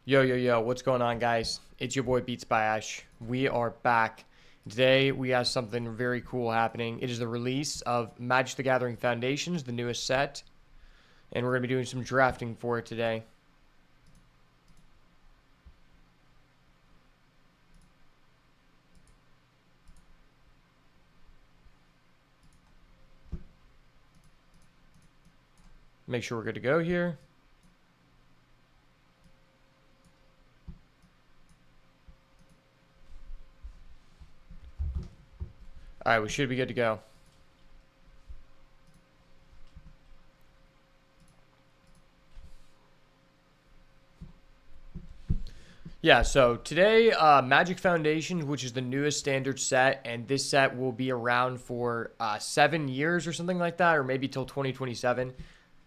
Yo, yo, yo, what's going on, guys? It's your boy Beats by Ash. We are back. Today, we have something very cool happening. It is the release of Magic the Gathering Foundations, the newest set, and we're going to be doing some drafting for it today. Make sure we're good to go here. All right, we should be good to go. Yeah, so today, Magic Foundation, which is the newest standard set, and this set will be around for 7 years or something like that, or maybe till 2027.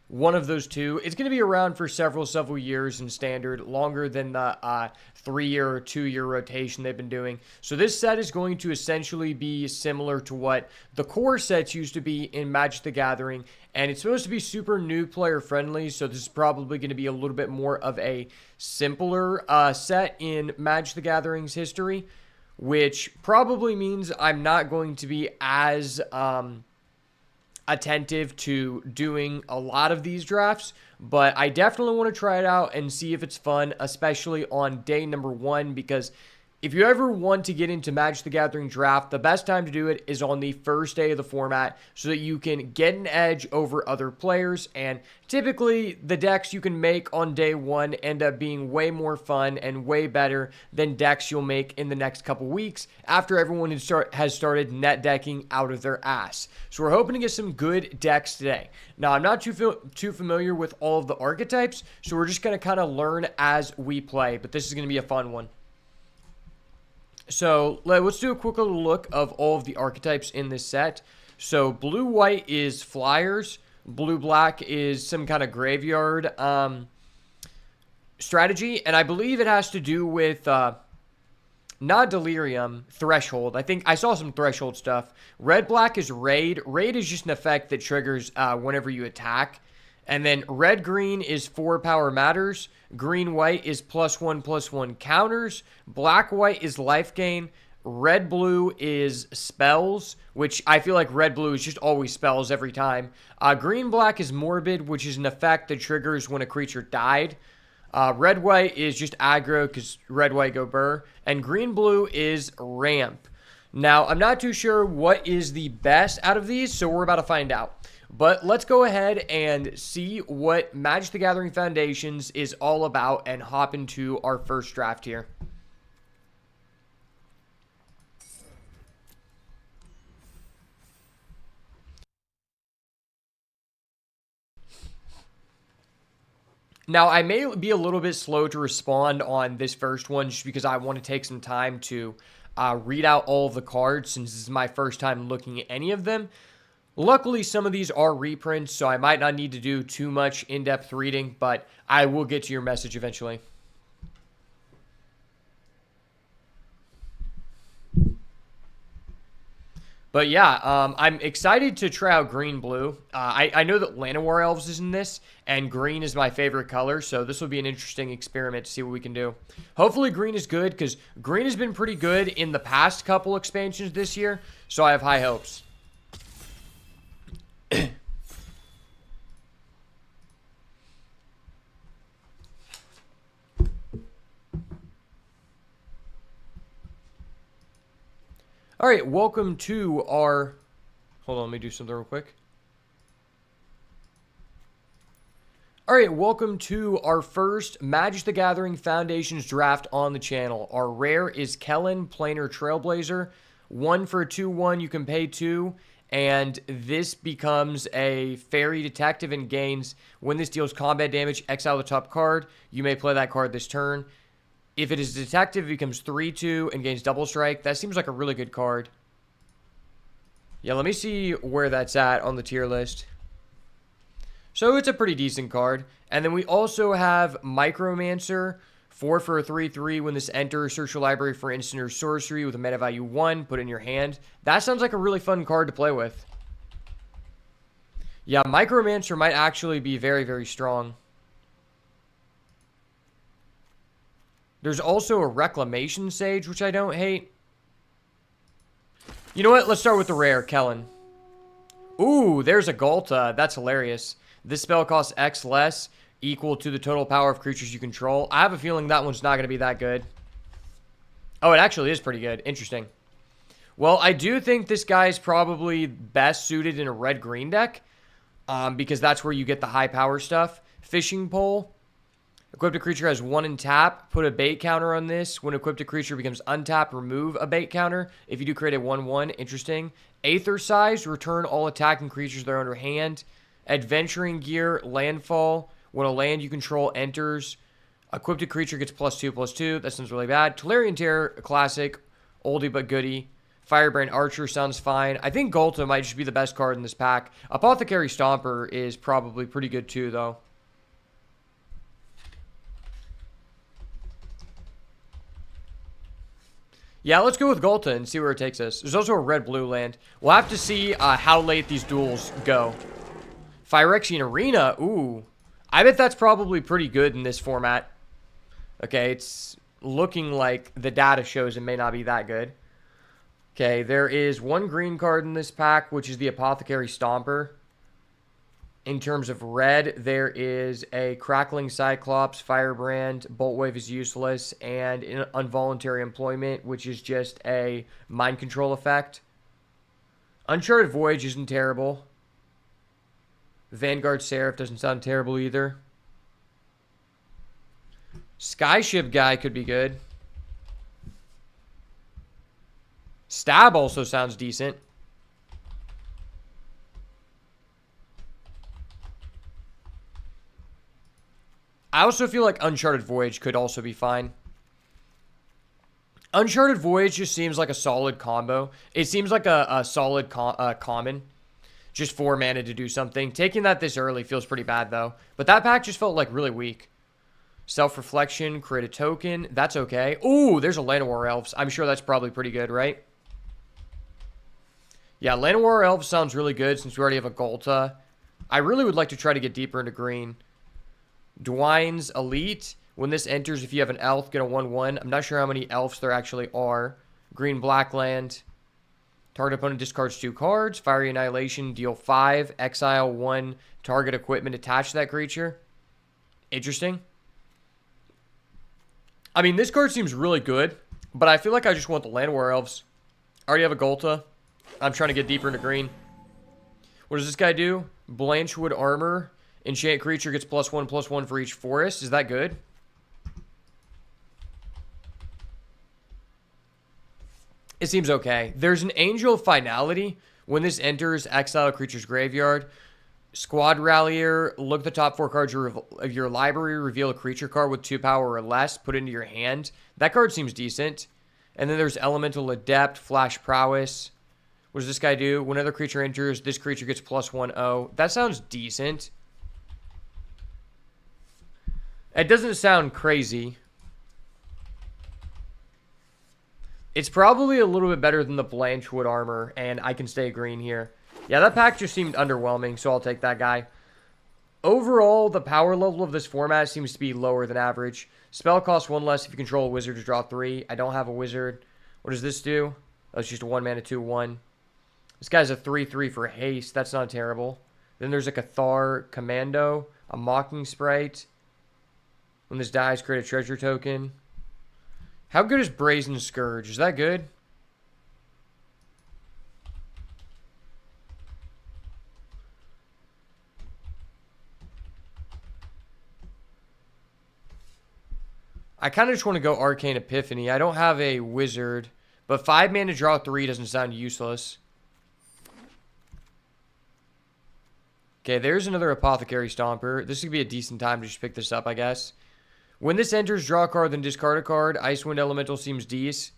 One of those two. It's going to be around for several years in standard, longer than the 3 year or 2 year rotation they've been doing. So this set is going to essentially be similar to what the core sets used to be in Magic the Gathering, and it's supposed to be super new player friendly. So this is probably going to be a little bit more of a simpler set in Magic the Gathering's history, which probably means I'm not going to be as attentive to doing a lot of these drafts, but I definitely want to try it out and see if it's fun, especially on day number 1, because if you ever want to get into Magic the Gathering draft, the best time to do it is on the first day of the format so that you can get an edge over other players. And typically, the decks you can make on day 1 end up being way more fun and way better than decks you'll make in the next couple weeks after everyone has started net decking out of their ass. So we're hoping to get some good decks today. Now, I'm not too familiar with all of the archetypes, so we're just going to kind of learn as we play, but this is going to be a fun one. So let's do a quick little look of all of the archetypes in this set. So blue-white is flyers. Blue-black is some kind of graveyard strategy. And I believe it has to do with not delirium, threshold. I think I saw some threshold stuff. Red-black is raid. Raid is just an effect that triggers whenever you attack. And then red-green is 4 power matters. Green-white is +1/+1 counters. Black-white is life gain. Red-blue is spells, which I feel like red-blue is just always spells every time. Green-black is morbid, which is an effect that triggers when a creature died. Red-white is just aggro because red-white go burr. And green-blue is ramp. Now, I'm not too sure what is the best out of these, so we're about to find out. But let's go ahead and see what Magic the Gathering Foundations is all about and hop into our first draft here. Now, I may be a little bit slow to respond on this first one just because I want to take some time to read out all of the cards since this is my first time looking at any of them. Luckily, some of these are reprints, so I might not need to do too much in-depth reading, but I will get to your message eventually. But yeah, I'm excited to try out green-blue. I know that Llanowar Elves is in this, and green is my favorite color, so this will be an interesting experiment to see what we can do. Hopefully green is good, because green has been pretty good in the past couple expansions this year, so I have high hopes. All right, welcome to our... Hold on, let me do something real quick. All right, welcome to our first Magic the Gathering Foundations draft on the channel. Our rare is Kellen, Planar Trailblazer. 1 for a 2/1, you can pay 2. And this becomes a Fairy Detective and gains. When this deals combat damage, exile the top card. You may play that card this turn. If it is Detective, it becomes 3/2 and gains Double Strike. That seems like a really good card. Yeah, let me see where that's at on the tier list. So it's a pretty decent card. And then we also have Micromancer. 4 for a 3/3. When this enters, search your library for instant or sorcery with a meta value 1. Put it in your hand. That sounds like a really fun card to play with. Yeah, Micromancer might actually be very, very strong. There's also a Reclamation Sage, which I don't hate. You know what? Let's start with the rare, Kellen. Ooh, there's a Ghalta. That's hilarious. This spell costs X less, equal to the total power of creatures you control. I have a feeling that one's not going to be that good. Oh, it actually is pretty good. Interesting. Well, I do think this guy is probably best suited in a red-green deck, because that's where you get the high power stuff. Fishing Pole. Equipped a creature has 1 in tap. Put a bait counter on this. When equipped a creature becomes untapped, remove a bait counter. If you do create a 1/1, interesting. Aethersize, return all attacking creatures that are under hand. Adventuring Gear, landfall. When a land you control enters, equipped a creature gets +2/+2. That sounds really bad. Tolarian Terror, classic. Oldie but goodie. Firebrand Archer sounds fine. I think Ghalta might just be the best card in this pack. Apothecary Stomper is probably pretty good too, though. Yeah, let's go with Ghalta and see where it takes us. There's also a red-blue land. We'll have to see how late these duels go. Phyrexian Arena. Ooh. I bet that's probably pretty good in this format. Okay, it's looking like the data shows it may not be that good. Okay, there is 1 green card in this pack, which is the Apothecary Stomper. In terms of red, there is a Crackling Cyclops, Firebrand, Bolt Wave is useless, and Involuntary Employment, which is just a mind control effect. Uncharted Voyage isn't terrible. Vanguard Seraph doesn't sound terrible either. Skyship guy could be good. Stab also sounds decent. I also feel like Uncharted Voyage could also be fine. Uncharted Voyage just seems like a solid combo. It seems like a solid common. Just 4 mana to do something. Taking that this early feels pretty bad, though. But that pack just felt like really weak. Self-Reflection, create a token. That's okay. Ooh, there's a Llanowar Elves. I'm sure that's probably pretty good, right? Yeah, Llanowar Elves sounds really good since we already have a Ghalta. I really would like to try to get deeper into green. Dwyne's Elite. When this enters, if you have an elf, get a 1/1. I'm not sure how many elves there actually are. Green-black land. Target opponent discards 2 cards. Fiery Annihilation, deal 5. Exile 1. Target equipment attached to that creature. Interesting. I mean, this card seems really good, but I feel like I just want the Llanowar Elves. I already have a Ghalta. I'm trying to get deeper into green. What does this guy do? Blanchwood Armor. Enchant creature gets +1/+1 for each forest. Is that good? It seems okay. There's an Angel of Finality. When this enters, exile a creature's graveyard. Squad Rallier. Look at the top 4 cards of your library. Reveal a creature card with 2 power or less. Put it into your hand. That card seems decent. And then there's Elemental Adept. Flash Prowess. What does this guy do? When another creature enters, this creature gets +1/0. That sounds decent. It doesn't sound crazy. It's probably a little bit better than the Blanchwood Armor, and I can stay green here. Yeah, that pack just seemed underwhelming, so I'll take that guy. Overall, the power level of this format seems to be lower than average. Spell costs 1 less if you control a wizard to draw 3. I don't have a wizard. What does this do? Oh, it's just a 1 mana 2/1. This guy's a 3/3 for haste. That's not terrible. Then there's a Cathar Commando, a Mocking Sprite. When this dies, create a treasure token. How good is Brazen Scourge? Is that good? I kind of just want to go Arcane Epiphany. I don't have a wizard, but 5 mana draw 3 doesn't sound useless. Okay, there's another Apothecary Stomper. This could be a decent time to just pick this up, I guess. When this enters, draw a card, then discard a card. Icewind Elemental seems decent.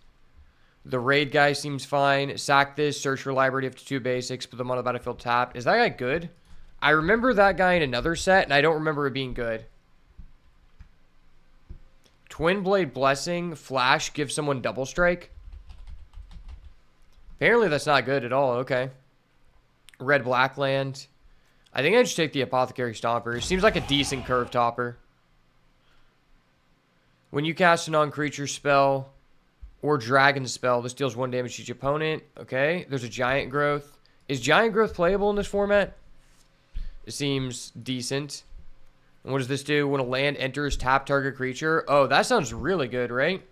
The Raid guy seems fine. Sack this, search for library up to 2 basics, put them on the battlefield tapped. Is that guy good? I remember that guy in another set, and I don't remember it being good. Twin Blade Blessing, Flash, give someone double strike. Apparently that's not good at all. Okay. Red-black land. I think I just take the Apothecary Stomper. Seems like a decent curve topper. When you cast a non-creature spell or dragon spell, this deals 1 damage to each opponent. Okay, there's a giant growth. Is giant growth playable in this format? It seems decent. And what does this do? When a land enters, tap target creature. Oh, that sounds really good, right?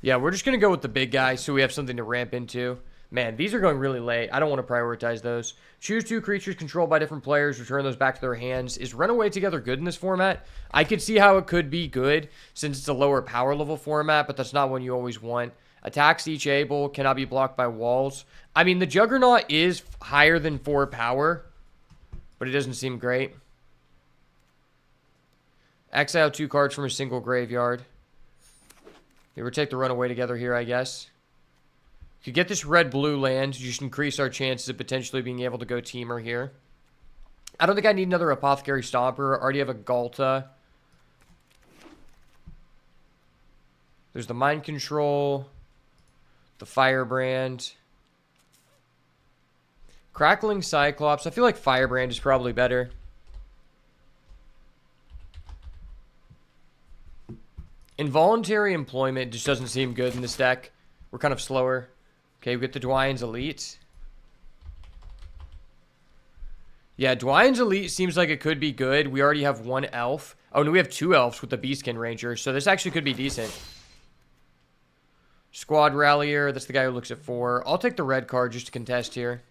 Yeah, we're just going to go with the big guy so we have something to ramp into. Man, these are going really late. I don't want to prioritize those. Choose 2 creatures controlled by different players. Return those back to their hands. Is Runaway Together good in this format? I could see how it could be good since it's a lower power level format, but that's not one you always want. Attacks each able. Cannot be blocked by walls. I mean, the Juggernaut is higher than 4 power, but it doesn't seem great. Exile 2 cards from a single graveyard. Okay, we'll take the Runaway Together here, I guess. Could get this red-blue land, just increase our chances of potentially being able to go Teamer here. I don't think I need another Apothecary Stomper. I already have a Galta. There's the Mind Control. The Firebrand. Crackling Cyclops. I feel like Firebrand is probably better. Involuntary Employment just doesn't seem good in this deck. We're kind of slower. Okay, we get the Dwyann's Elite. Yeah, Dwyann's Elite seems like it could be good. We already have 1 elf. Oh, no, we have 2 elves with the Beastkin Ranger, so this actually could be decent. Squad Rallier, that's the guy who looks at 4. I'll take the red card just to contest here.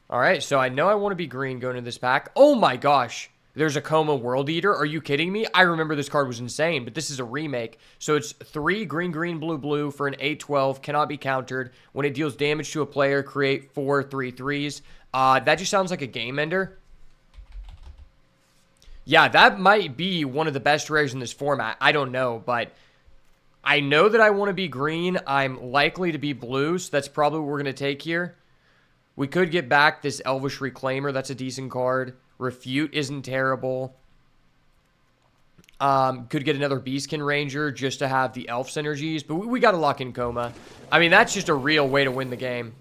Alright, so I know I want to be green going into this pack. Oh my gosh! There's a Coma World Eater. Are you kidding me? I remember this card was insane, but this is a remake. So it's 3 green, green, blue, blue for an 8/12. Cannot be countered. When it deals damage to a player, create 4 3/3s. That just sounds like a game ender. Yeah, that might be one of the best rares in this format. I don't know, but I know that I want to be green. I'm likely to be blue, so that's probably what we're going to take here. We could get back this Elvish Reclaimer. That's a decent card. Refute isn't terrible. Could get another Beastkin Ranger just to have the elf synergies. But we got to lock in Coma. I mean, that's just a real way to win the game.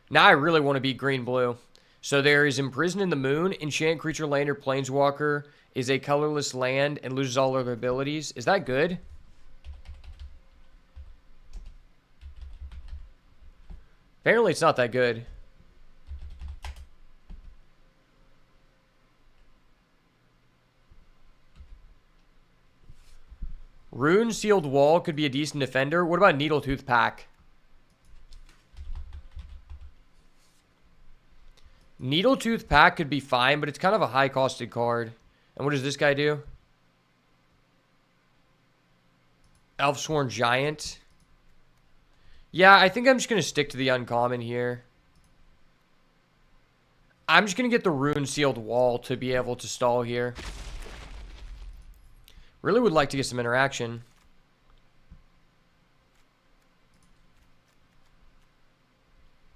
Now I really want to be green-blue. So there is Imprison in the Moon. Enchant creature, land, or planeswalker is a colorless land and loses all other abilities. Is that good? Apparently it's not that good. Rune Sealed Wall could be a decent defender. What about Needletooth Pack? Needletooth Pack could be fine, but it's kind of a high-costed card. And what does this guy do? Elfsworn Giant. Yeah, I think I'm just going to stick to the uncommon here. I'm just going to get the Rune Sealed Wall to be able to stall here. Really would like to get some interaction.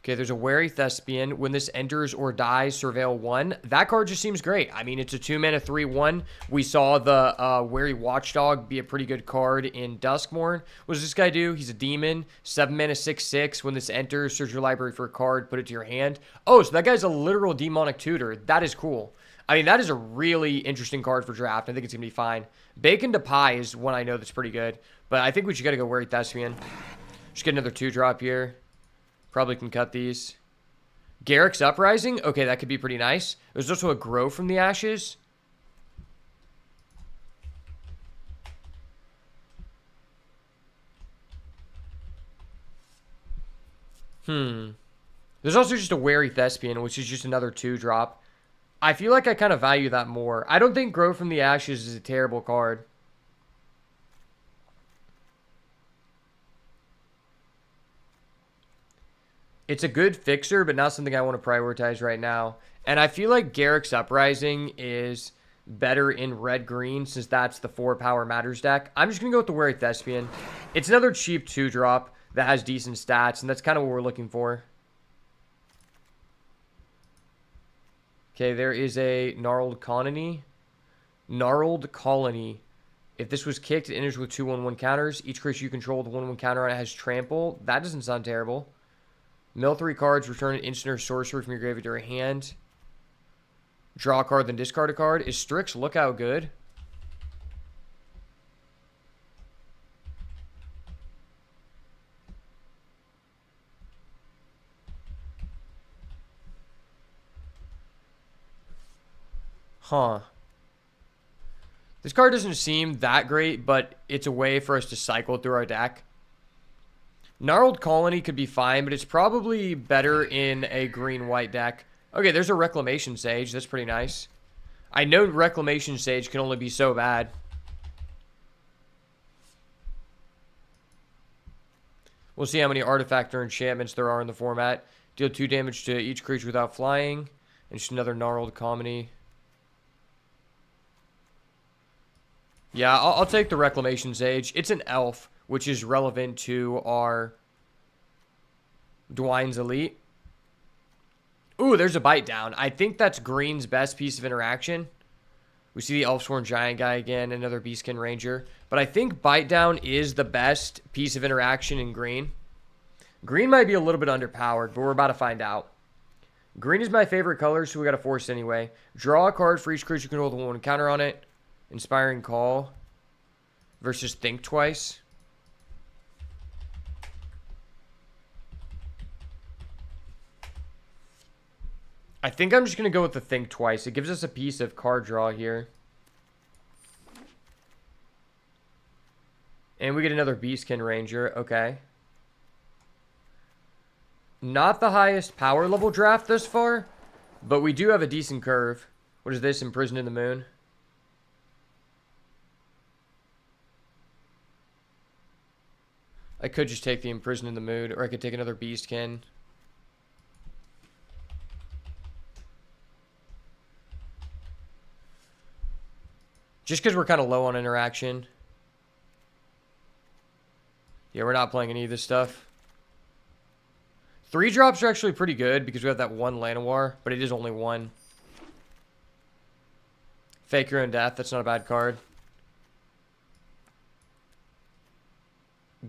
Okay, there's a Wary Thespian. When this enters or dies, surveil 1. That card just seems great. I mean, it's a 2-mana 3/1. We saw the Wary Watchdog be a pretty good card in Duskmourn. What does this guy do? He's a demon. 7-mana 6/6. When this enters, search your library for a card, put it to your hand. Oh, so that guy's a literal demonic tutor. That is cool. I mean, that is a really interesting card for draft. I think it's going to be fine. Bacon to Pie is one I know that's pretty good. But I think we should got to go Wary Thespian. Just get another 2-drop here. Probably can cut these. Garruk's Uprising. Okay, that could be pretty nice. There's also a Grow from the Ashes. There's also just a Wary Thespian, which is just another 2-drop. I feel like I kind of value that more. I don't think Grow from the Ashes is a terrible card. It's a good fixer, but not something I want to prioritize right now. And I feel like Garruk's Uprising is better in red-green since that's the 4-power Matters deck. I'm just going to go with the Wary Thespian. It's another cheap 2-drop that has decent stats, and that's kind of what we're looking for. Okay, there is a Gnarled Colony. Gnarled Colony If this was kicked, it enters with 2/1/1 counters. Each creature you control with a 1/1 counter on it has trample. That doesn't sound terrible. Mill 3 cards, return an instant or sorcery from your graveyard to your hand. Draw a card, then discard a card. Is Strix Lookout good? Huh. This card doesn't seem that great, but it's a way for us to cycle through our deck. Gnarled Colony could be fine, but it's probably better in a green-white deck. Okay, there's a Reclamation Sage. That's pretty nice. I know Reclamation Sage can only be so bad. We'll see how many artifact or enchantments there are in the format. Deal 2 damage to each creature without flying. And just another Gnarled Colony. Yeah, I'll take the Reclamation Sage. It's an elf, which is relevant to our Dwine's Elite. Ooh, there's a Bite Down. I think that's green's best piece of interaction. We see the Elfsworn Giant guy again, another Beastkin Ranger. But I think Bite Down is the best piece of interaction in green. Green might be a little bit underpowered, but we're about to find out. Green is my favorite color, so we got to force it anyway. Draw a card for each creature you control with 1/1 counter on it. Inspiring Call versus Think Twice. I think I'm just going to go with the Think Twice. It gives us a piece of card draw here. And we get another Beastkin Ranger. Okay. Not the highest power level draft thus far, but we do have a decent curve. What is this? Imprisoned in the Moon. I could just take the Imprisoned in the Moon, or I could take another Beastkin. Just because we're kind of low on interaction. Yeah, we're not playing any of this stuff. 3 drops are actually pretty good because we have that one Llanowar, but it is only one. Fake Your Own Death, that's not a bad card.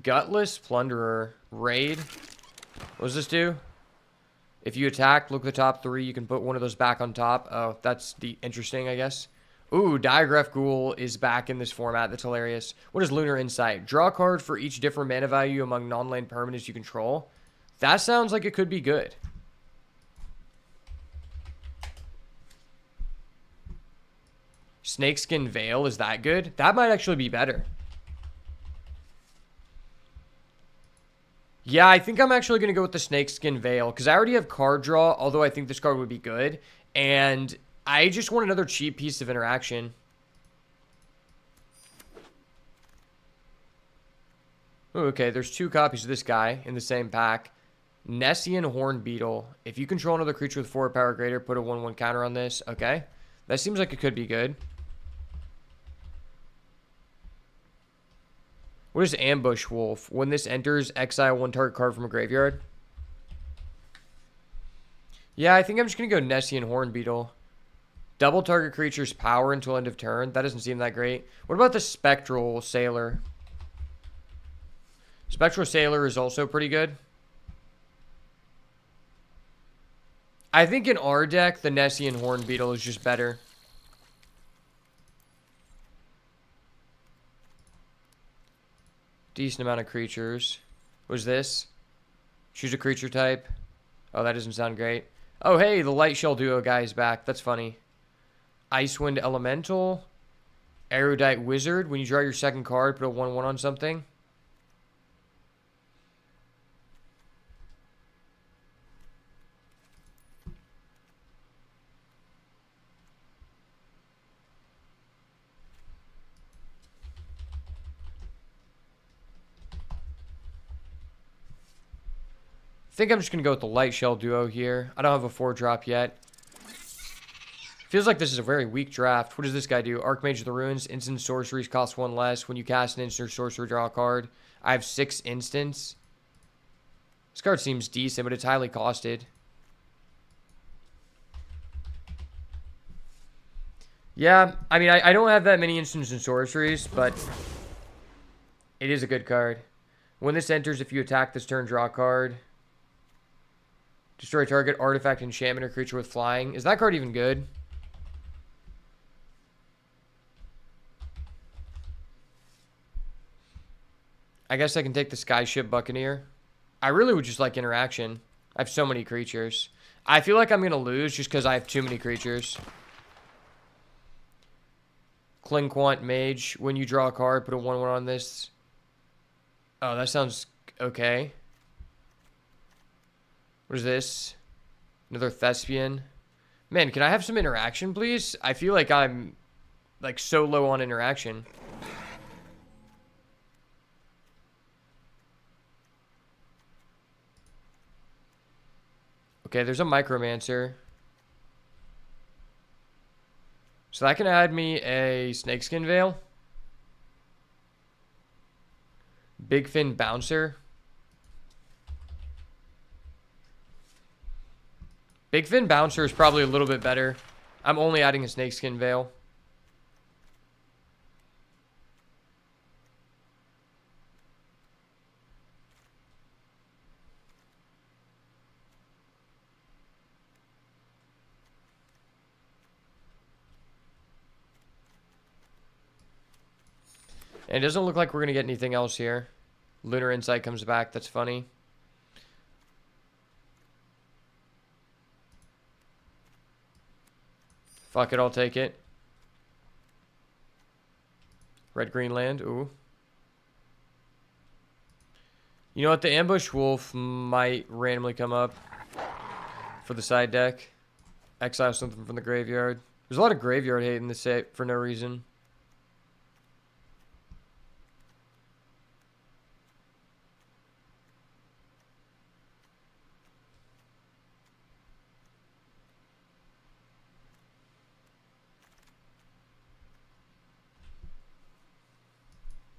Gutless Plunderer. Raid. What does this do? If you attack, look at the top 3. You can put one of those back on top. Oh, that's interesting, I guess. Ooh, Diagraph Ghoul is back in this format. That's hilarious. What is Lunar Insight? Draw a card for each different mana value among non-land permanents you control. That sounds like it could be good. Snakeskin Veil, is that good? That might actually be better. Yeah, I think I'm actually going to go with the Snakeskin Veil, because I already have card draw, although I think this card would be good. And I just want another cheap piece of interaction. Ooh, okay, there's 2 copies of this guy in the same pack. Nessian Hornbeetle. If you control another creature with 4 power or greater, put a 1/1 counter on this. Okay. That seems like it could be good. What is Ambush Wolf? When this enters, exile 1 target card from a graveyard. Yeah, I think I'm just going to go Nessian Hornbeetle. Double target creature's power until end of turn. That doesn't seem that great. What about the Spectral Sailor? Spectral Sailor is also pretty good. I think in our deck, the Nessian Hornbeetle is just better. Decent amount of creatures. What is this? Choose a creature type. Oh, that doesn't sound great. Oh, hey, the Light Shell Duo guy is back. That's funny. Icewind Elemental. Erudite Wizard. When you draw your second card, put a 1/1 on something. I think I'm just going to go with the Light Shell Duo here. I don't have a 4-drop yet. Feels like this is a very weak draft. What does this guy do? Archmage of the Ruins. Instant sorceries cost 1 less. When you cast an instant or sorcery, draw a card. I have 6 instants. This card seems decent, but it's highly costed. Yeah, I mean, I don't have that many instants and sorceries, but it is a good card. When this enters, if you attack this turn, draw a card. Destroy target artifact, enchantment, or creature with flying. Is that card even good? I guess I can take the Skyship Buccaneer. I really would just like interaction. I have so many creatures. I feel like I'm going to lose just because I have too many creatures. Klinquant Mage. When you draw a card, put a 1/1 on this. Oh, that sounds okay. What is this? Another Thespian. Man, can I have some interaction, please? I feel like I'm, like, so low on interaction. Okay, there's a Micromancer. So that can add me a Snakeskin Veil. Big Fin Bouncer. Big Fin Bouncer is probably a little bit better. I'm only adding a Snakeskin Veil. And it doesn't look like we're going to get anything else here. Lunar Insight comes back. That's funny. Fuck it, I'll take it. Red-green land. Ooh. You know what? The Ambush Wolf might randomly come up for the side deck. Exile something from the graveyard. There's a lot of graveyard hate in this set for no reason.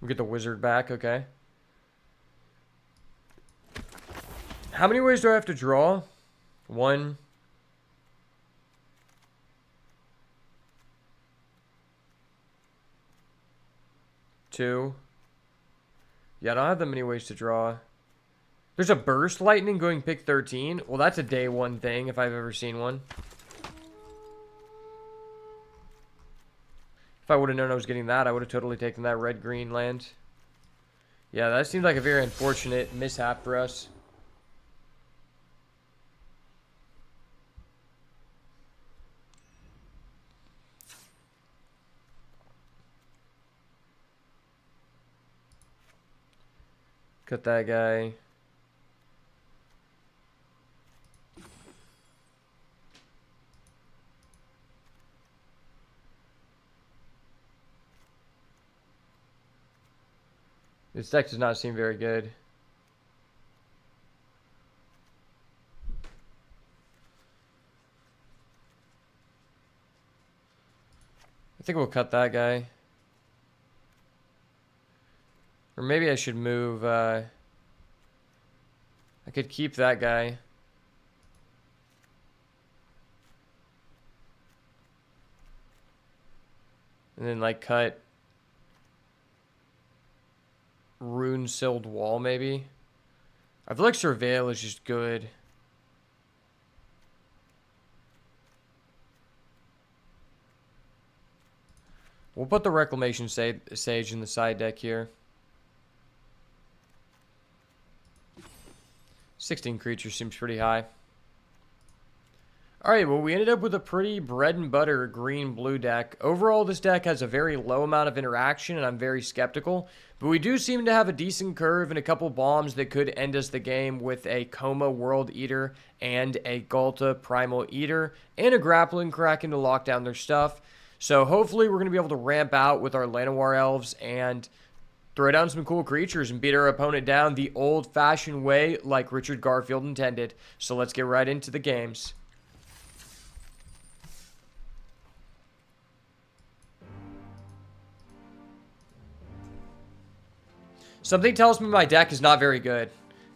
We get the wizard back, okay. How many ways do I have to draw? 1. 2. Yeah, I don't have that many ways to draw. There's a burst lightning going pick 13. Well, that's a day 1 thing if I've ever seen one. If I would have known I was getting that, I would have totally taken that red-green land. Yeah, that seems like a very unfortunate mishap for us. Cut that guy. This deck does not seem very good. I think we'll cut that guy. Or maybe I should move, I could keep that guy. And then, like, cut Rune-Sealed Wall, maybe. I feel like Surveil is just good. We'll put the Reclamation Sage in the side deck here. 16 creatures seems pretty high. Alright, well, we ended up with a pretty bread and butter green-blue deck. Overall, this deck has a very low amount of interaction, and I'm very skeptical. But we do seem to have a decent curve and a couple bombs that could end us the game with a Koma World Eater and a Ghalta Primal Eater and a Grappling Kraken to lock down their stuff. So hopefully we're going to be able to ramp out with our Llanowar Elves and throw down some cool creatures and beat our opponent down the old-fashioned way like Richard Garfield intended. So let's get right into the games. Something tells me my deck is not very good.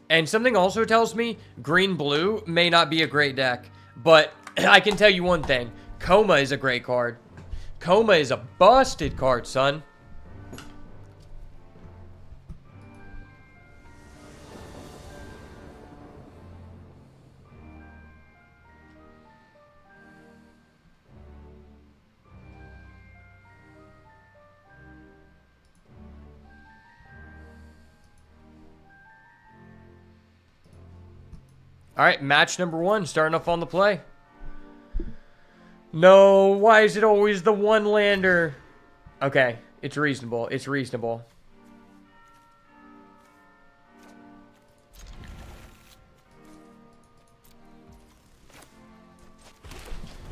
And something also tells me green-blue may not be a great deck. But I can tell you one thing. Koma is a great card. Coma is a busted card, son. All right, match number 1, starting off on the play. No, why is it always the one lander? Okay, it's reasonable. It's reasonable.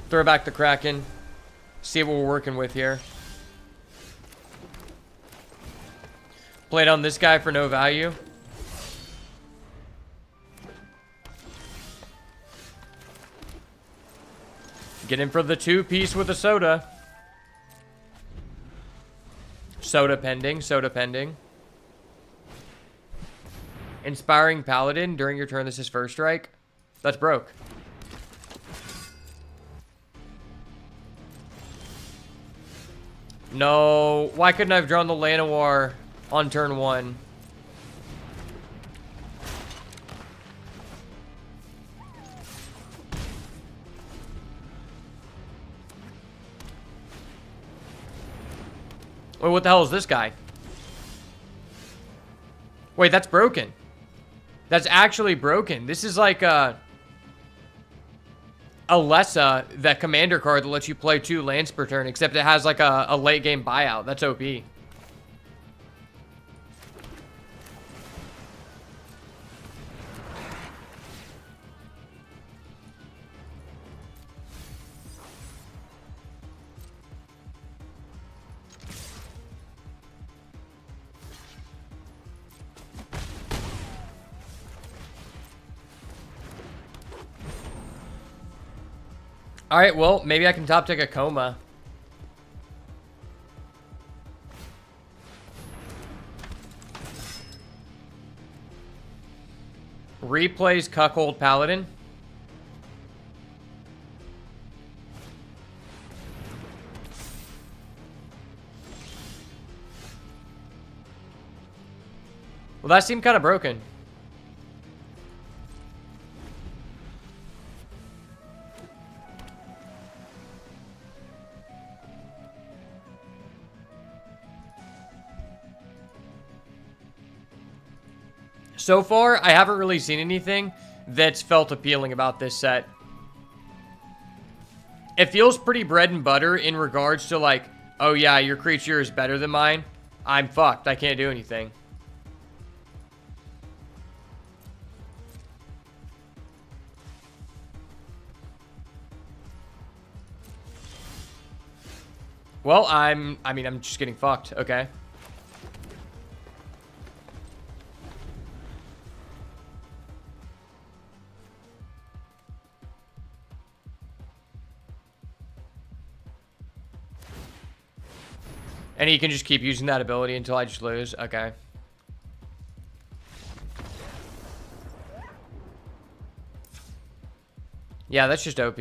Throw back the Kraken. See what we're working with here. Play down this guy for no value. Get in for the 2-piece with a soda. Soda pending, soda pending. Inspiring Paladin during your turn. This is first strike. That's broke. No, why couldn't I have drawn the Llanowar on turn 1? Wait, what the hell is this guy? Wait, that's broken. That's actually broken. This is like a Alessa, that commander card that lets you play 2 lands per turn, except it has like a late game buyout. That's OP. Alright, well, maybe I can top deck a Coma. Replays Cuckold Paladin. Well, that seemed kind of broken. So far, I haven't really seen anything that's felt appealing about this set. It feels pretty bread and butter in regards to like, oh yeah, your creature is better than mine. I'm fucked. I can't do anything. Well, I'm just getting fucked. Okay. And he can just keep using that ability until I just lose. Okay. Yeah, that's just OP.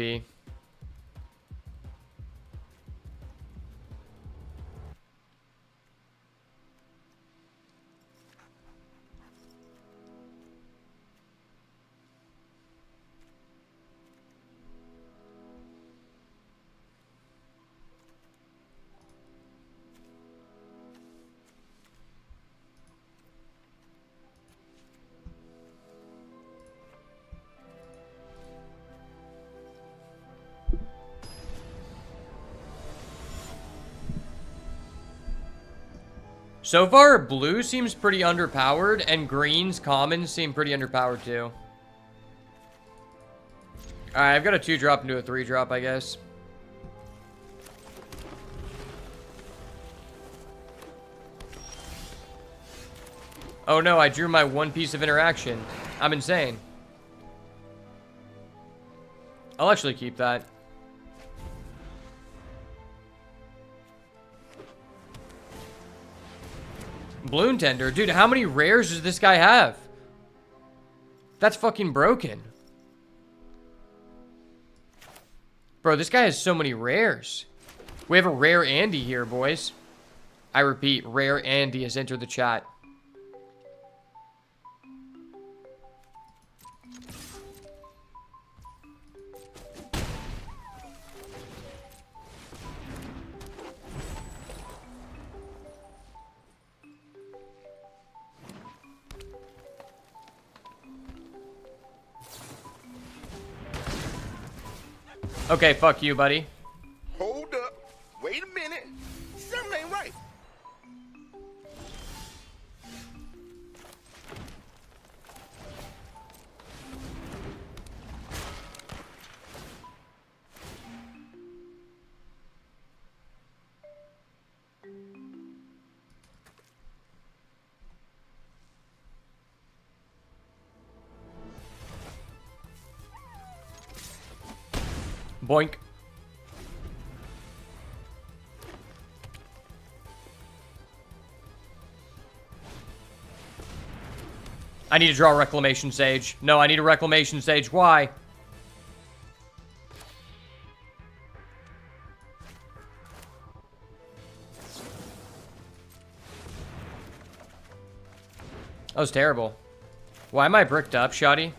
So far, blue seems pretty underpowered, and green's commons seem pretty underpowered too. Alright, I've got a 2-drop into a 3-drop, I guess. Oh no, I drew my 1 piece of interaction. I'm insane. I'll actually keep that. Balloon Tender. Dude, how many rares does this guy have? That's fucking broken. Bro, this guy has so many rares. We have a rare Andy here, boys. I repeat, rare Andy has entered the chat. Okay, fuck you, buddy. Hold up. Wait a minute. Something ain't right. Boink. I need to draw a Reclamation Sage. No, I need a Reclamation Sage. Why? That was terrible. Why am I bricked up, Shoddy?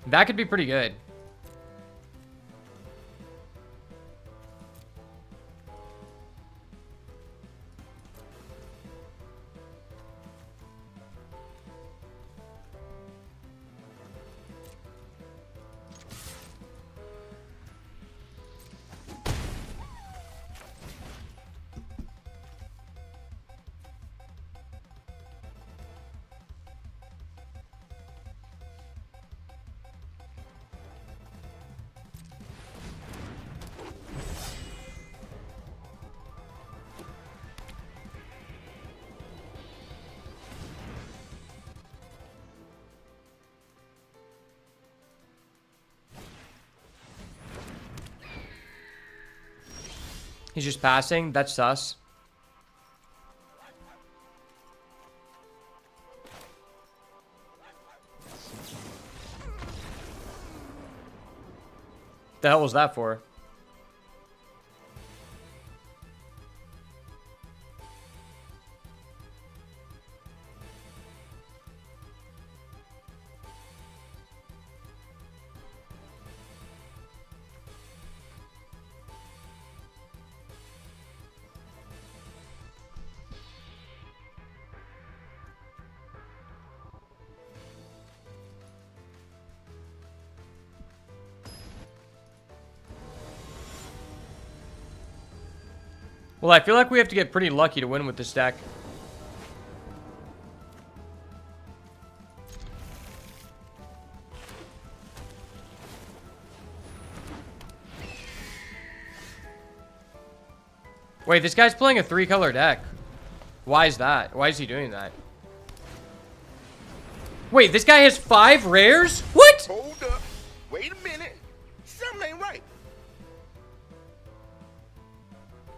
That could be pretty good. He's just passing. That's sus. The hell was that for? Well, I feel like we have to get pretty lucky to win with this deck. Wait, this guy's playing a 3-color deck. Why is that? Why is he doing that? Wait, this guy has 5 rares? What? Hold up. Wait a minute. Something ain't right.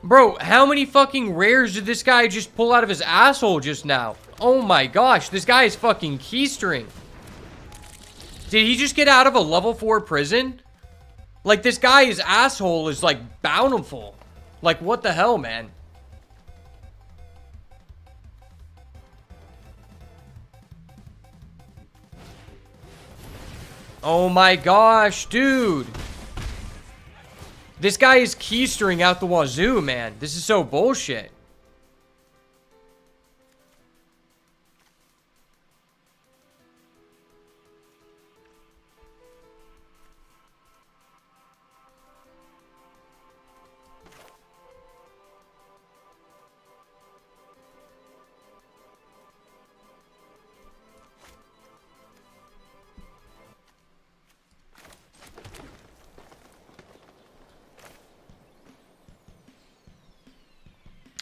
Bro, how many fucking rares did this guy just pull out of his asshole just now? Oh my gosh, this guy is fucking keystring. Did he just get out of a level 4 prison? Like, this guy's asshole is, like, bountiful. Like, what the hell, man? Oh my gosh, dude. This guy is keystering out the wazoo, man. This is so bullshit.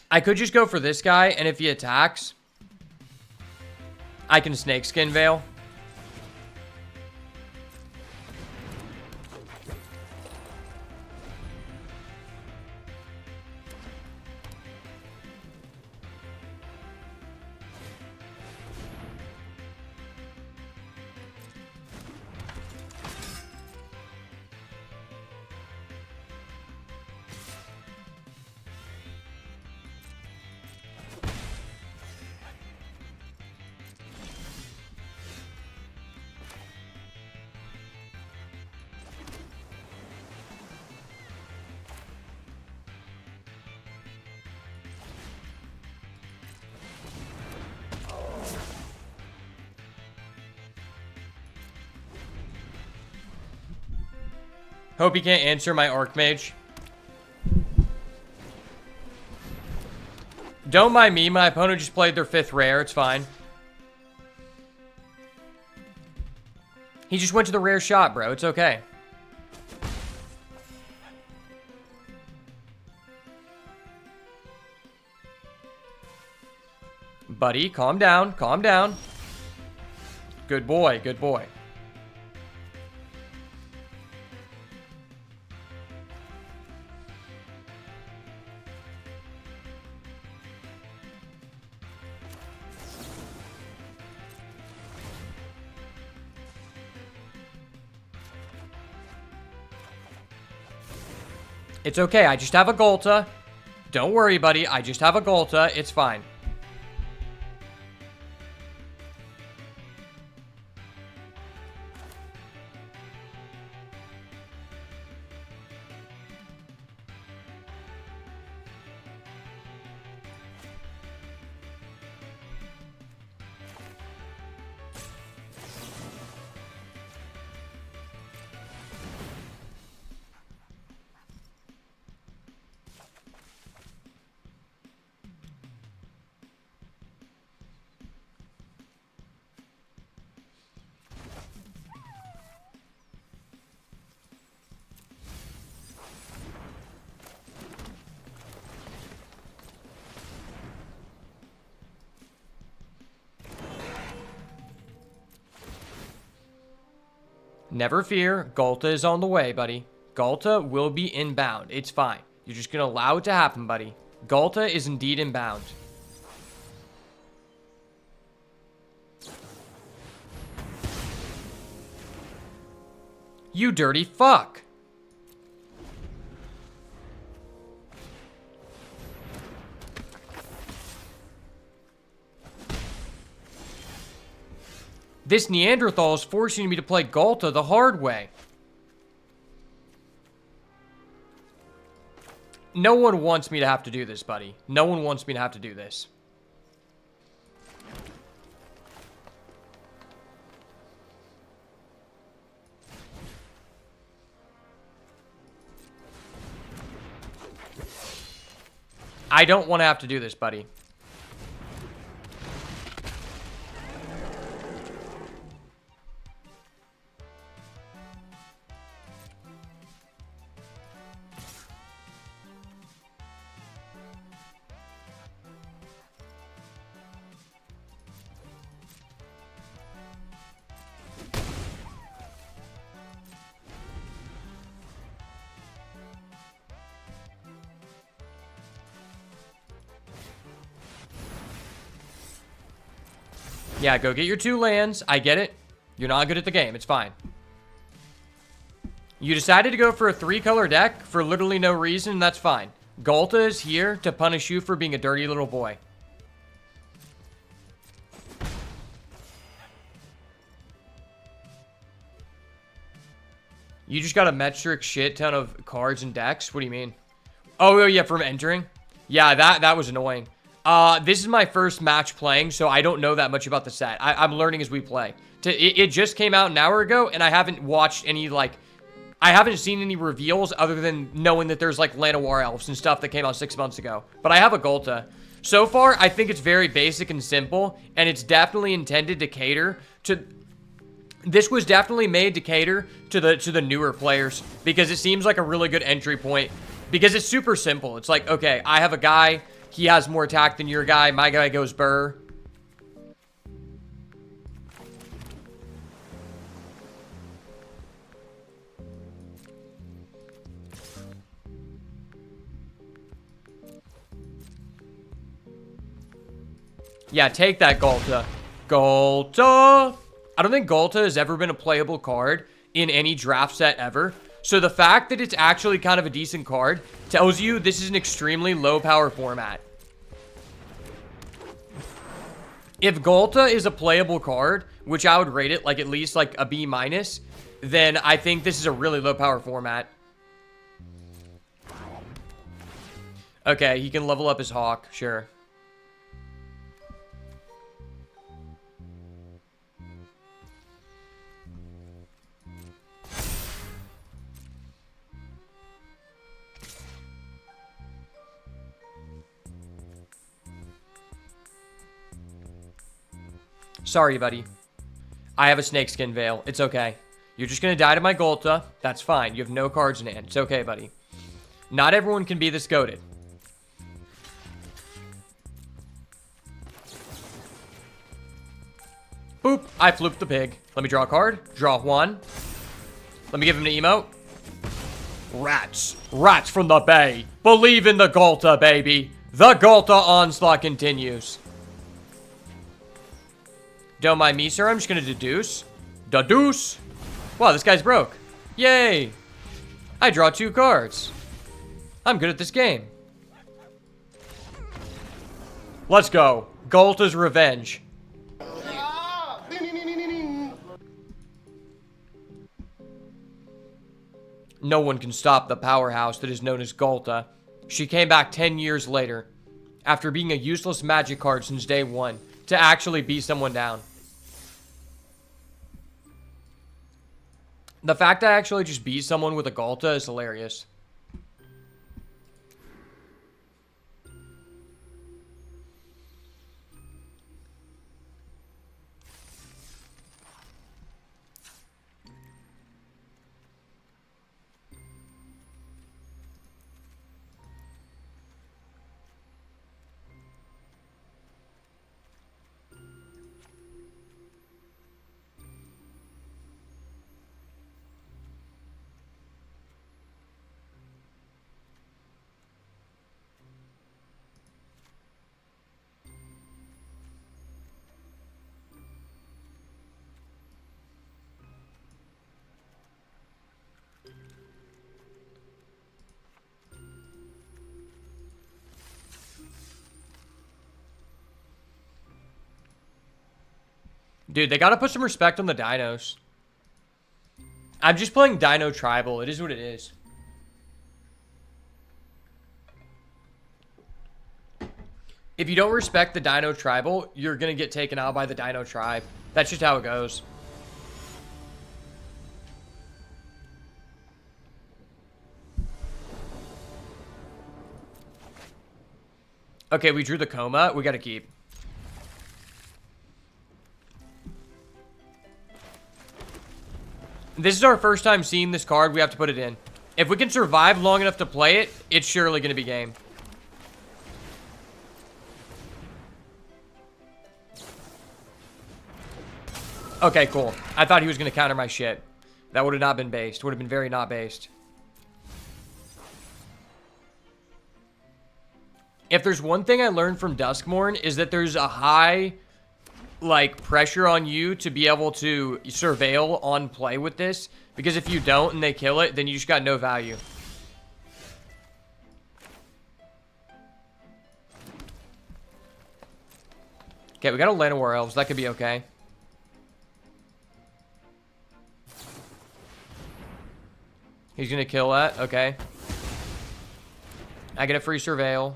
I could just go for this guy, and if he attacks, I can Snakeskin Veil. Hope he can't answer my Archmage. Don't mind me. My opponent just played their 5th rare. It's fine. He just went to the rare shot, bro. It's okay. Buddy, calm down. Calm down. Good boy. Good boy. It's okay. I just have a Golta. Don't worry, buddy. I just have a Golta. It's fine. Never fear. Golta is on the way, buddy. Golta will be inbound. It's fine. You're just going to allow it to happen, buddy. Golta is indeed inbound. You dirty fuck. This Neanderthal is forcing me to play Golta the hard way. No one wants me to have to do this, buddy. No one wants me to have to do this. I don't want to have to do this, buddy. Yeah, go get your 2 lands. I get it. You're not good at the game. It's fine. You decided to go for a 3-color deck for literally no reason. That's fine. Golta is here to punish you for being a dirty little boy. You just got a metric shit ton of cards and decks? What do you mean? Oh, yeah, from entering? Yeah, that was annoying. This is my first match playing, so I don't know that much about the set. I'm learning as we play. It just came out an hour ago, and I haven't watched any, like... I haven't seen any reveals other than knowing that there's, like, Llanowar Elves and stuff that came out 6 months ago. But I have a Golta. So far, I think it's very basic and simple, and it's definitely intended to cater to... This was definitely made to cater to the newer players, because it seems like a really good entry point. Because it's super simple. It's like, okay, I have a guy... He has more attack than your guy. My guy goes burr. Yeah, take that, Golta. Golta! I don't think Golta has ever been a playable card in any draft set ever. So the fact that it's actually kind of a decent card tells you this is an extremely low power format. If Golta is a playable card, which I would rate it like at least like a B-, then I think this is a really low power format. Okay, he can level up his Hawk, sure. Sorry, buddy. I have a snakeskin veil. It's okay. You're just gonna die to my Golta. That's fine. You have no cards in hand. It's okay, buddy. Not everyone can be this goated. Boop. I flooped the pig. Let me draw a card. Draw one. Let me give him an emote. Rats. Rats from the bay. Believe in the Golta, baby. The Golta onslaught continues. Don't mind me, sir. I'm just going to deduce. Deduce. Wow, this guy's broke. Yay. I draw 2 cards. I'm good at this game. Let's go. Golta's revenge. No one can stop the powerhouse that is known as Golta. She came back 10 years later, after being a useless magic card since day 1, to actually beat someone down. The fact that I actually just beat someone with a Golta is hilarious. Dude, they gotta put some respect on the dinos. I'm just playing Dino Tribal. It is what it is. If you don't respect the Dino Tribal, you're gonna get taken out by the Dino Tribe. That's just how it goes. Okay, we drew the coma. We gotta keep. This is our first time seeing this card. We have to put it in. If we can survive long enough to play it, it's surely going to be game. Okay, cool. I thought he was going to counter my shit. That would have not been based. Would have been very not based. If there's one thing I learned from Duskmourn is that there's a high, like, pressure on you to be able to surveil on play with this, because if you don't and they kill it, then you just got no value. Okay, we got a Llanowar Elves. That could be okay. He's gonna kill that. Okay. I get a free surveil.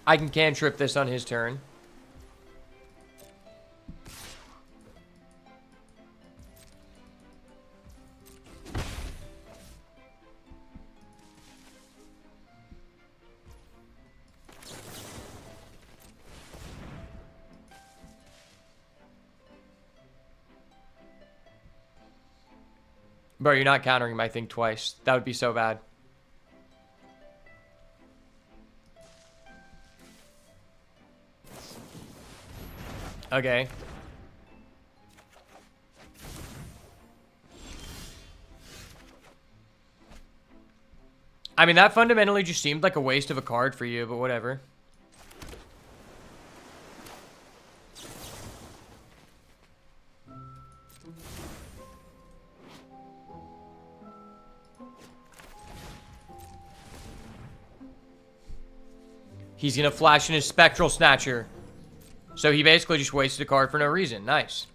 I can cantrip this on his turn. Bro, you're not countering my thing twice. That would be so bad. Okay. I mean, that fundamentally just seemed like a waste of a card for you, but whatever. He's gonna flash in his Spectral Snatcher. So he basically just wasted a card for no reason. Nice.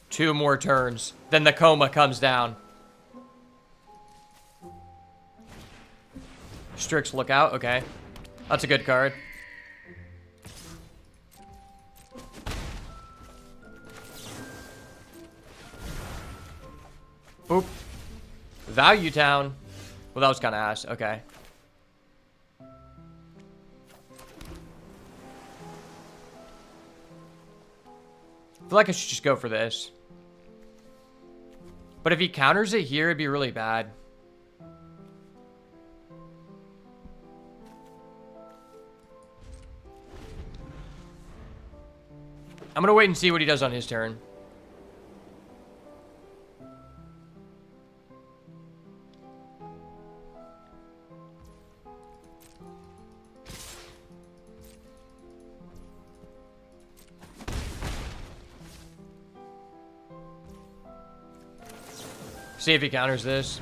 Two more turns. Then the coma comes down. Strix Lookout. Okay. That's a good card. Oop. Value Town. Well, that was kind of ass. Okay. I feel like I should just go for this. But if he counters it here, it'd be really bad. I'm gonna wait and see what he does on his turn. See if he counters this.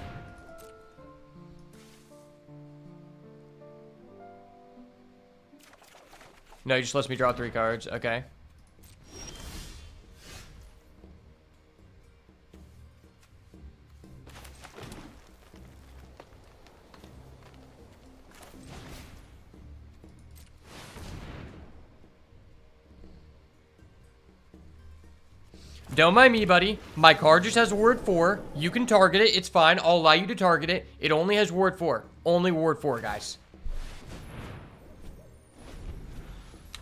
No, he just lets me draw 3 cards. Okay. Don't mind me, buddy. My card just has ward 4. You can target it. It's fine. I'll allow you to target it. It only has ward 4. Only ward 4, guys.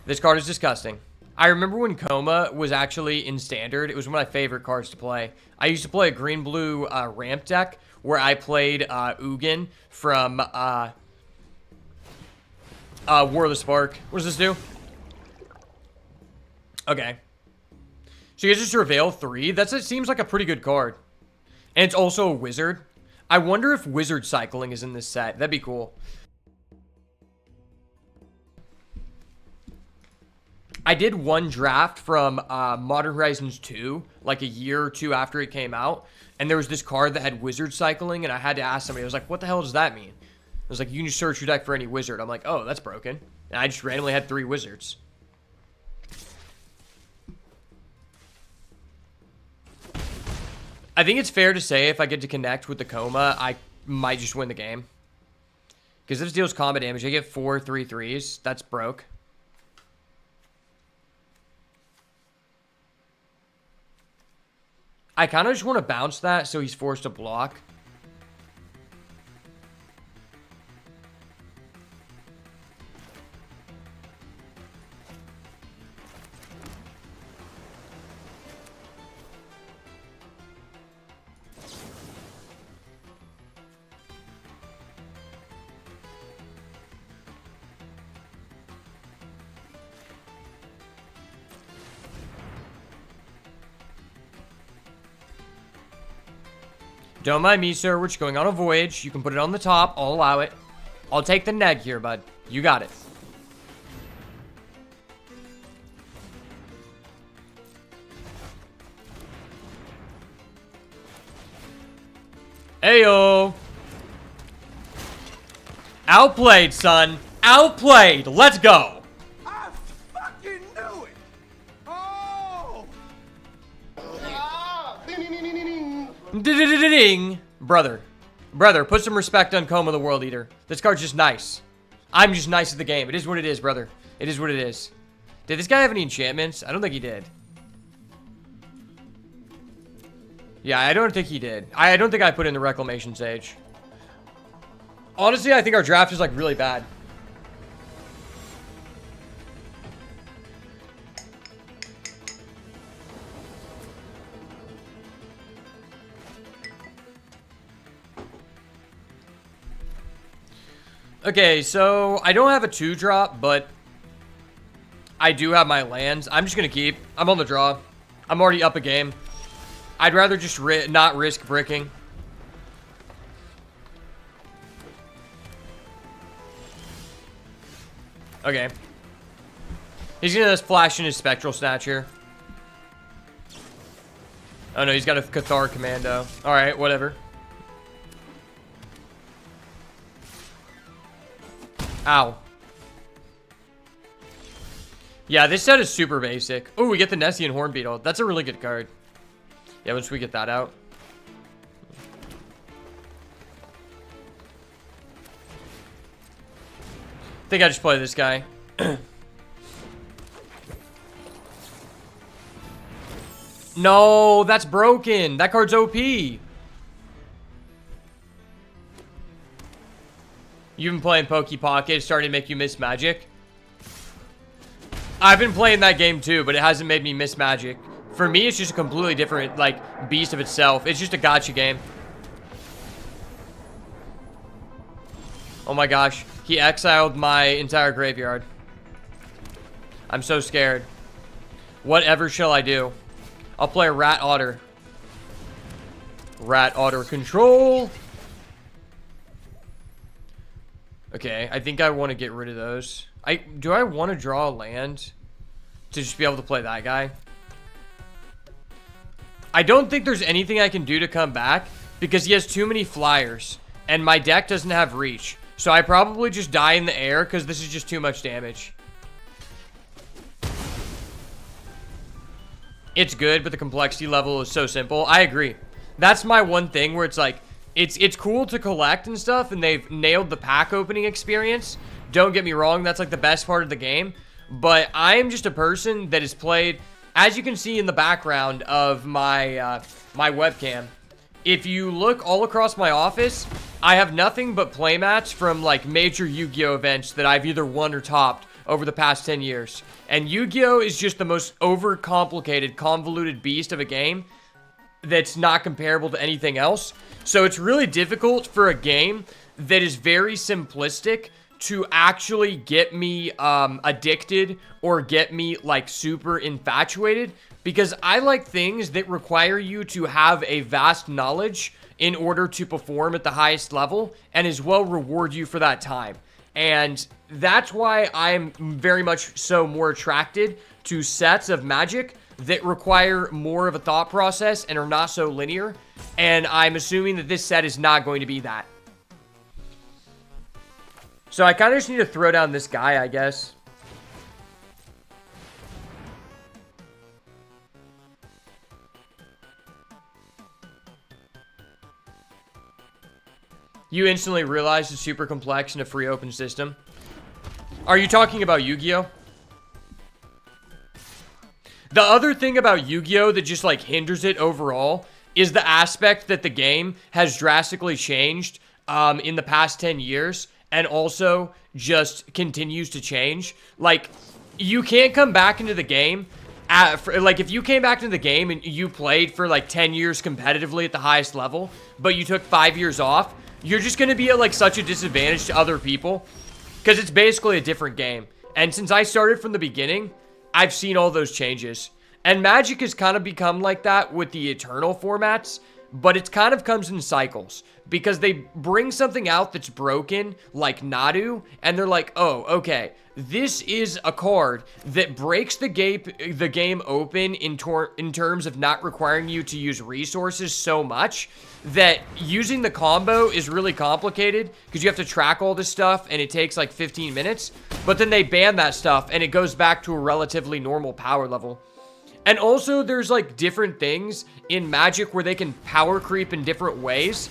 This card is disgusting. I remember when Coma was actually in Standard. It was one of my favorite cards to play. I used to play a green-blue ramp deck where I played Ugin from War of the Spark. What does this do? Okay. So you guys just reveal 3. It seems like a pretty good card. And it's also a wizard. I wonder if wizard cycling is in this set. That'd be cool. I did one draft from Modern Horizons 2, like a year or 2 after it came out. And there was this card that had wizard cycling, and I had to ask somebody. I was like, what the hell does that mean? I was like, you can just search your deck for any wizard. I'm like, oh, that's broken. And I just randomly had 3 wizards. I think it's fair to say if I get to connect with the Coma, I might just win the game. Because if this deals combat damage, I get 4 3/3s. That's broke. I kind of just want to bounce that so he's forced to block. Don't mind me, sir. We're just going on a voyage. You can put it on the top. I'll allow it. I'll take the neg here, bud. You got it. Ayo. Outplayed, son. Outplayed. Let's go. I fucking knew it. Oh. Ding. Brother, put some respect on Coma the World Eater. This card's just nice. I'm just nice at the game. It is what it is, brother. It is what it is. Did this guy have any enchantments? I don't think he did. Yeah, I don't think he did. I don't think I put in the Reclamation Sage. Honestly, I think our draft is like really bad. Okay, so I don't have a 2-drop, but I do have my lands. I'm just going to keep. I'm on the draw. I'm already up a game. I'd rather just not risk bricking. Okay. He's going to flash in his Spectral Snatcher. Oh no, he's got a Cathar Commando. Alright, whatever. Ow. Yeah, this set is super basic. Oh, we get the Nessian Hornbeetle. That's a really good card. Yeah, once we get that out. think I just play this guy. No, that's broken. That card's OP. You've been playing Poke Pocket. It's starting to make you miss Magic. I've been playing that game too, but it hasn't made me miss Magic. For me, it's just a completely different, like, beast of itself. It's just a gacha game. Oh my gosh. He exiled my entire graveyard. I'm so scared. Whatever shall I do? I'll play a Rat Otter. Rat Otter control. Okay, I think I want to get rid of those. Do I want to draw a land to just be able to play that guy? I don't think there's anything I can do to come back because he has too many flyers and my deck doesn't have reach. So I probably just die in the air because this is just too much damage. It's good, but the complexity level is so simple. I agree. That's my one thing where it's like, it's cool to collect and stuff, and they've nailed the pack opening experience. Don't get me wrong, that's like the best part of the game. But I am just a person that has played, as you can see in the background of my my webcam. If you look all across my office, I have nothing but playmats from like major Yu-Gi-Oh events that I've either won or topped over the past 10 years. And Yu-Gi-Oh is just the most overcomplicated, convoluted beast of a game that's not comparable to anything else. So it's really difficult for a game that is very simplistic to actually get me addicted or get me like super infatuated, because I like things that require you to have a vast knowledge in order to perform at the highest level and as well reward you for that time. And that's why I'm very much so more attracted to sets of Magic that require more of a thought process and are not so linear. And I'm assuming that this set is not going to be that. So I kind of just need to throw down this guy, I guess. You instantly realize it's super complex in a free open system. Are you talking about Yu-Gi-Oh? The other thing about Yu-Gi-Oh that just like hinders it overall is the aspect that the game has drastically changed in the past 10 years and also just continues to change. Like, you can't come back into the game like if you came back into the game and you played for like 10 years competitively at the highest level, but you took 5 years off, you're just going to be at like such a disadvantage to other people because it's basically a different game. And since I started from the beginning, I've seen all those changes. And Magic has kind of become like that with the Eternal formats, but it kind of comes in cycles because they bring something out that's broken, like Nadu, and they're like, oh, okay, this is a card that breaks the game open in terms of not requiring you to use resources so much that using the combo is really complicated because you have to track all this stuff and it takes like 15 minutes, but then they ban that stuff and it goes back to a relatively normal power level. And also there's like different things in Magic where they can power creep in different ways,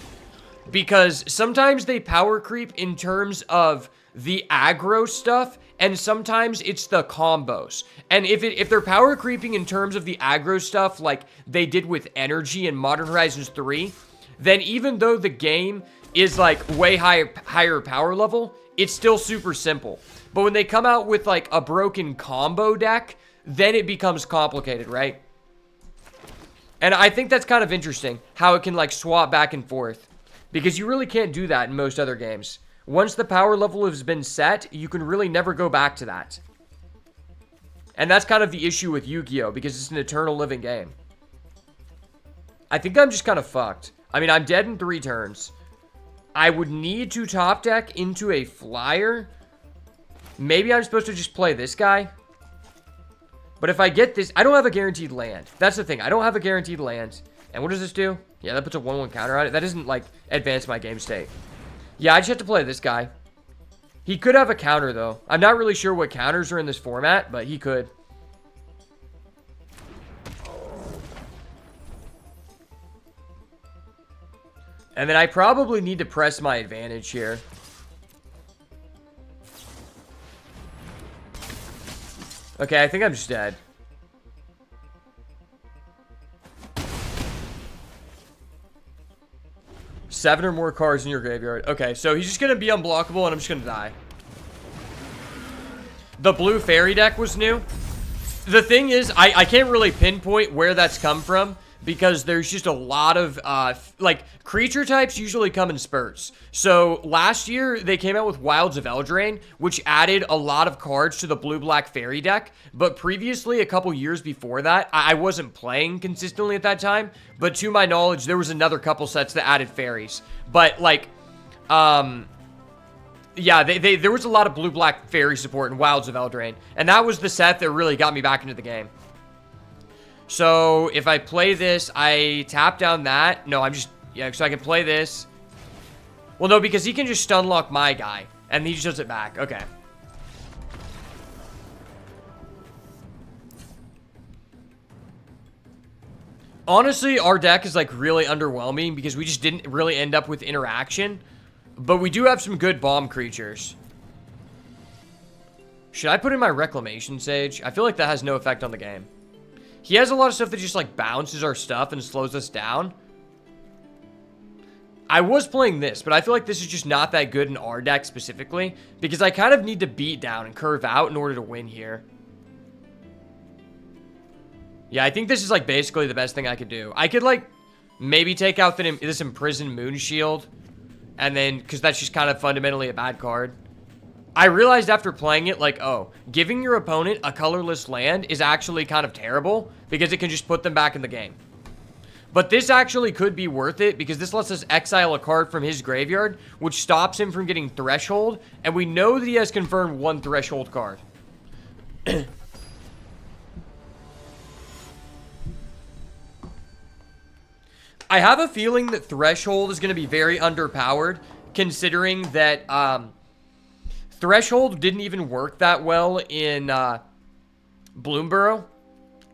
because sometimes they power creep in terms of the aggro stuff and sometimes it's the combos. And if they're power creeping in terms of the aggro stuff like they did with Energy in Modern Horizons 3, then even though the game is like way higher power level, it's still super simple. But when they come out with like a broken combo deck, then it becomes complicated, right? And I think that's kind of interesting, how it can like swap back and forth, because you really can't do that in most other games. Once the power level has been set, you can really never go back to that. And that's kind of the issue with Yu-Gi-Oh, because it's an eternal living game. I think I'm just kind of fucked. I mean, I'm dead in 3 turns. I would need to top deck into a flyer. Maybe I'm supposed to just play this guy. But if I get this, I don't have a guaranteed land. That's the thing. I don't have a guaranteed land. And what does this do? Yeah, that puts a 1-1 counter on it. That doesn't, like, advance my game state. Yeah, I just have to play this guy. He could have a counter, though. I'm not really sure what counters are in this format, but he could. And then I probably need to press my advantage here. Okay, I think I'm just dead. Seven or more cards in your graveyard. Okay, so he's just gonna be unblockable and I'm just gonna die. The blue fairy deck was new. The thing is, I can't really pinpoint where that's come from because there's just a lot of, like, creature types usually come in spurts. So, last year, they came out with Wilds of Eldraine, which added a lot of cards to the blue-black fairy deck. But previously, a couple years before that, I wasn't playing consistently at that time. But to my knowledge, there was another couple sets that added fairies. But, like, yeah, there was a lot of blue-black fairy support in Wilds of Eldraine. And that was the set that really got me back into the game. So, if I play this, I tap down that. No, I'm just... Yeah, so I can play this. Well, no, because he can just stun lock my guy. And he just does it back. Okay. Honestly, our deck is, like, really underwhelming because we just didn't really end up with interaction. But we do have some good bomb creatures. Should I put in my Reclamation Sage? I feel like that has no effect on the game. He has a lot of stuff that just, like, bounces our stuff and slows us down. I was playing this, but I feel like this is just not that good in our deck specifically. Because I kind of need to beat down and curve out in order to win here. Yeah, I think this is, like, basically the best thing I could do. I could, like, maybe take out this Imprisoned Moonshield. And then, because that's just kind of fundamentally a bad card. I realized after playing it, like, oh, giving your opponent a colorless land is actually kind of terrible because it can just put them back in the game. But this actually could be worth it because this lets us exile a card from his graveyard, which stops him from getting Threshold, and we know that he has confirmed one Threshold card. I have a feeling that Threshold is going to be very underpowered, considering that, Threshold didn't even work that well in Bloomburrow.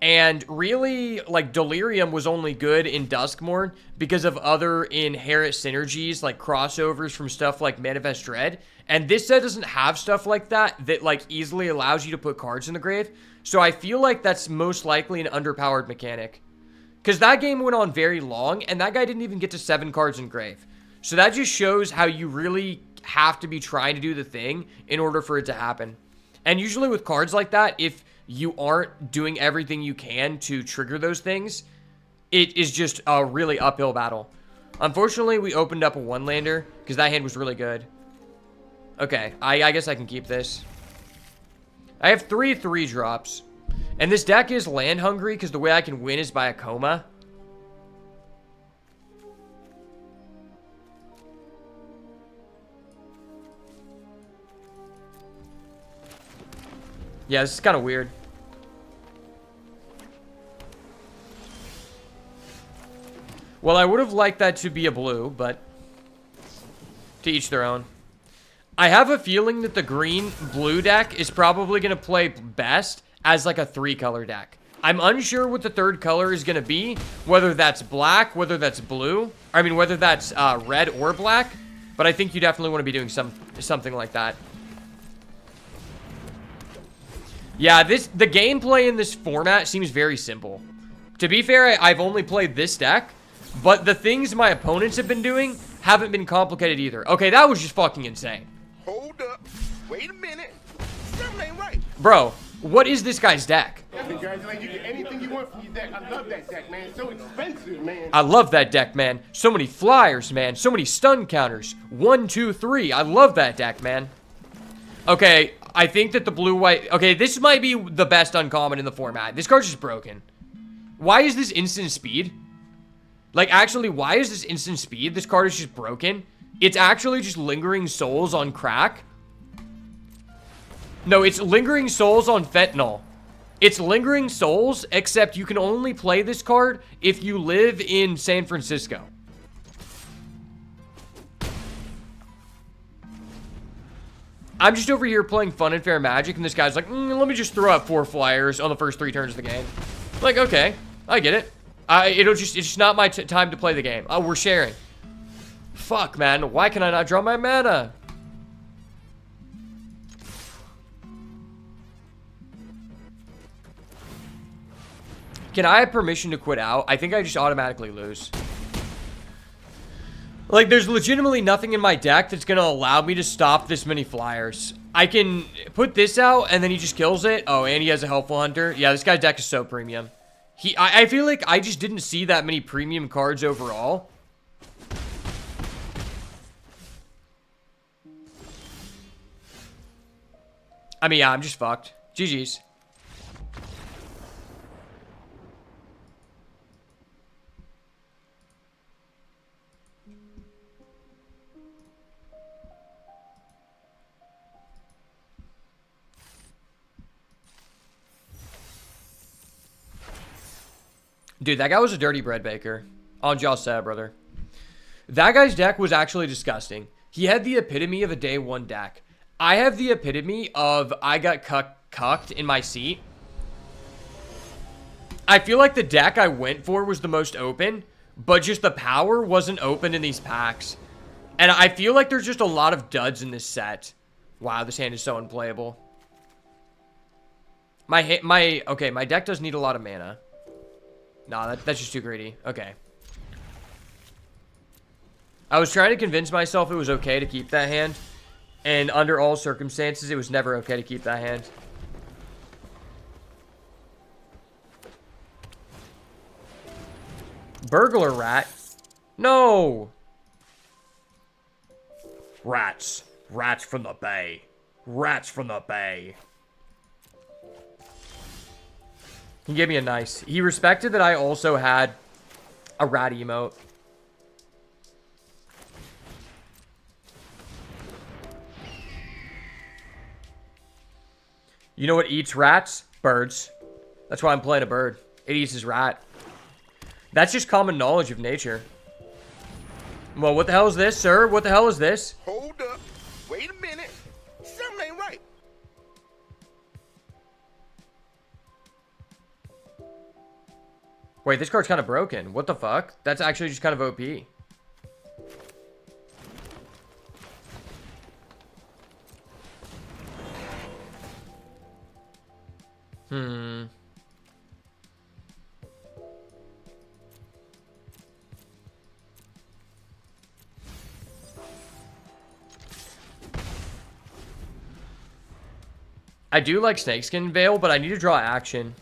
And really, like, Delirium was only good in Duskmourn because of other inherent synergies, like crossovers from stuff like Manifest Dread. And this set doesn't have stuff like that, like, easily allows you to put cards in the grave. So I feel like that's most likely an underpowered mechanic. Because that game went on very long, and that guy didn't even get to 7 cards in grave. So that just shows how you really have to be trying to do the thing in order for it to happen. And usually with cards like that, if you aren't doing everything you can to trigger those things, it is just a really uphill battle. Unfortunately, we opened up a one-lander because that hand was really good. Okay, I guess I can keep this. I have 3 3-drops. And this deck is land hungry because the way I can win is by a coma. Yeah, this is kind of weird. Well, I would have liked that to be a blue, but to each their own. I have a feeling that the green-blue deck is probably going to play best as like a 3-color deck. I'm unsure what the third color is going to be, whether that's black, whether that's blue. I mean, whether that's red or black, but I think you definitely want to be doing something like that. Yeah, the gameplay in this format seems very simple. To be fair, I've only played this deck, but the things my opponents have been doing haven't been complicated either. Okay, that was just fucking insane. Hold up. Wait a minute. Something ain't right. Bro, what is this guy's deck? Congratulations, you get anything you want from your deck. I love that deck, man. It's so expensive, man. I love that deck, man. So many flyers, man. So many stun counters. 1, 2, 3. I love that deck, man. Okay, I think that the blue-white... Okay, this might be the best uncommon in the format. This card's just broken. Why is this instant speed? Like, actually, why is this instant speed? This card is just broken. It's actually just Lingering Souls on crack. No, it's Lingering Souls on fentanyl. It's Lingering Souls, except you can only play this card if you live in San Francisco. I'm just over here playing Fun and Fair Magic, and this guy's like, let me just throw out 4 flyers on the first 3 turns of the game. Like, okay, I get it. It's just not my time to play the game. Oh, we're sharing. Fuck, man. Why can I not draw my mana? Can I have permission to quit out? I think I just automatically lose. Like, there's legitimately nothing in my deck that's going to allow me to stop this many flyers. I can put this out, and then he just kills it. Oh, and he has a Helpful Hunter. Yeah, this guy's deck is so premium. I feel like I just didn't see that many premium cards overall. I mean, yeah, I'm just fucked. GG's. Dude, that guy was a dirty bread baker. On Jaw said, brother. That guy's deck was actually disgusting. He had the epitome of a day one deck. I have the epitome of I got cucked in my seat. I feel like the deck I went for was the most open, but just the power wasn't open in these packs. And I feel like there's just a lot of duds in this set. Wow, this hand is so unplayable. My deck does need a lot of mana. Nah, that's just too greedy. Okay. I was trying to convince myself it was okay to keep that hand. And under all circumstances, it was never okay to keep that hand. Burglar rat? No! Rats. Rats from the bay. Rats from the bay. He gave me a nice. He respected that I also had a rat emote. You know what eats rats? Birds. That's why I'm playing a bird. It eats his rat. That's just common knowledge of nature. Well, what the hell is this, sir? What the hell is this? Hold up. Wait a minute. Something ain't right. Wait, this card's kind of broken. What the fuck? That's actually just kind of OP. I do like Snakeskin Veil, but I need to draw action.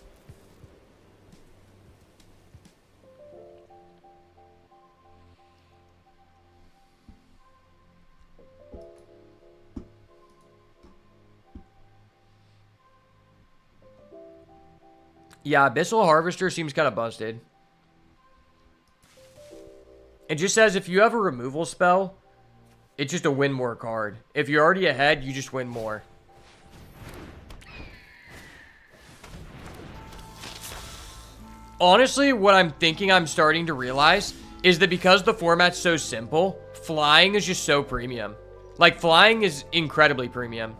Yeah, Abyssal Harvester seems kind of busted. It just says if you have a removal spell, it's just a win more card. If you're already ahead, you just win more. Honestly, what I'm thinking I'm starting to realize is that because the format's so simple, flying is just so premium. Like, flying is incredibly premium.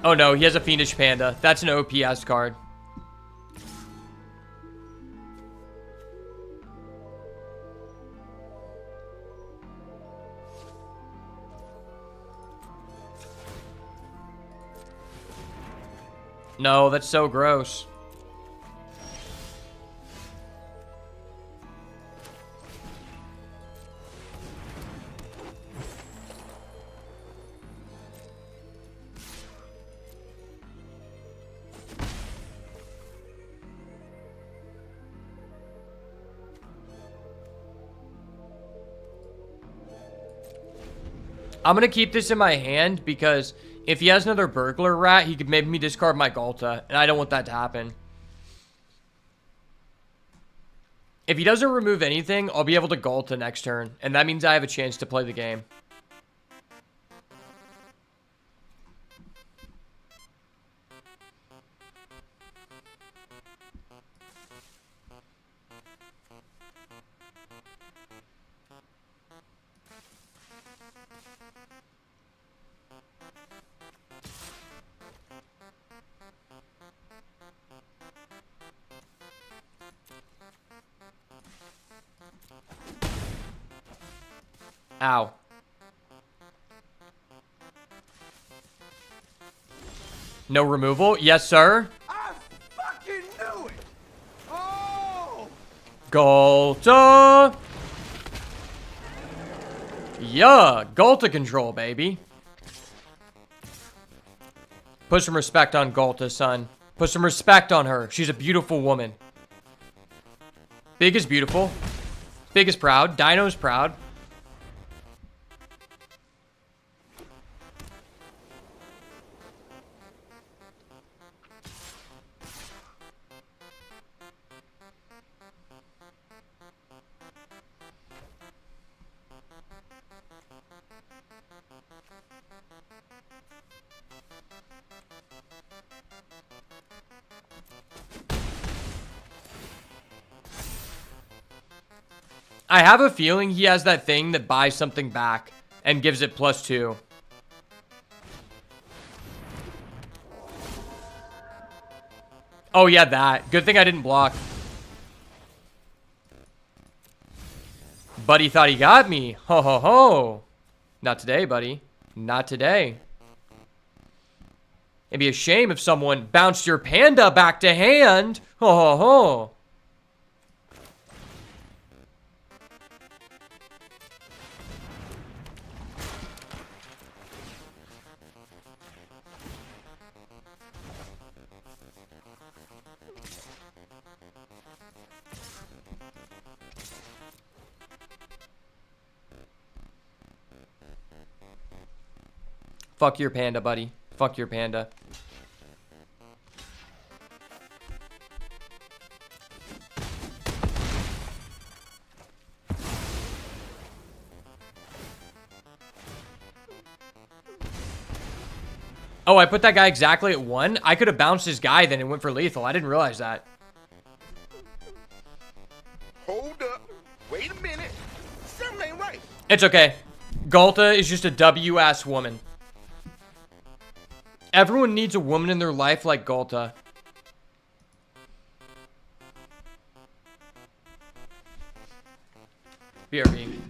Oh no, he has a Fiendish Panda. That's an OP-ass card. No, that's so gross. I'm going to keep this in my hand because if he has another Burglar Rat, he could make me discard my Galta, and I don't want that to happen. If he doesn't remove anything, I'll be able to Galta next turn, and that means I have a chance to play the game. Ow. No removal? Yes, sir. I fucking knew it. Oh! Golta. Yeah, Golta control, baby. Put some respect on Golta, son. Put some respect on her. She's a beautiful woman. Big is beautiful. Big is proud. Dino's proud. I have a feeling he has that thing that buys something back and gives it +2. Oh yeah, that. Good thing I didn't block. Buddy thought he got me. Ho ho ho. Not today, buddy. Not today. It'd be a shame if someone bounced your panda back to hand. Ho ho ho. Fuck your panda, buddy. Fuck your panda. Oh, I put that guy exactly at 1? I could have bounced his guy then and went for lethal. I didn't realize that. Hold up. Wait a minute. Something ain't right. It's okay. Golta is just a W-ass woman. Everyone needs a woman in their life like Golta. BRB.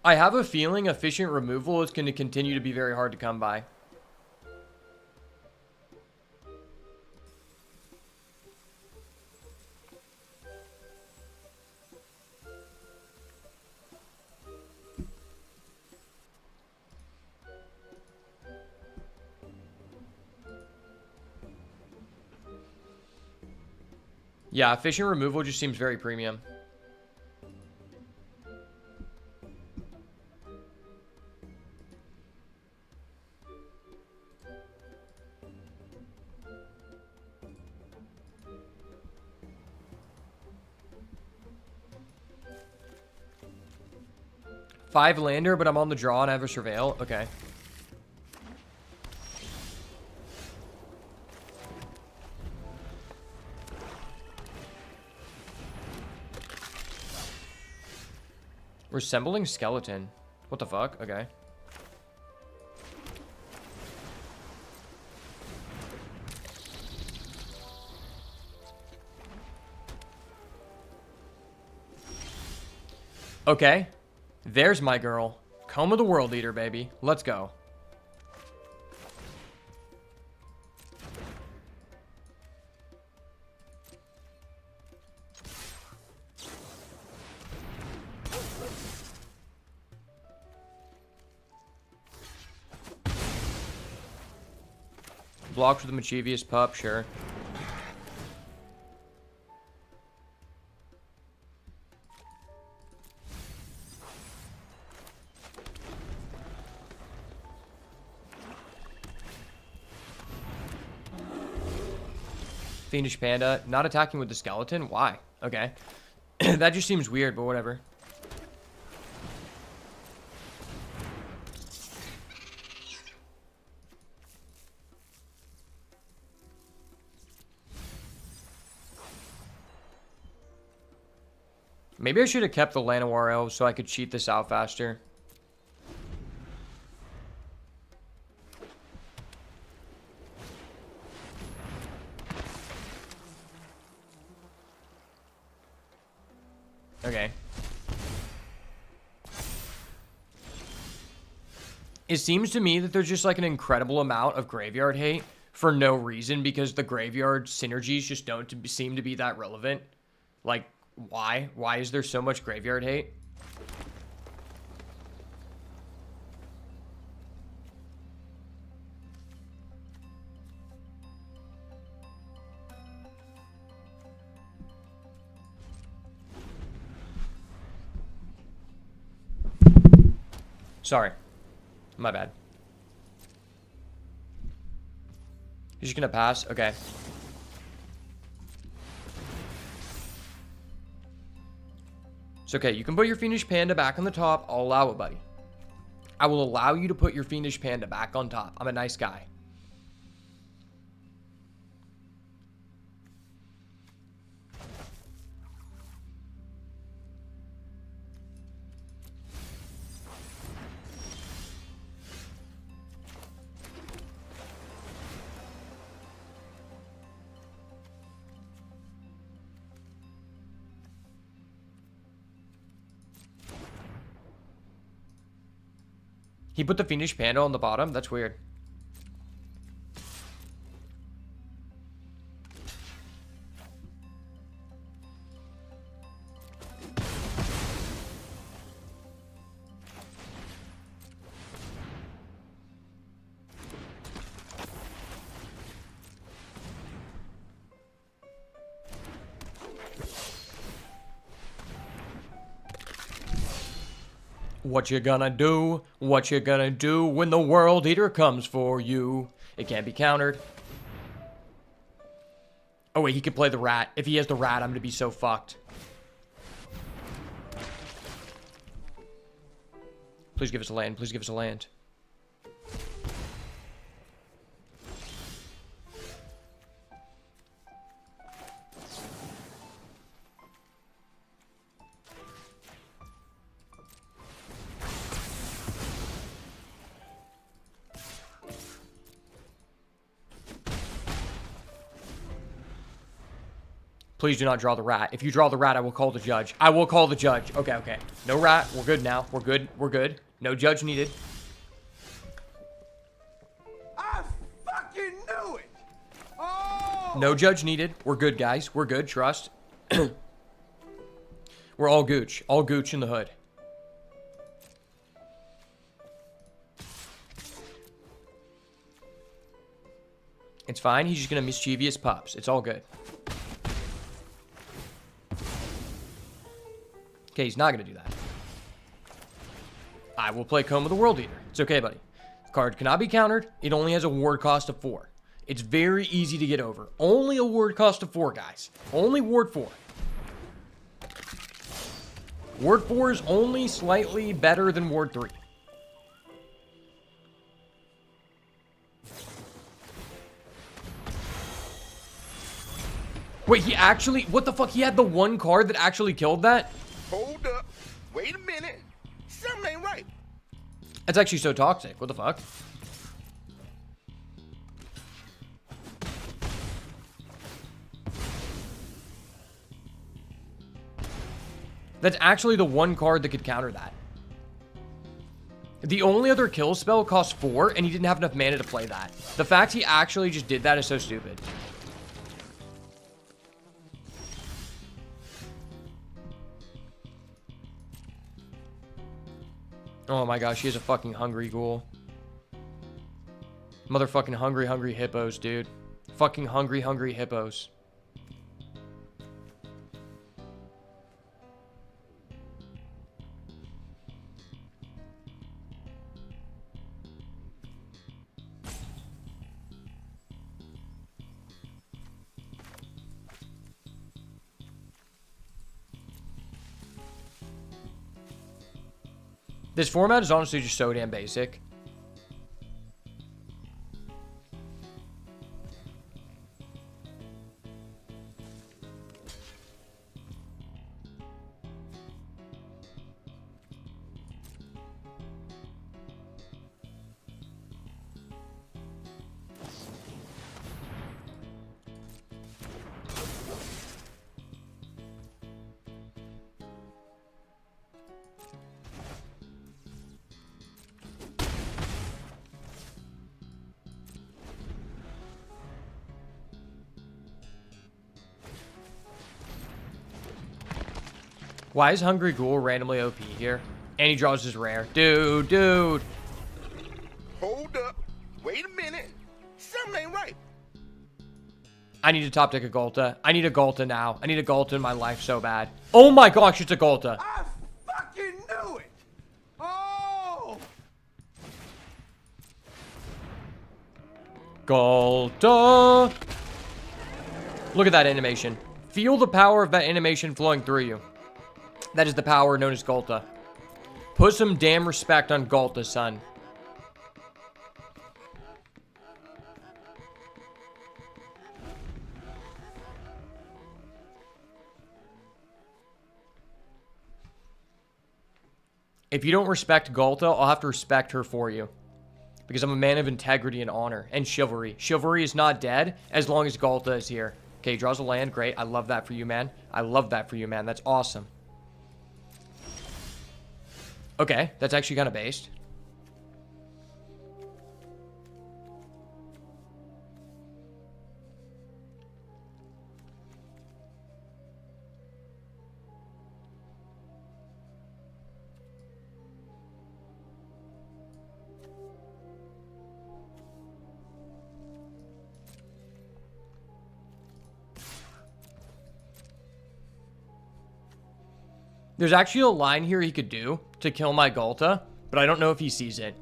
I have a feeling efficient removal is going to continue to be very hard to come by. Yeah, efficient removal just seems very premium. Five lander, but I'm on the draw and I have a surveil. Okay. Resembling skeleton. What the fuck? Okay. Okay. There's my girl. Comb of the World Eater, baby. Let's go. Blocked with the mischievous pup, sure. Fiendish Panda, not attacking with the skeleton? Why? Okay. That just seems weird, but whatever. Maybe I should have kept the Llanowar Elves so I could cheat this out faster. Okay. It seems to me that there's just like an incredible amount of graveyard hate for no reason because the graveyard synergies just don't seem to be that relevant. Like, why? Why is there so much graveyard hate? Sorry. My bad. You're just gonna pass? Okay. It's okay. You can put your Fiendish Panda back on the top. I'll allow it, buddy. I will allow you to put your Fiendish Panda back on top. I'm a nice guy. He put the Fiendish Panda on the bottom? That's weird. What you gonna do? What you gonna do when the World Eater comes for you? It can't be countered. Oh wait, he can play the rat. If he has the rat, I'm gonna be so fucked. Please give us a land. Please give us a land. Please do not draw the rat. If you draw the rat, I will call the judge. I will call the judge. Okay, okay. No rat. We're good now. We're good. We're good. No judge needed. I fucking knew it! Oh! No judge needed. We're good, guys. We're good. Trust. We're all gooch. All gooch in the hood. It's fine. He's just going to mischievous pups. It's all good. Okay, he's not going to do that. I will play Comb of the World Eater. It's okay, buddy. The card cannot be countered. It only has a ward cost of 4. It's very easy to get over. Only a ward cost of 4, guys. Only ward 4. Ward 4 is only slightly better than ward 3. Wait, he actually... What the fuck? He had the one card that actually killed that? Hold up. Wait a minute. Something ain't right. That's actually so toxic. What the fuck? That's actually the one card that could counter that. The only other kill spell cost 4, and he didn't have enough mana to play that. The fact he actually just did that is so stupid. Oh my gosh, he has a fucking hungry ghoul. Motherfucking hungry hippos, dude. Fucking hungry hippos. This format is honestly just so damn basic. Why is Hungry Ghoul randomly OP here? And he draws his rare. Dude. Hold up. Wait a minute. Something ain't right. I need to top deck a Golta. I need a Golta now. I need a Golta in my life so bad. Oh my gosh, it's a Golta. I fucking knew it. Oh. Golta. Look at that animation. Feel the power of that animation flowing through you. That is the power known as Golta. Put some damn respect on Golta, son. If you don't respect Golta, I'll have to respect her for you. Because I'm a man of integrity and honor. And chivalry. Chivalry is not dead as long as Golta is here. Okay, he draws a land. Great. I love that for you, man. I love that for you, man. That's awesome. Okay, that's actually kind of based. There's actually a line here he could do to kill my Golta, but I don't know if he sees it.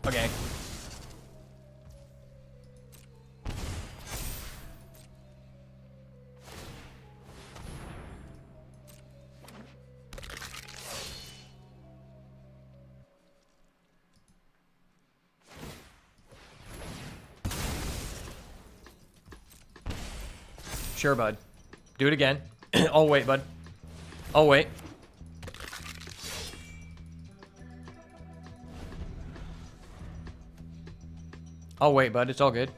Okay. Sure, bud. Do it again. I'll wait, bud. I'll wait. I'll wait, bud. It's all good.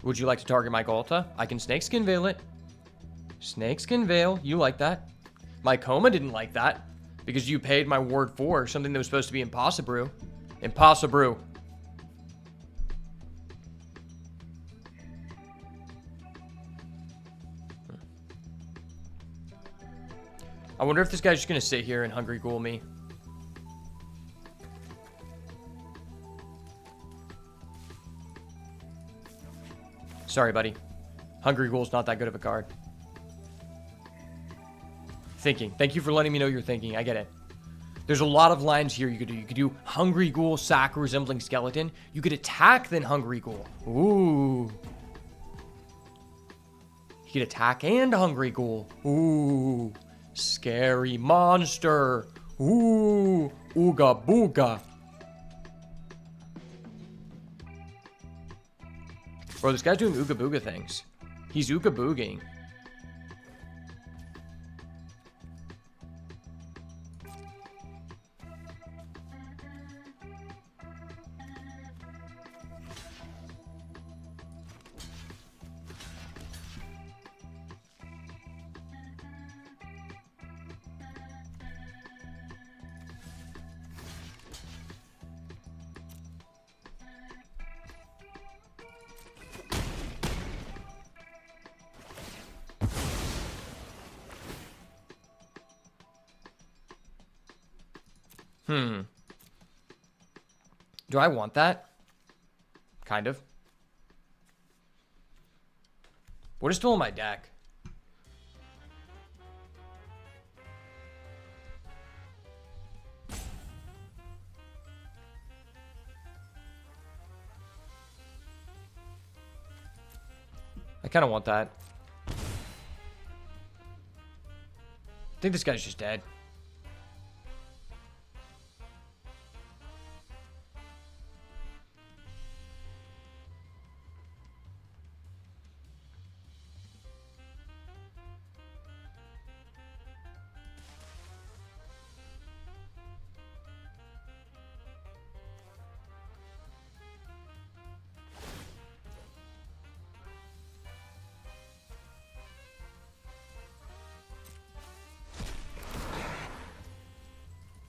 Would you like to target my Golta? I can Snakeskin Veil it. Snakeskin Veil. You like that. My Coma didn't like that. Because you paid my ward for something that was supposed to be Impossible. Impossible. I wonder if this guy's just gonna sit here and Hungry Ghoul me. Sorry, buddy. Hungry Ghoul's not that good of a card. Thinking. Thank you for letting me know you're thinking. I get it. There's a lot of lines here you could do. You could do Hungry Ghoul, Sack resembling skeleton. You could attack, then Hungry Ghoul. Ooh. You could attack and Hungry Ghoul. Ooh. Scary monster. Ooh. Ooga booga. Bro, this guy's doing Ooga booga things. He's Ooga booging. Do I want that? Kind of. What is still in my deck? I kind of want that. I think this guy's just dead.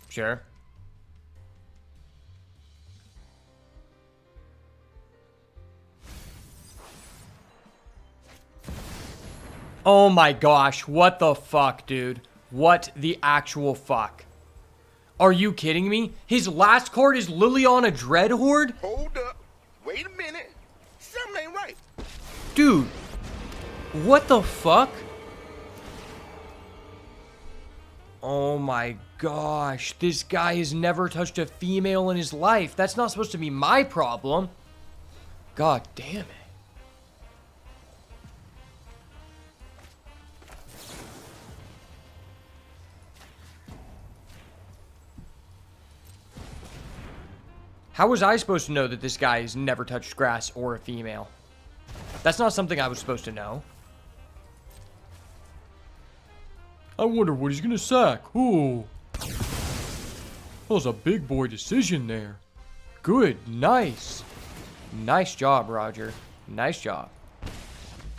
Sure. Oh my gosh, what the fuck, dude? What the actual fuck? Are you kidding me? His last card is Liliana Dreadhorde? Hold up. Wait a minute. Something ain't right. Dude, what the fuck? Oh my gosh, this guy has never touched a female in his life. That's not supposed to be my problem. God damn it. How was I supposed to know that this guy has never touched grass or a female? That's not something I was supposed to know. I wonder what he's gonna sack. Ooh. That was a big boy decision there. Good, nice. Nice job, Roger. Nice job.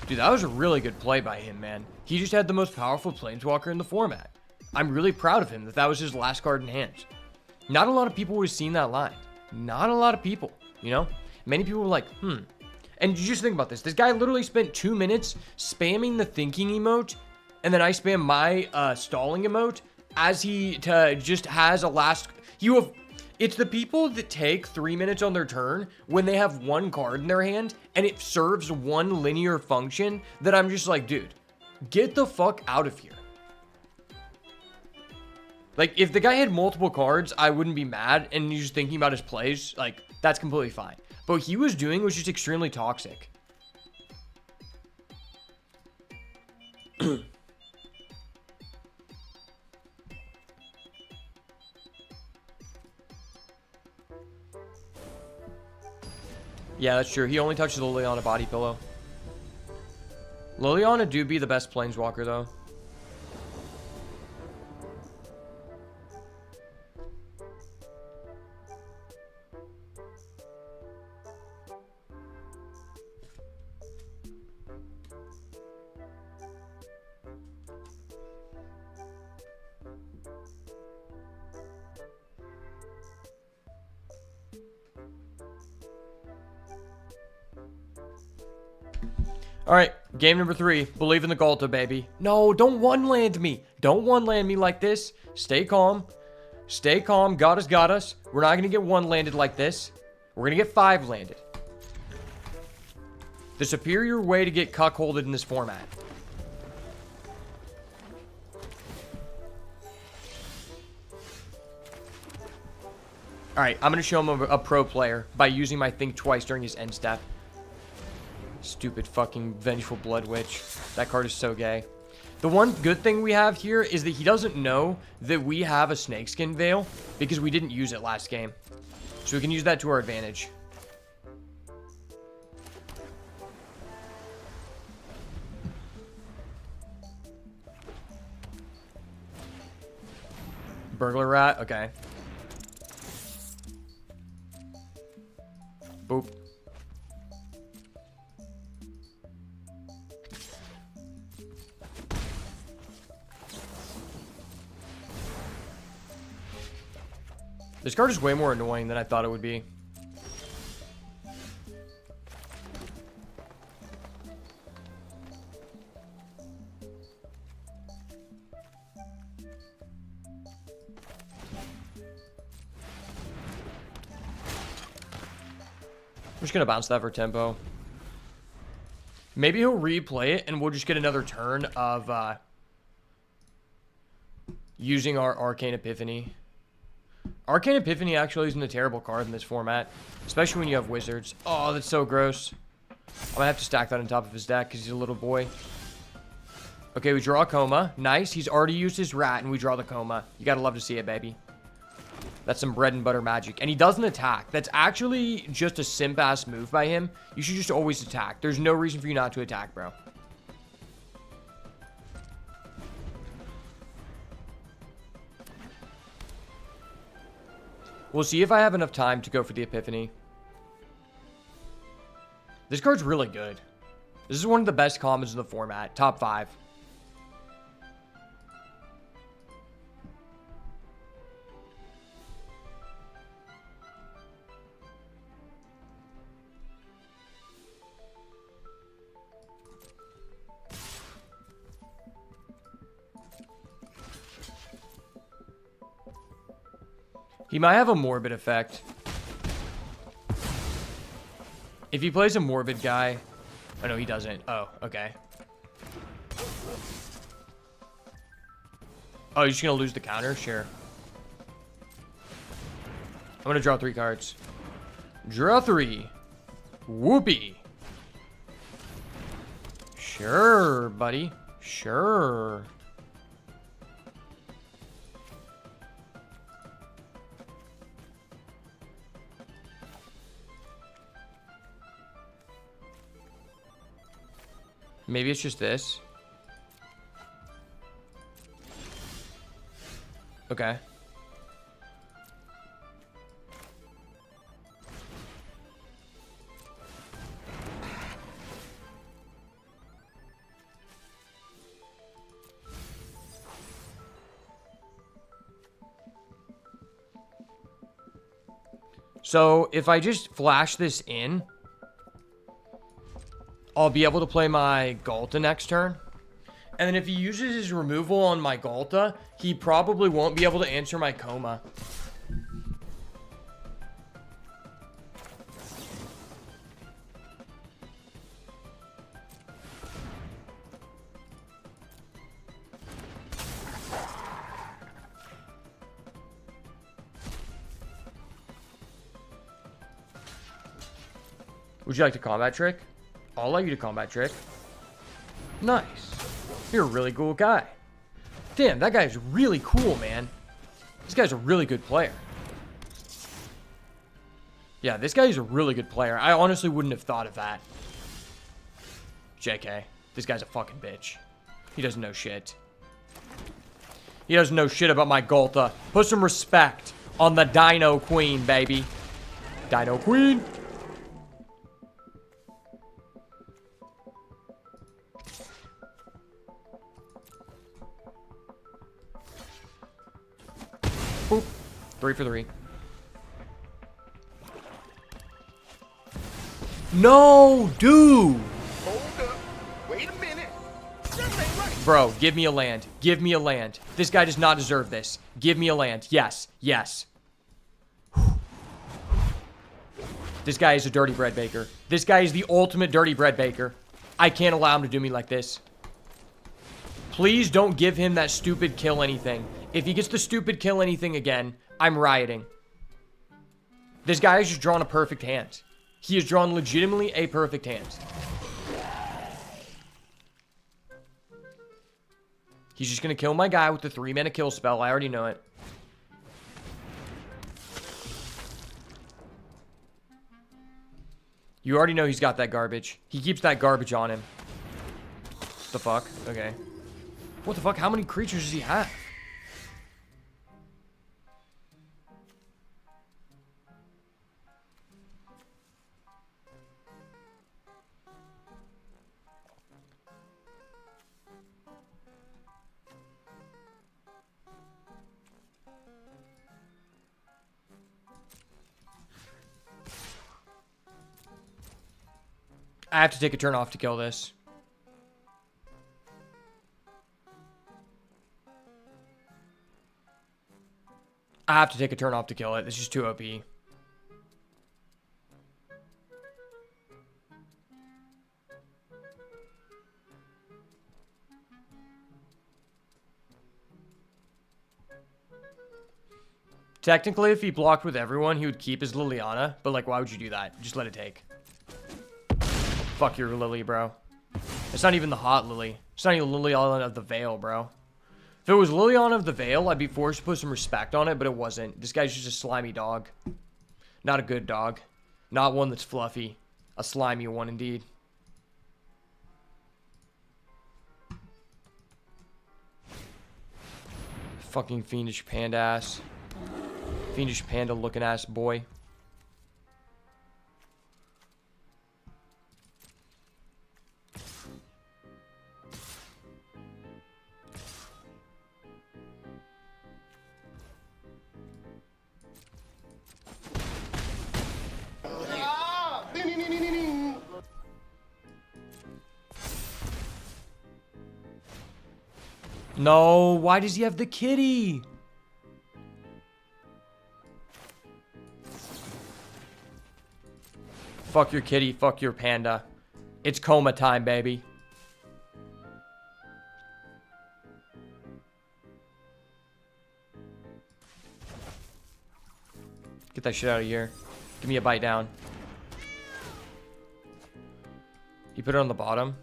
Dude, that was a really good play by him, man. He just had the most powerful Planeswalker in the format. I'm really proud of him that that was his last card in hand. Not a lot of people would have seen that line. Not a lot of people, you know? Many people were like, And you just think about this. This guy literally spent 2 minutes spamming the thinking emote, and then I spam my stalling emote as he just has a last... It's the people that take 3 minutes on their turn when they have one card in their hand, and it serves one linear function that I'm just like, dude, get the fuck out of here. Like, if the guy had multiple cards, I wouldn't be mad, and he's just thinking about his plays, like, that's completely fine. But what he was doing was just extremely toxic. Yeah, that's true. He only touches Liliana body pillow. Liliana do be the best planeswalker, though. All right, game number 3. Believe in the Galta, baby. No, don't one-land me. Don't one-land me like this. Stay calm. Stay calm. God has got us. We're not going to get one-landed like this. We're going to get 5 landed. The superior way to get cuckolded in this format. Alright, I'm going to show him a pro player by using my think twice during his end step. Stupid fucking Vengeful Blood Witch. That card is so gay. The one good thing we have here is that he doesn't know that we have a Snakeskin Veil because we didn't use it last game. So we can use that to our advantage. Burglar Rat? Okay. Boop. This card is way more annoying than I thought it would be. I'm just going to bounce that for tempo. Maybe he'll replay it and we'll just get another turn of using our Arcane Epiphany. Arcane Epiphany actually isn't a terrible card in this format, especially when you have wizards. Oh, that's so gross. I'm going to have to stack that on top of his deck because he's a little boy. Okay, we draw a Coma. Nice. He's already used his rat and we draw the Coma. You got to love to see it, baby. That's some bread and butter magic. And he doesn't attack. That's actually just a simp-ass move by him. You should just always attack. There's no reason for you not to attack, bro. We'll see if I have enough time to go for the Epiphany. This card's really good. This is one of the best commons in the format. Top 5. He might have a Morbid effect. If he plays a Morbid guy... Oh, no, he doesn't. Oh, okay. Oh, you're just going to lose the counter? Sure. I'm going to draw 3 cards. Draw 3. Whoopee. Sure, buddy. Sure. Maybe it's just this. Okay. So if I just flash this in, I'll be able to play my Ghalta next turn. And then if he uses his removal on my Ghalta, he probably won't be able to answer my Coma. Would you like to combat trick? I'll allow you to combat trick. Nice. You're a really cool guy. Damn, that guy's really cool, man. This guy's a really good player. Yeah, this guy is a really good player. I honestly wouldn't have thought of that. JK. This guy's a fucking bitch. He doesn't know shit. He doesn't know shit about my Ghalta. Put some respect on the Dino Queen, baby. Dino Queen. Boop. 3 for 3. No, dude. Hold up. Wait a minute. Something ain't right. Bro, give me a land. Give me a land. This guy does not deserve this. Give me a land. Yes. Yes. This guy is a dirty bread baker. This guy is the ultimate dirty bread baker. I can't allow him to do me like this. Please don't give him that stupid kill anything. If he gets the stupid kill anything again, I'm rioting. This guy has just drawn a perfect hand. He has drawn legitimately a perfect hand. He's just going to kill my guy with the 3-mana kill spell. I already know it. You already know he's got that garbage. He keeps that garbage on him. What the fuck? Okay. What the fuck? How many creatures does he have? I have to take a turn off to kill this. I have to take a turn off to kill it. This is too OP. Technically, if he blocked with everyone, he would keep his Liliana. But, like, why would you do that? Just let it take. Fuck your Lily, bro. It's not even the hot Lily. It's not even Liliana of the Veil, bro. If it was Liliana of the Veil, I'd be forced to put some respect on it, but it wasn't. This guy's just a slimy dog. Not a good dog. Not one that's fluffy. A slimy one, indeed. Fucking fiendish panda ass. Fiendish panda looking ass boy. No, why does he have the kitty? Fuck your kitty, fuck your panda. It's coma time, baby. Get that shit out of here. Give me a bite down. You put it on the bottom?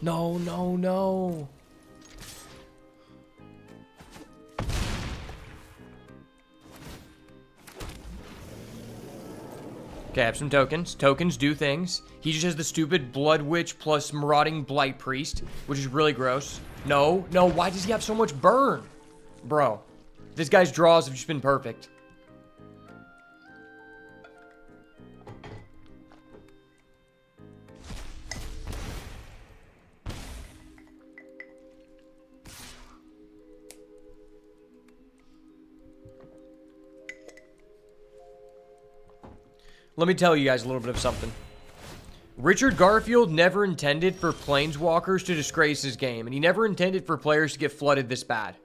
No, no, no. Okay, I have some tokens. Tokens do things. He just has the stupid Blood Witch plus Marauding Blight Priest, which is really gross. No, no, why does he have so much burn? Bro, this guy's draws have just been perfect. Let me tell you guys a little bit of something. Richard Garfield never intended for Planeswalkers to disgrace his game, and he never intended for players to get flooded this bad.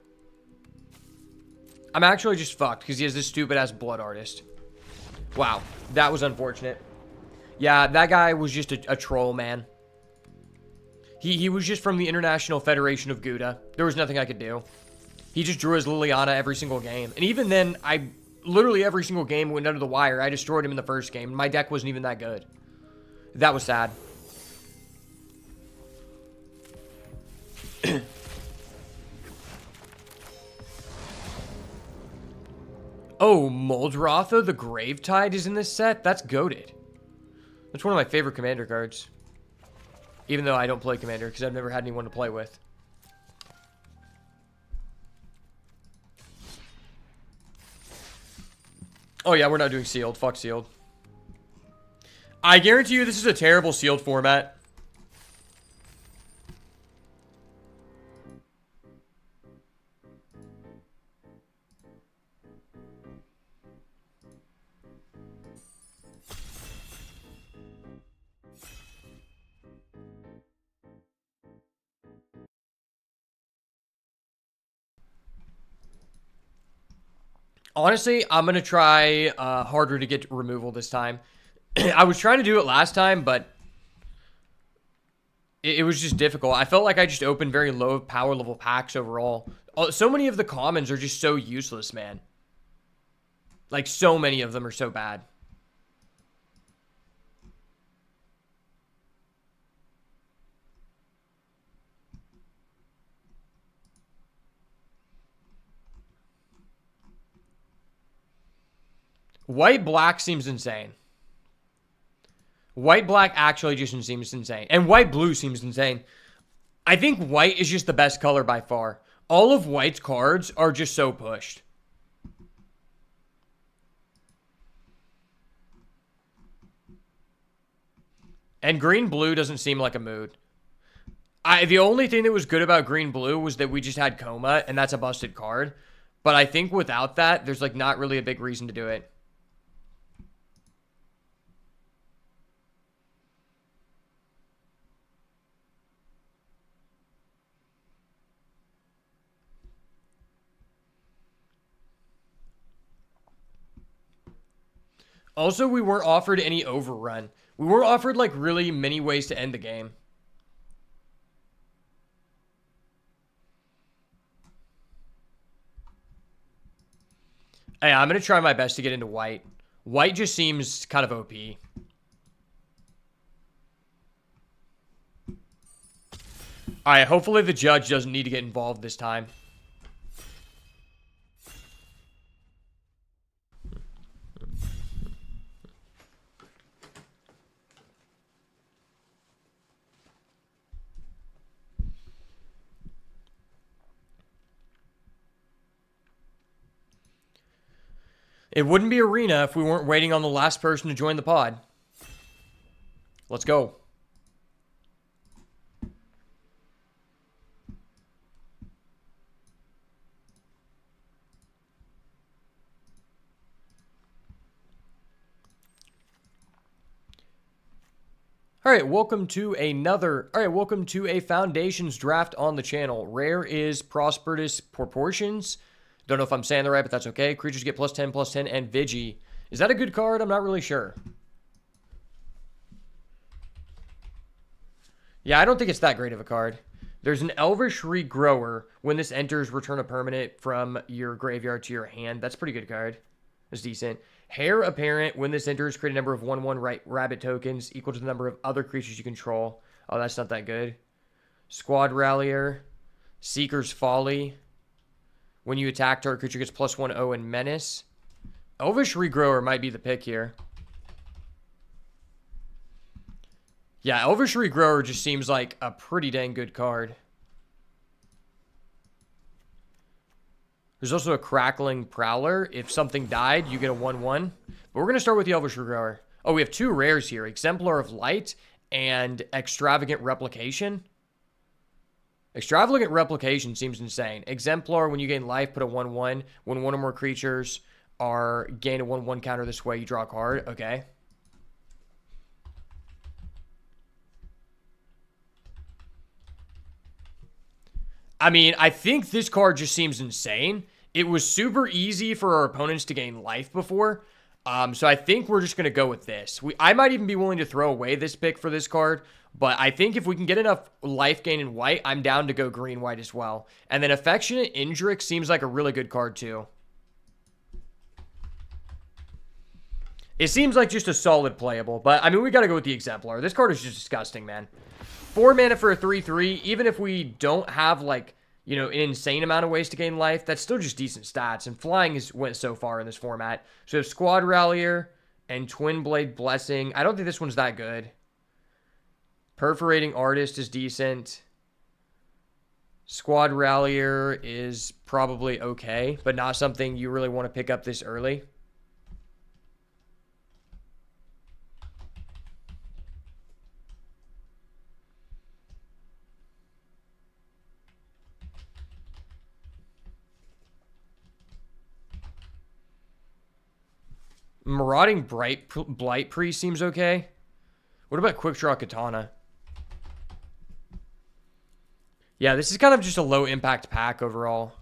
I'm actually just fucked because he has this stupid-ass Blood Artist. Wow, that was unfortunate. Yeah, that guy was just a troll, man. He was just from the International Federation of Gouda. There was nothing I could do. He just drew his Liliana every single game. And even then, literally every single game went under the wire. I destroyed him in the first game. My deck wasn't even that good. That was sad. Oh, Muldrotha the Gravetide is in this set? That's goated. That's one of my favorite commander cards. Even though I don't play commander because I've never had anyone to play with. Oh yeah, we're not doing sealed. Fuck sealed. I guarantee you this is a terrible sealed format. Honestly, I'm going to try harder to get removal this time. I was trying to do it last time, but it was just difficult. I felt like I just opened very low power level packs overall. So many of the commons are just so useless, man. Like, so many of them are so bad. White black seems insane. White black actually just seems insane. And white blue seems insane. I think white is just the best color by far. All of white's cards are just so pushed. And green blue doesn't seem like a mood. The only thing that was good about green blue was that we just had Coma, and that's a busted card. But I think without that, there's like not really a big reason to do it. Also, we weren't offered any overrun. We weren't offered like really many ways to end the game. Hey, I'm going to try my best to get into white. White just seems kind of OP. Alright, hopefully the judge doesn't need to get involved this time. It wouldn't be Arena if we weren't waiting on the last person to join the pod. Let's go. welcome to a Foundations draft on the channel. Rare is Prosperous Proportions. Don't know if I'm saying that right, but that's okay. Creatures get +10/+10, and Vigi. Is that a good card? I'm not really sure. Yeah, I don't think it's that great of a card. There's an Elvish Regrower. When this enters, return a permanent from your graveyard to your hand. That's a pretty good card. That's decent. Heir Apparent. When this enters, create a number of 1/1 rabbit tokens equal to the number of other creatures you control. Oh, that's not that good. Squad Rallier. Seeker's Folly. When you attack, target creature gets +1/0 and Menace. Elvish Regrower might be the pick here. Yeah, Elvish Regrower just seems like a pretty dang good card. There's also a Crackling Prowler. If something died, you get a 1/1. But we're going to start with the Elvish Regrower. Oh, we have two rares here. Exemplar of Light and Extravagant Replication. Extravagant Replication seems insane. Exemplar, when you gain life, put a 1/1. When one or more creatures are gain a 1/1 counter this way, you draw a card. Okay. I mean, I think this card just seems insane. It was super easy for our opponents to gain life before. So I think we're just going to go with this. I might even be willing to throw away this pick for this card. But I think if we can get enough life gain in white, I'm down to go green-white as well. And then Affectionate Indrik seems like a really good card too. It seems like just a solid playable. But, I mean, we got to go with the Exemplar. This card is just disgusting, man. 4 mana for a 3/3. Even if we don't have, like, you know, an insane amount of ways to gain life, that's still just decent stats. And flying went so far in this format. So we have Squad Rallier and Twin Blade Blessing. I don't think this one's that good. Perforating Artist is decent. Squad Rallier is probably okay, but not something you really want to pick up this early. Marauding Blight Priest seems okay. What about Quickdraw Katana? Yeah, this is kind of just a low impact pack overall.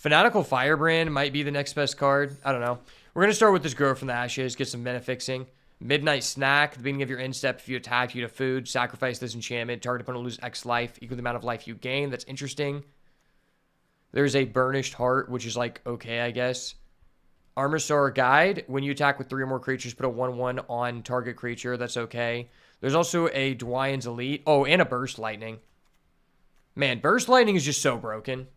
Fanatical Firebrand might be the next best card. I don't know. We're going to start with this Grow from the Ashes, get some mana fixing. Midnight Snack, at the beginning of your end step, if you attack, you get a food. Sacrifice this enchantment. Target opponent loses X life, equal the amount of life you gain. That's interesting. There's a Burnished Heart, which is like, okay, I guess. Armosaur Guide. When you attack with 3 or more creatures, put a 1/1 on target creature. That's okay. There's also a Dwyann's Elite. Oh, and a Burst Lightning. Man, Burst Lightning is just so broken.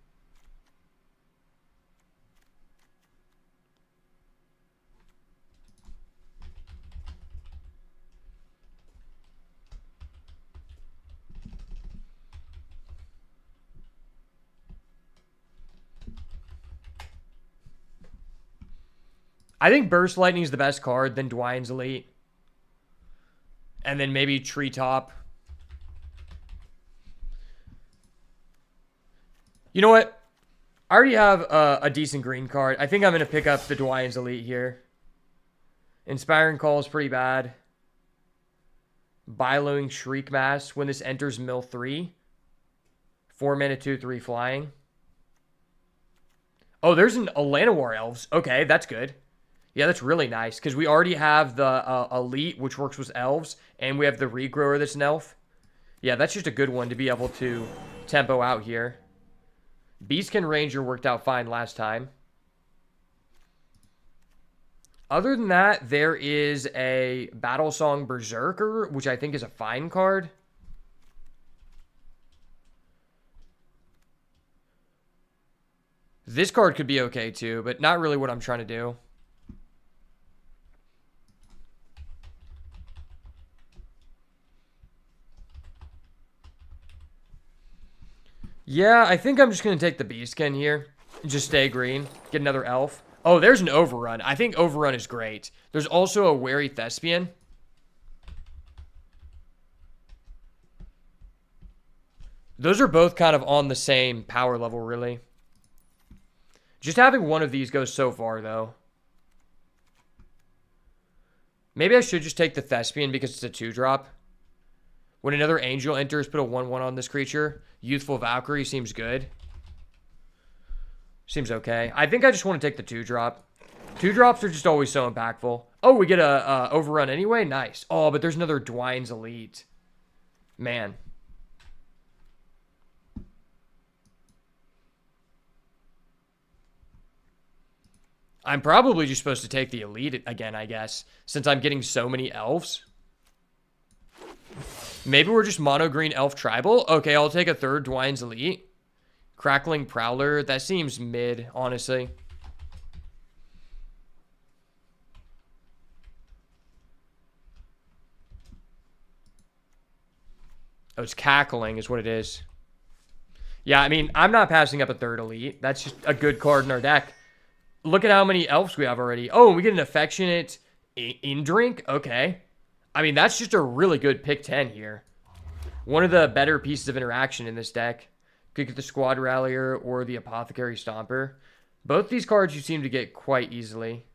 I think Burst Lightning is the best card, then Dwyann's Elite. And then maybe Treetop. You know what? I already have a decent green card. I think I'm going to pick up the Dwyann's Elite here. Inspiring Call is pretty bad. Billowing Shriek Mass. When this enters mill 3. 4 mana, 2/3 flying. Oh, there's an Llanowar Elves. Okay, that's good. Yeah, that's really nice, because we already have the Elite, which works with elves, and we have the Regrower that's an elf. Yeah, that's just a good one to be able to tempo out here. Beastkin Ranger worked out fine last time. Other than that, there is a Battlesong Berserker, which I think is a fine card. This card could be okay too, but not really what I'm trying to do. Yeah, I think I'm just going to take the Beastkin here. And just stay green. Get another elf. Oh, there's an Overrun. I think Overrun is great. There's also a Wary Thespian. Those are both kind of on the same power level, really. Just having one of these goes so far, though. Maybe I should just take the Thespian because it's a 2-drop. When another angel enters, put a 1/1 on this creature. Youthful Valkyrie seems good. Seems okay. I think I just want to take the 2-drop. 2-drops are just always so impactful. Oh, we get a Overrun anyway? Nice. Oh, but there's another Dwyann's Elite. Man. I'm probably just supposed to take the Elite again, I guess, since I'm getting so many elves. Maybe we're just mono green elf tribal. Okay, I'll take a 3rd Dwyann's Elite. Crackling Prowler. That seems mid, honestly. Oh, it's Cackling is what it is. Yeah, I mean, I'm not passing up a 3rd Elite. That's just a good card in our deck. Look at how many elves we have already. Oh, we get an Affectionate Indrink. Okay. I mean, that's just a really good pick 10 here. One of the better pieces of interaction in this deck. Could get the Squad Rallier or the Apothecary Stomper. Both these cards you seem to get quite easily.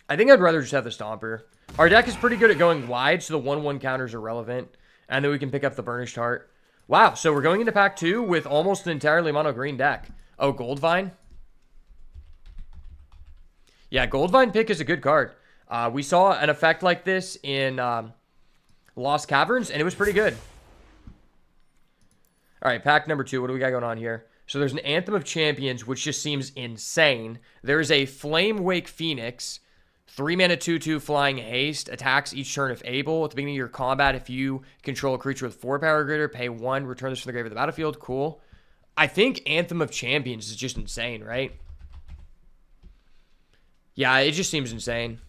I think I'd rather just have the Stomper. Our deck is pretty good at going wide, so the 1/1 counters are relevant. And then we can pick up the Burnished Heart. Wow, so we're going into pack 2 with almost an entirely mono green deck. Oh, Goldvine? Yeah, Goldvine pick is a good card. We saw an effect like this in Lost Caverns, and it was pretty good. All right, pack number 2. What do we got going on here? So there's an Anthem of Champions, which just seems insane. There's a Flame Wake Phoenix. 3 mana, 2/2 flying haste. Attacks each turn if able. At the beginning of your combat, if you control a creature with 4 power or greater, pay 1. Return this from the grave of the battlefield. Cool. I think Anthem of Champions is just insane, right? Yeah, it just seems insane.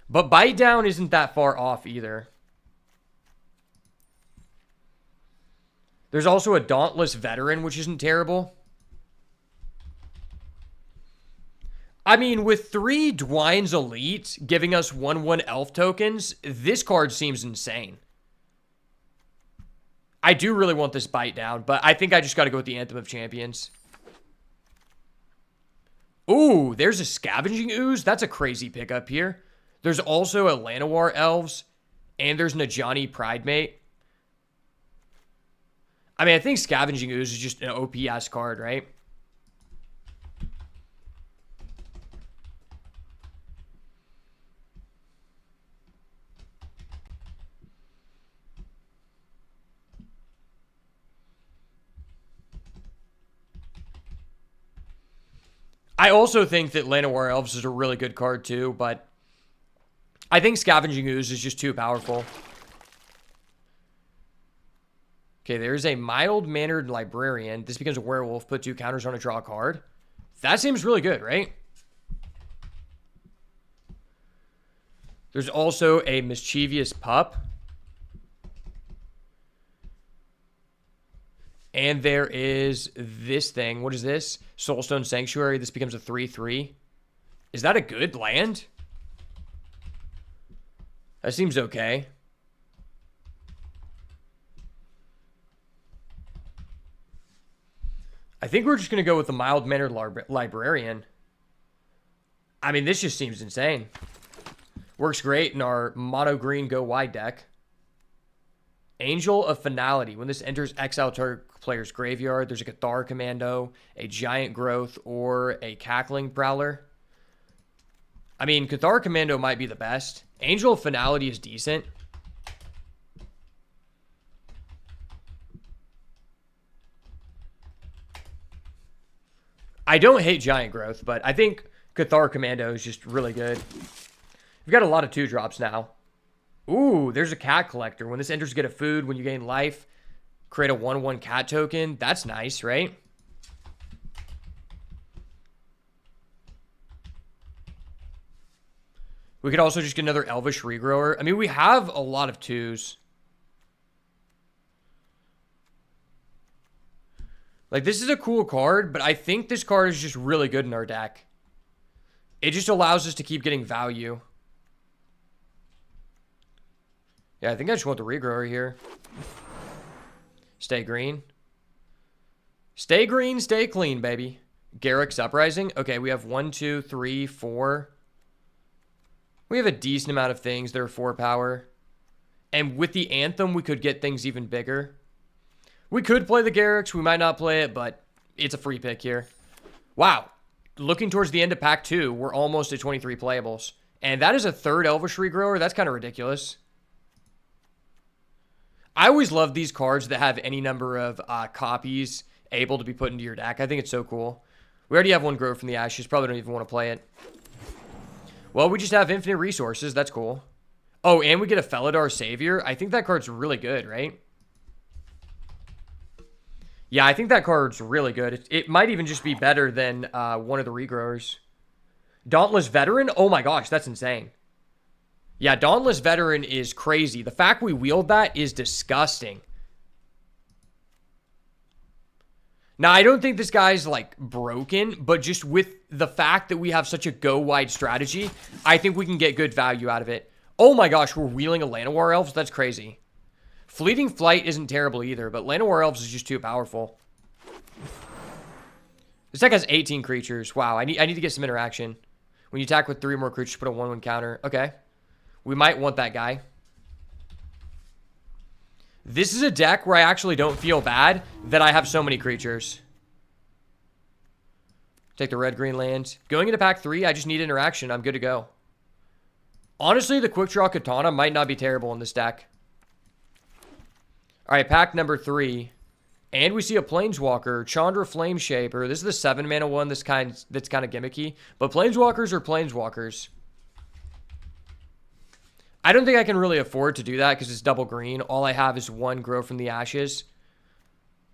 But Bite Down isn't that far off either. There's also a Dauntless Veteran, which isn't terrible. I mean, with 3 Dwyann's Elite giving us 1/1 elf tokens, this card seems insane. I do really want this Bite Down, but I think I just got to go with the Anthem of Champions. Ooh, there's a Scavenging Ooze. That's a crazy pickup here. There's also a Llanowar Elves, and there's Najani Pridemate. I mean, I think Scavenging Ooze is just an OP-ass card, right? I also think that Llanowar Elves is a really good card too, but I think Scavenging Ooze is just too powerful. Okay, there's a mild-mannered Librarian. This becomes a werewolf. Put 2 counters on a draw card. That seems really good, right? There's also a Mischievous Pup. And there is this thing. What is this? Soulstone Sanctuary. This becomes a 3/3. Is that a good land? That seems okay. I think we're just going to go with the mild-mannered Librarian. I mean, this just seems insane. Works great in our mono-green go-wide deck. Angel of Finality. When this enters exile target player's graveyard, there's a Cathar Commando, a Giant Growth, or a Cackling Prowler. I mean, Cathar Commando might be the best. Angel of Finality is decent. I don't hate Giant Growth, but I think Cathar Commando is just really good. We've got a lot of 2-drops now. Ooh, there's a Cat Collector. When this enters, get a food. When you gain life, create a 1/1 cat token. That's nice, right? We could also just get another Elvish Regrower. I mean, we have a lot of 2s. Like, this is a cool card, but I think this card is just really good in our deck. It just allows us to keep getting value. Yeah, I think I just want the Regrower here. Stay green. Stay green, stay clean, baby. Garruk's Uprising. Okay, we have 1, 2, 3, 4. We have a decent amount of things that are 4 power. And with the Anthem, we could get things even bigger. We could play the Garruk's. We might not play it, but it's a free pick here. Wow. Looking towards the end of pack 2, we're almost at 23 playables. And that is a 3rd Elvish Regrower. That's kind of ridiculous. I always love these cards that have any number of copies able to be put into your deck. I think it's so cool. We already have 1 Grow from the Ashes. Probably don't even want to play it. Well, we just have infinite resources. That's cool. Oh, and we get a Felidar Savior. I think that card's really good, right? Yeah, I think that card's really good. It might even just be better than one of the Regrowers. Dauntless Veteran? Oh my gosh, that's insane. Yeah, Dauntless Veteran is crazy. The fact we wield that is disgusting. Now, I don't think this guy's, like, broken, but just with the fact that we have such a go-wide strategy, I think we can get good value out of it. Oh my gosh, we're wheeling a Llanowar Elves? That's crazy. Fleeting Flight isn't terrible either, but Llanowar Elves is just too powerful. This deck has 18 creatures. Wow, I need to get some interaction. When you attack with 3 more creatures, put a 1/1 counter. Okay. We might want that guy. This is a deck where I actually don't feel bad that I have so many creatures. Take the red-green land. Going into pack 3, I just need interaction. I'm good to go. Honestly, the Quick Draw Katana might not be terrible in this deck. All right, pack number 3. And we see a Planeswalker, Chandra Flameshaper. This is the 7-mana one that's kind of gimmicky. But Planeswalkers are Planeswalkers. I don't think I can really afford to do that because it's double green. All I have is 1 Grow from the Ashes.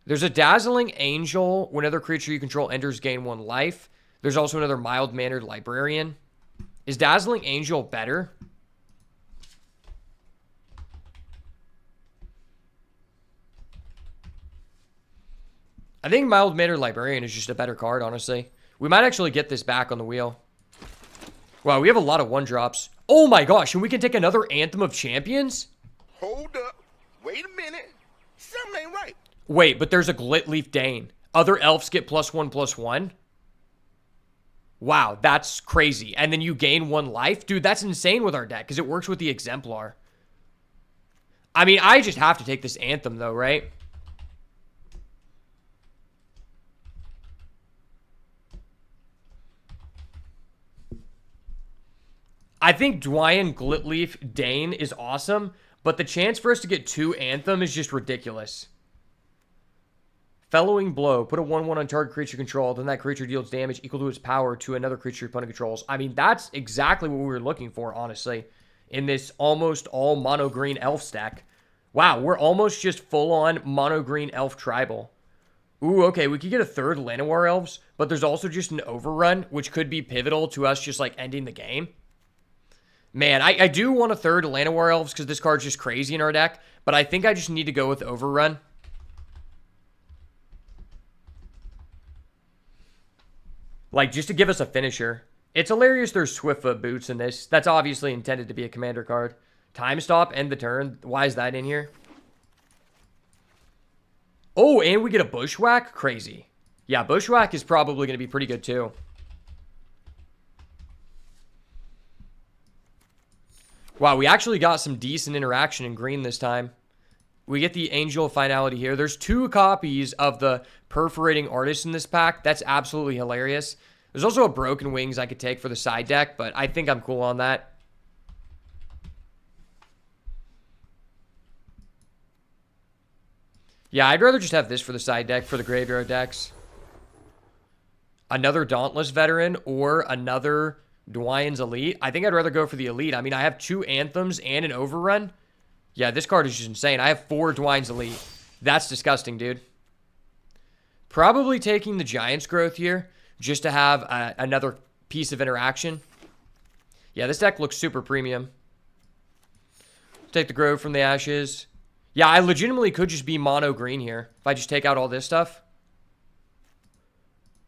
There's a Dazzling Angel. When another creature you control enters, gain 1 life. There's also another mild-mannered Librarian. Is Dazzling Angel better? I think mild-mannered Librarian is just a better card, honestly. We might actually get this back on the wheel. Wow, we have a lot of 1-drops. Oh my gosh, and we can take another Anthem of Champions? Hold up. Wait a minute. Something ain't right. Wait, but there's a Glitleaf Dane. Other elves get +1/+1? Wow, that's crazy. And then you gain 1 life? Dude, that's insane with our deck because it works with the Exemplar. I mean, I just have to take this Anthem though, right? I think Dwyan, Glitleaf, Dane is awesome, but the chance for us to get 2 Anthem is just ridiculous. Fellowing Blow. Put a 1/1 on target creature control, then that creature deals damage equal to its power to another creature your opponent controls. I mean, that's exactly what we were looking for, honestly, in this almost all mono green elf stack. Wow, we're almost just full-on mono green elf tribal. Ooh, okay, we could get a third Llanowar Elves, but there's also just an overrun, which could be pivotal to us just, like, ending the game. Man, I do want a third Llanowar Elves because this card's just crazy in our deck, but I think I just need to go with overrun. Like, just to give us a finisher. It's hilarious there's Swiftfoot Boots in this. That's obviously intended to be a commander card. Time Stop, end the turn. Why is that in here? Oh, and we get a Bushwhack? Crazy. Yeah, Bushwhack is probably going to be pretty good too. Wow, we actually got some decent interaction in green this time. We get the Angel of Finality here. There's 2 copies of the Perforating Artist in this pack. That's absolutely hilarious. There's also a Broken Wings I could take for the side deck, but I think I'm cool on that. Yeah, I'd rather just have this for the side deck for the graveyard decks. Another Dauntless Veteran or another Dwyan's Elite. I think I'd rather go for the Elite. I mean, I have 2 Anthems and an Overrun. Yeah, this card is just insane. I have 4 Dwyan's Elite. That's disgusting, dude. Probably taking the Giant's Growth here just to have another piece of interaction. Yeah, this deck looks super premium. Take the Grove from the Ashes. Yeah, I legitimately could just be mono green here if I just take out all this stuff.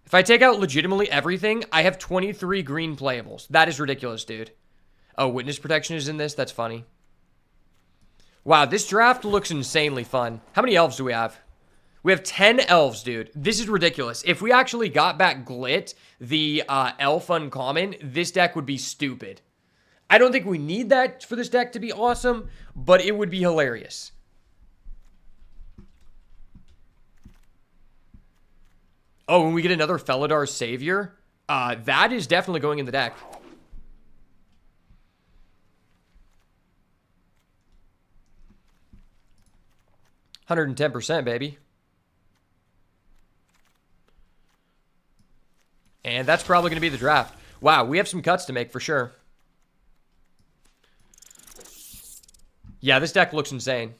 If I take out legitimately everything, I have 23 green playables. That is ridiculous, dude. Oh, Witness Protection is in this? That's funny. Wow, this draft looks insanely fun. How many elves do we have? We have 10 elves, dude. This is ridiculous. If we actually got back Glit, the elf uncommon, this deck would be stupid. I don't think we need that for this deck to be awesome, but it would be hilarious. Oh, and we get another Felidar Savior. That is definitely going in the deck. $110%, baby. And that's probably going to be the draft. Wow, we have some cuts to make for sure. Yeah, this deck looks insane.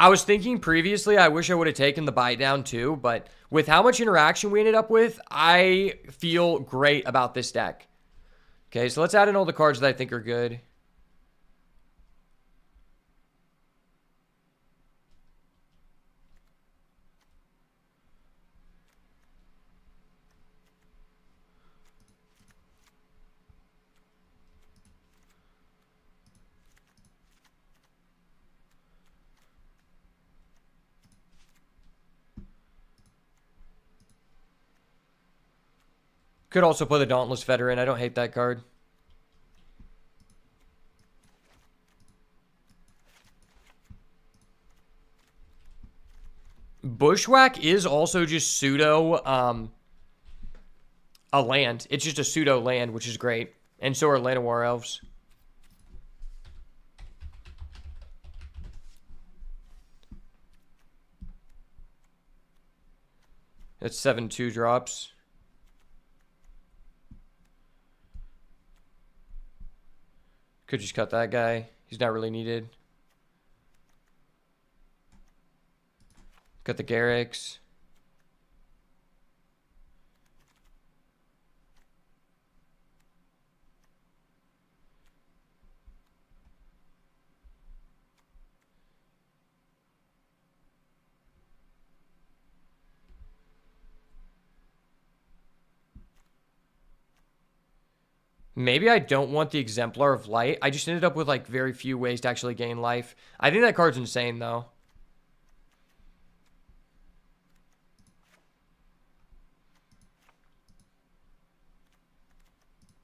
I was thinking previously I wish I would have taken the bite down too, but with how much interaction we ended up with, I feel great about this deck. Okay, so let's add in all the cards that I think are good. Could also play the Dauntless Veteran. I don't hate that card. Bushwhack is also just pseudo a land. It's just a pseudo land, which is great. And so are Llanowar Elves. That's 7/2 drops. Could just cut that guy. He's not really needed. Got the Garrix. Maybe I don't want the Exemplar of Light. I just ended up with like very few ways to actually gain life. I think that card's insane though.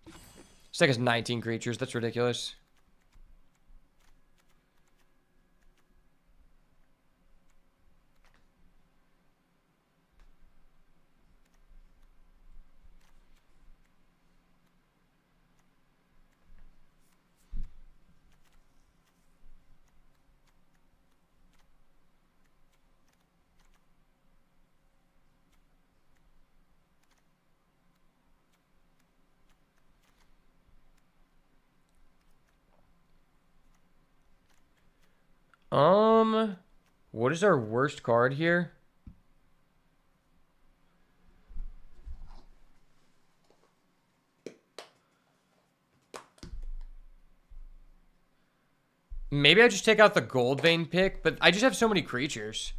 This deck has 19 creatures. That's ridiculous. What is our worst card here? Maybe I just take out the Gold Vein pick, but I just have so many creatures.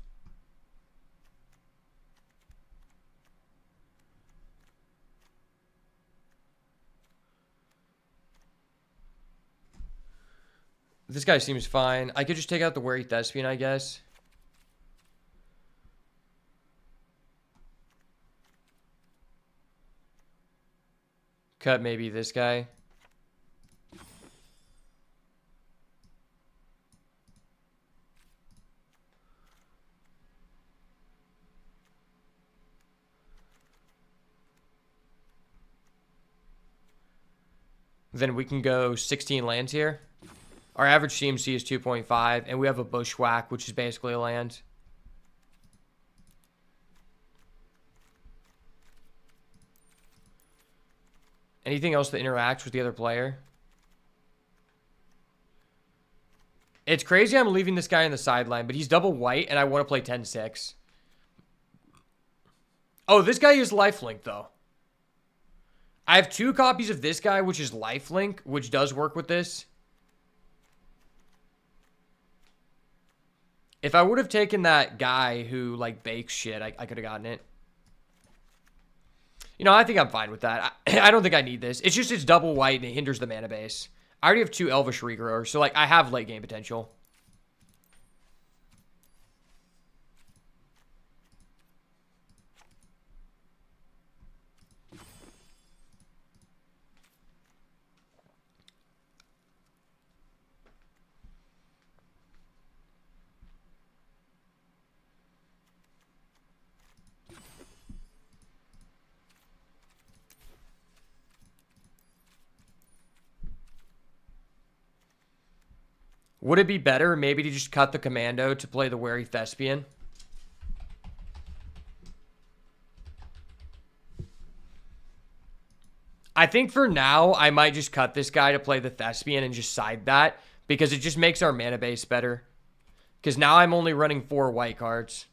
This guy seems fine. I could just take out the Wary Thespian, I guess. Cut maybe this guy. Then we can go 16 lands here. Our average CMC is 2.5, and we have a Bushwhack, which is basically a land. Anything else that interacts with the other player? It's crazy I'm leaving this guy on the sideline, but he's double white, and I want to play 10-6. Oh, this guy is lifelink, though. I have 2 copies of this guy, which is lifelink, which does work with this. If I would have taken that guy who, like, bakes shit, I could have gotten it. You know, I think I'm fine with that. I don't think I need this. It's just it's double white, and it hinders the mana base. I already have 2 Elvish Regrowers, so, like, I have late game potential. Would it be better maybe to just cut the Commando to play the Wary Thespian? I think for now, I might just cut this guy to play the Thespian and just side that, because it just makes our mana base better. Because now I'm only running 4 white cards.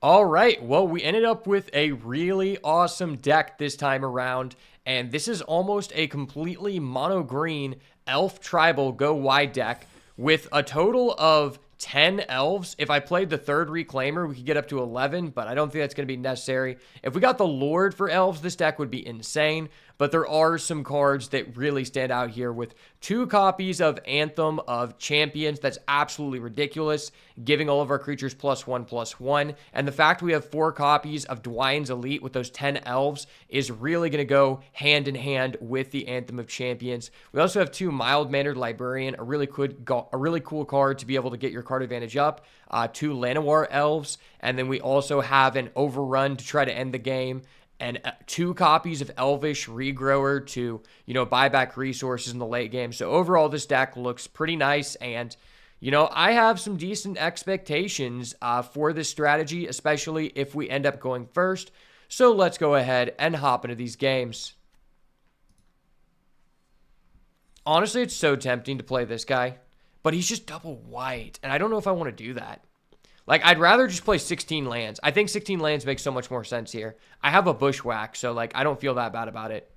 All right, well, we ended up with a really awesome deck this time around, and this is almost a completely mono-green elf tribal go wide deck with a total of 10 elves. If I played the 3rd Reclaimer, we could get up to 11, but I don't think that's going to be necessary. If we got the Lord for elves, this deck would be insane, but there are some cards that really stand out here with 2 copies of Anthem of Champions. That's absolutely ridiculous, giving all of our creatures +1/+1. And the fact we have 4 copies of Dwyne's Elite with those 10 elves is really going to go hand in hand with the Anthem of Champions. We also have 2 Mild-Mannered Librarian, a really cool card to be able to get your card advantage up. 2 Llanowar Elves, and then we also have an Overrun to try to end the game. And 2 copies of Elvish Regrower to, you know, buy back resources in the late game. So overall, this deck looks pretty nice. And, you know, I have some decent expectations for this strategy, especially if we end up going first. So let's go ahead and hop into these games. Honestly, it's so tempting to play this guy, but he's just double white. And I don't know if I want to do that. Like, I'd rather just play 16 lands. I think 16 lands makes so much more sense here. I have a Bushwhack, so, like, I don't feel that bad about it.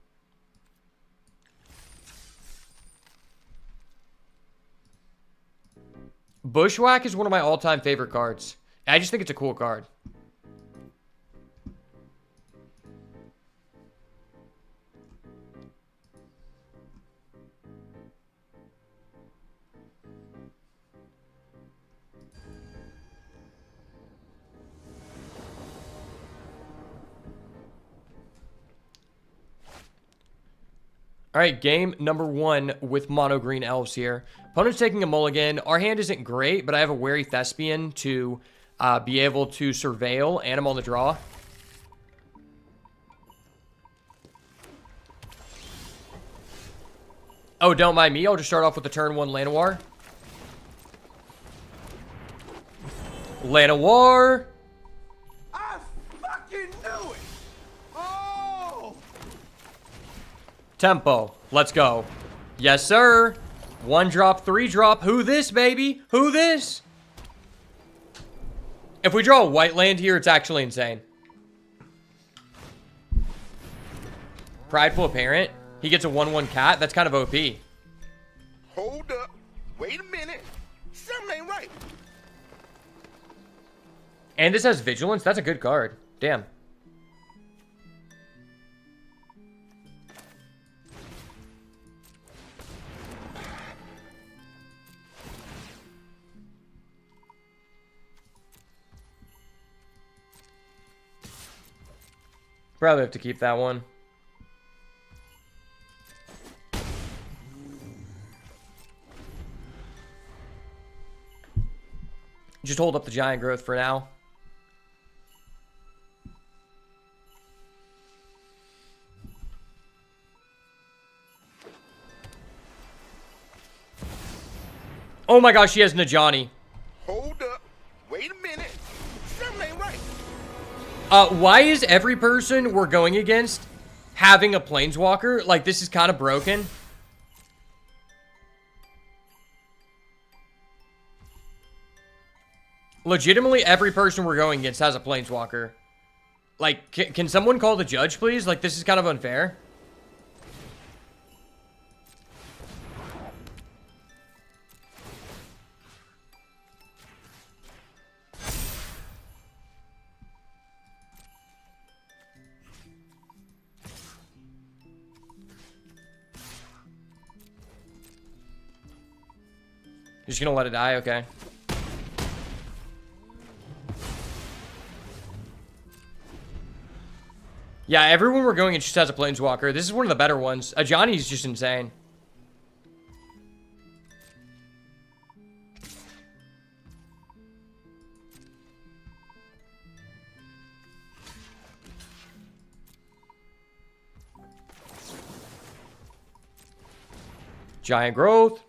Bushwhack is one of my all-time favorite cards. I just think it's a cool card. All right, game number 1 with mono green elves here. Opponent's taking a mulligan. Our hand isn't great, but I have a Wary Thespian to be able to surveil, and I'm on the draw. Oh, don't mind me. I'll just start off with the turn 1 Llanowar. Llanowar. I fucking knew Tempo. Let's go. Yes, sir. 1 drop, 3 drop. Who this, baby? Who this? If we draw a white land here, it's actually insane. Prideful Parent. He gets a 1/1 cat. That's kind of OP. Hold up. Wait a minute. Something ain't right. And this has Vigilance. That's a good card. Damn. Probably have to keep that one. Just hold up the giant growth for now. Oh my gosh, she has Najani. Hold up. Wait a minute. Something ain't right. Why is every person we're going against having a Planeswalker? Like, this is kind of broken. Legitimately, every person we're going against has a Planeswalker. Like, can someone call the judge, please? Like, this is kind of unfair. Just gonna let it die? Okay. Yeah, everyone we're going against just has a Planeswalker. This is one of the better ones. Ajani's just insane. Giant growth.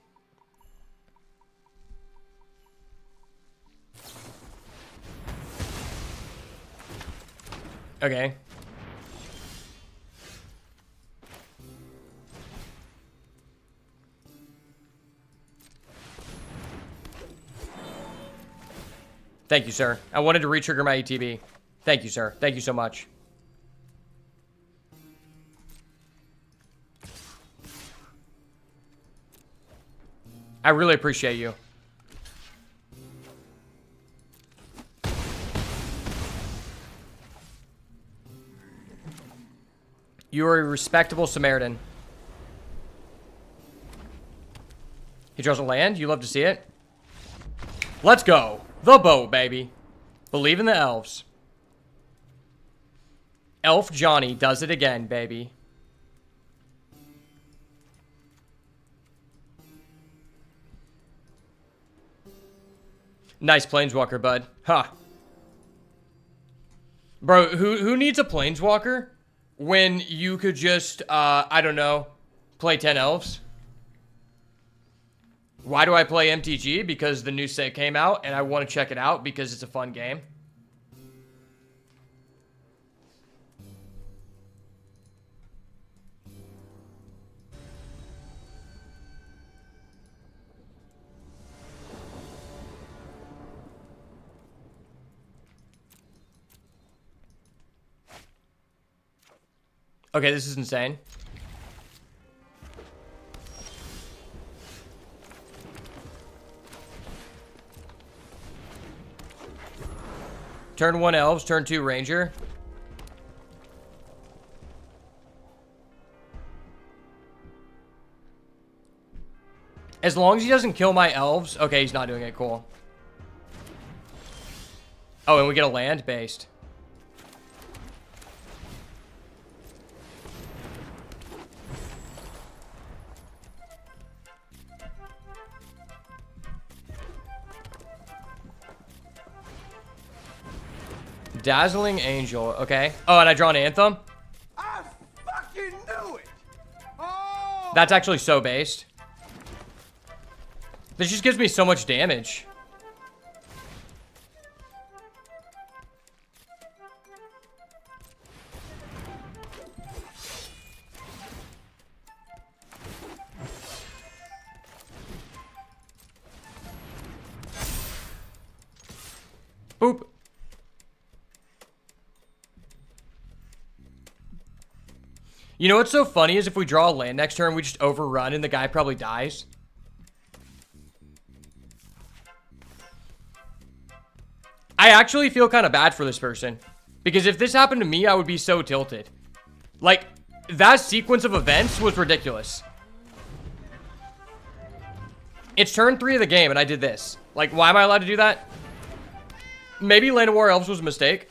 Okay. Thank you, sir. I wanted to re-trigger my ETB. Thank you, sir. Thank you so much. I really appreciate you. You are a respectable Samaritan. He draws a land. You love to see it. Let's go. The boat, baby. Believe in the elves. Elf Johnny does it again, baby. Nice Planeswalker, bud. Huh. Bro, who needs a Planeswalker when you could just, I don't know, play 10 elves? Why do I play MTG? Because the new set came out and I want to check it out because it's a fun game. Okay, this is insane. Turn 1 elves, turn 2 ranger. As long as he doesn't kill my elves. Okay, he's not doing it. Cool. Oh, and we get a land based. Dazzling Angel, okay. Oh, and I draw an Anthem? I fucking knew it. Oh. That's actually so based. This just gives me so much damage. Boop. You know what's so funny is if we draw a land next turn, we just overrun and the guy probably dies. I actually feel kind of bad for this person. Because if this happened to me, I would be so tilted. Like, that sequence of events was ridiculous. It's turn 3 of the game and I did this. Like, why am I allowed to do that? Maybe Land of War Elves was a mistake.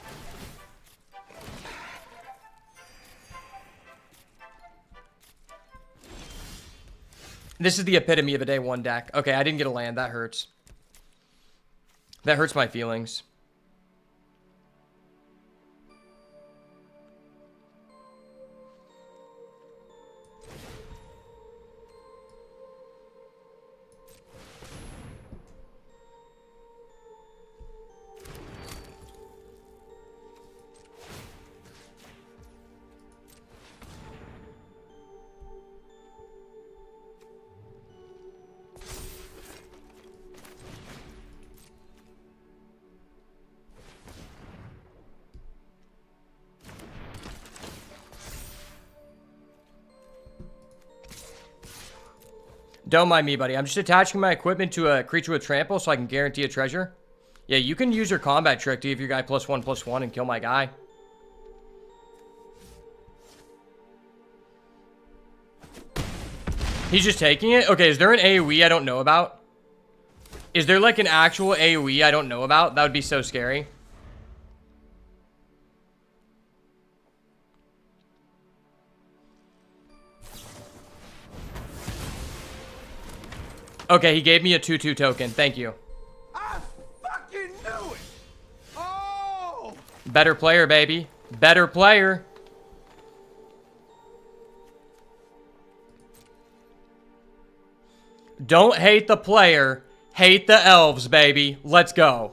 This is the epitome of a day 1 deck. Okay, I didn't get a land. That hurts. That hurts my feelings. Don't mind me, buddy. I'm just attaching my equipment to a creature with trample so I can guarantee a treasure. Yeah, you can use your combat trick to give your guy +1/+1 and kill my guy. He's just taking it? Okay, is there an AoE I don't know about? Is there like an actual AoE I don't know about? That would be so scary. Okay, he gave me a 2/2 token. Thank you. I fucking knew it! Oh! Better player, baby. Better player. Don't hate the player. Hate the elves, baby. Let's go.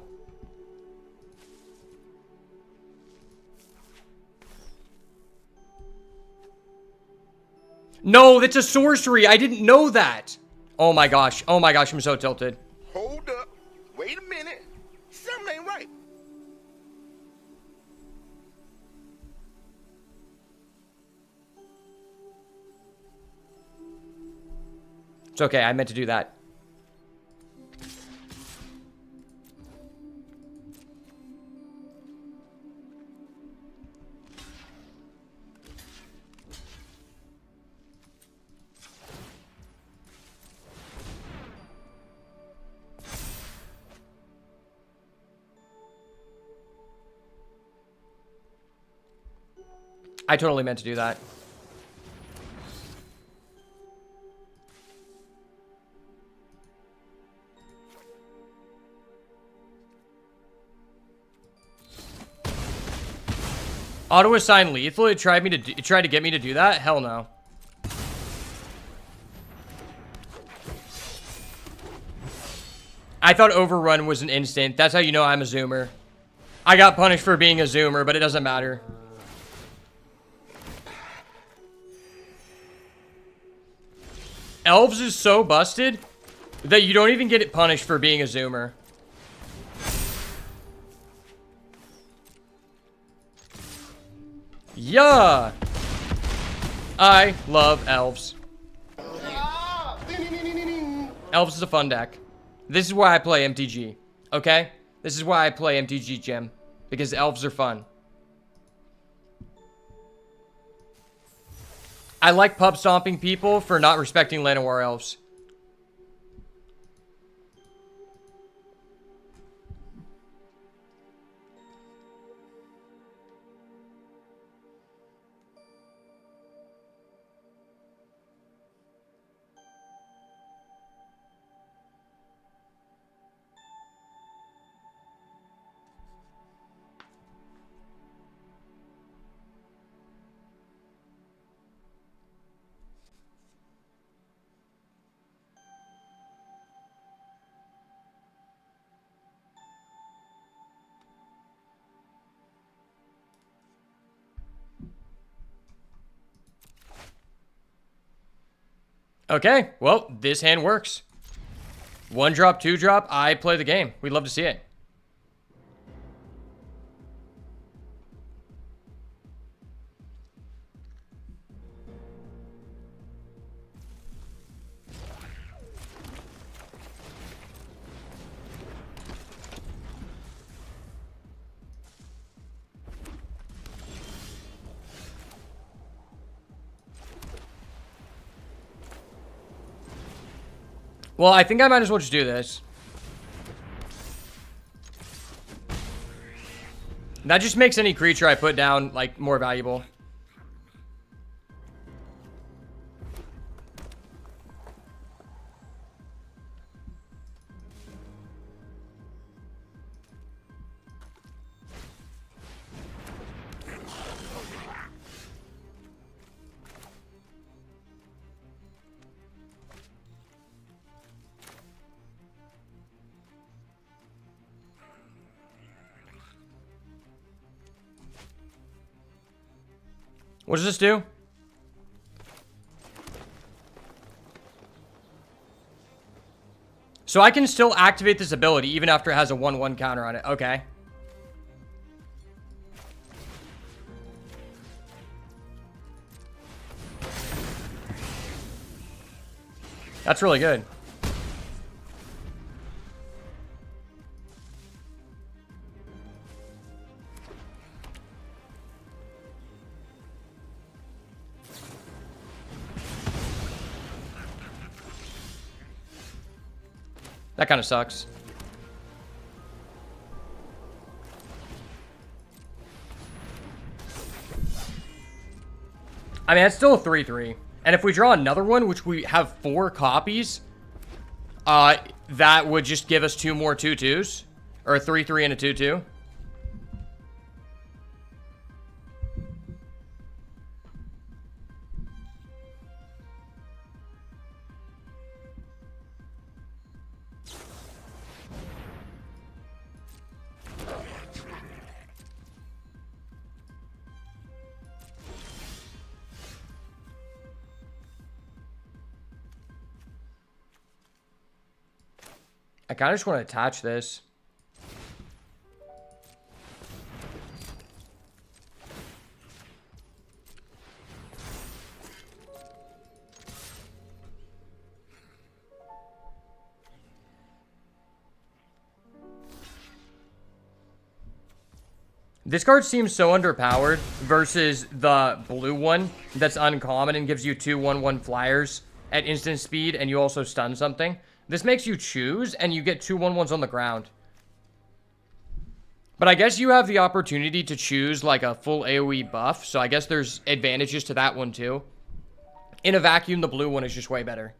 No, that's a sorcery. I didn't know that. Oh my gosh. Oh my gosh, I'm so tilted. Hold up. Wait a minute. Something ain't right. It's okay. I meant to do that. I totally meant to do that. Auto assign lethal. It tried to get me to do that. Hell no. I thought overrun was an instant. That's how you know I'm a zoomer. I got punished for being a zoomer, but it doesn't matter. Elves is so busted that you don't even get it punished for being a zoomer. Yeah. I love elves. Elves is a fun deck. This is why I play MTG. Okay? This is why I play MTG Gym. Because elves are fun. I like pub stomping people for not respecting Land of War Elves. Okay, well, this hand works. 1 drop, 2 drop, I play the game. We'd love to see it. Well, I think I might as well just do this. That just makes any creature I put down, like, more valuable. What does this do? So I can still activate this ability even after it has a 1/1 counter on it. Okay. That's really good. That kind of sucks. I mean, it's still a 3/3. And if we draw another one, which we have 4 copies, that would just give us 2 more 2/2s. Or a 3/3 and a 2/2. I kind of just want to attach this. This card seems so underpowered versus the blue one that's uncommon and gives you 2 1/1 flyers at instant speed, and you also stun something. This makes you choose, and you get 2 1/1s on the ground. But I guess you have the opportunity to choose like a full AoE buff, so I guess there's advantages to that one too. In a vacuum, the blue one is just way better.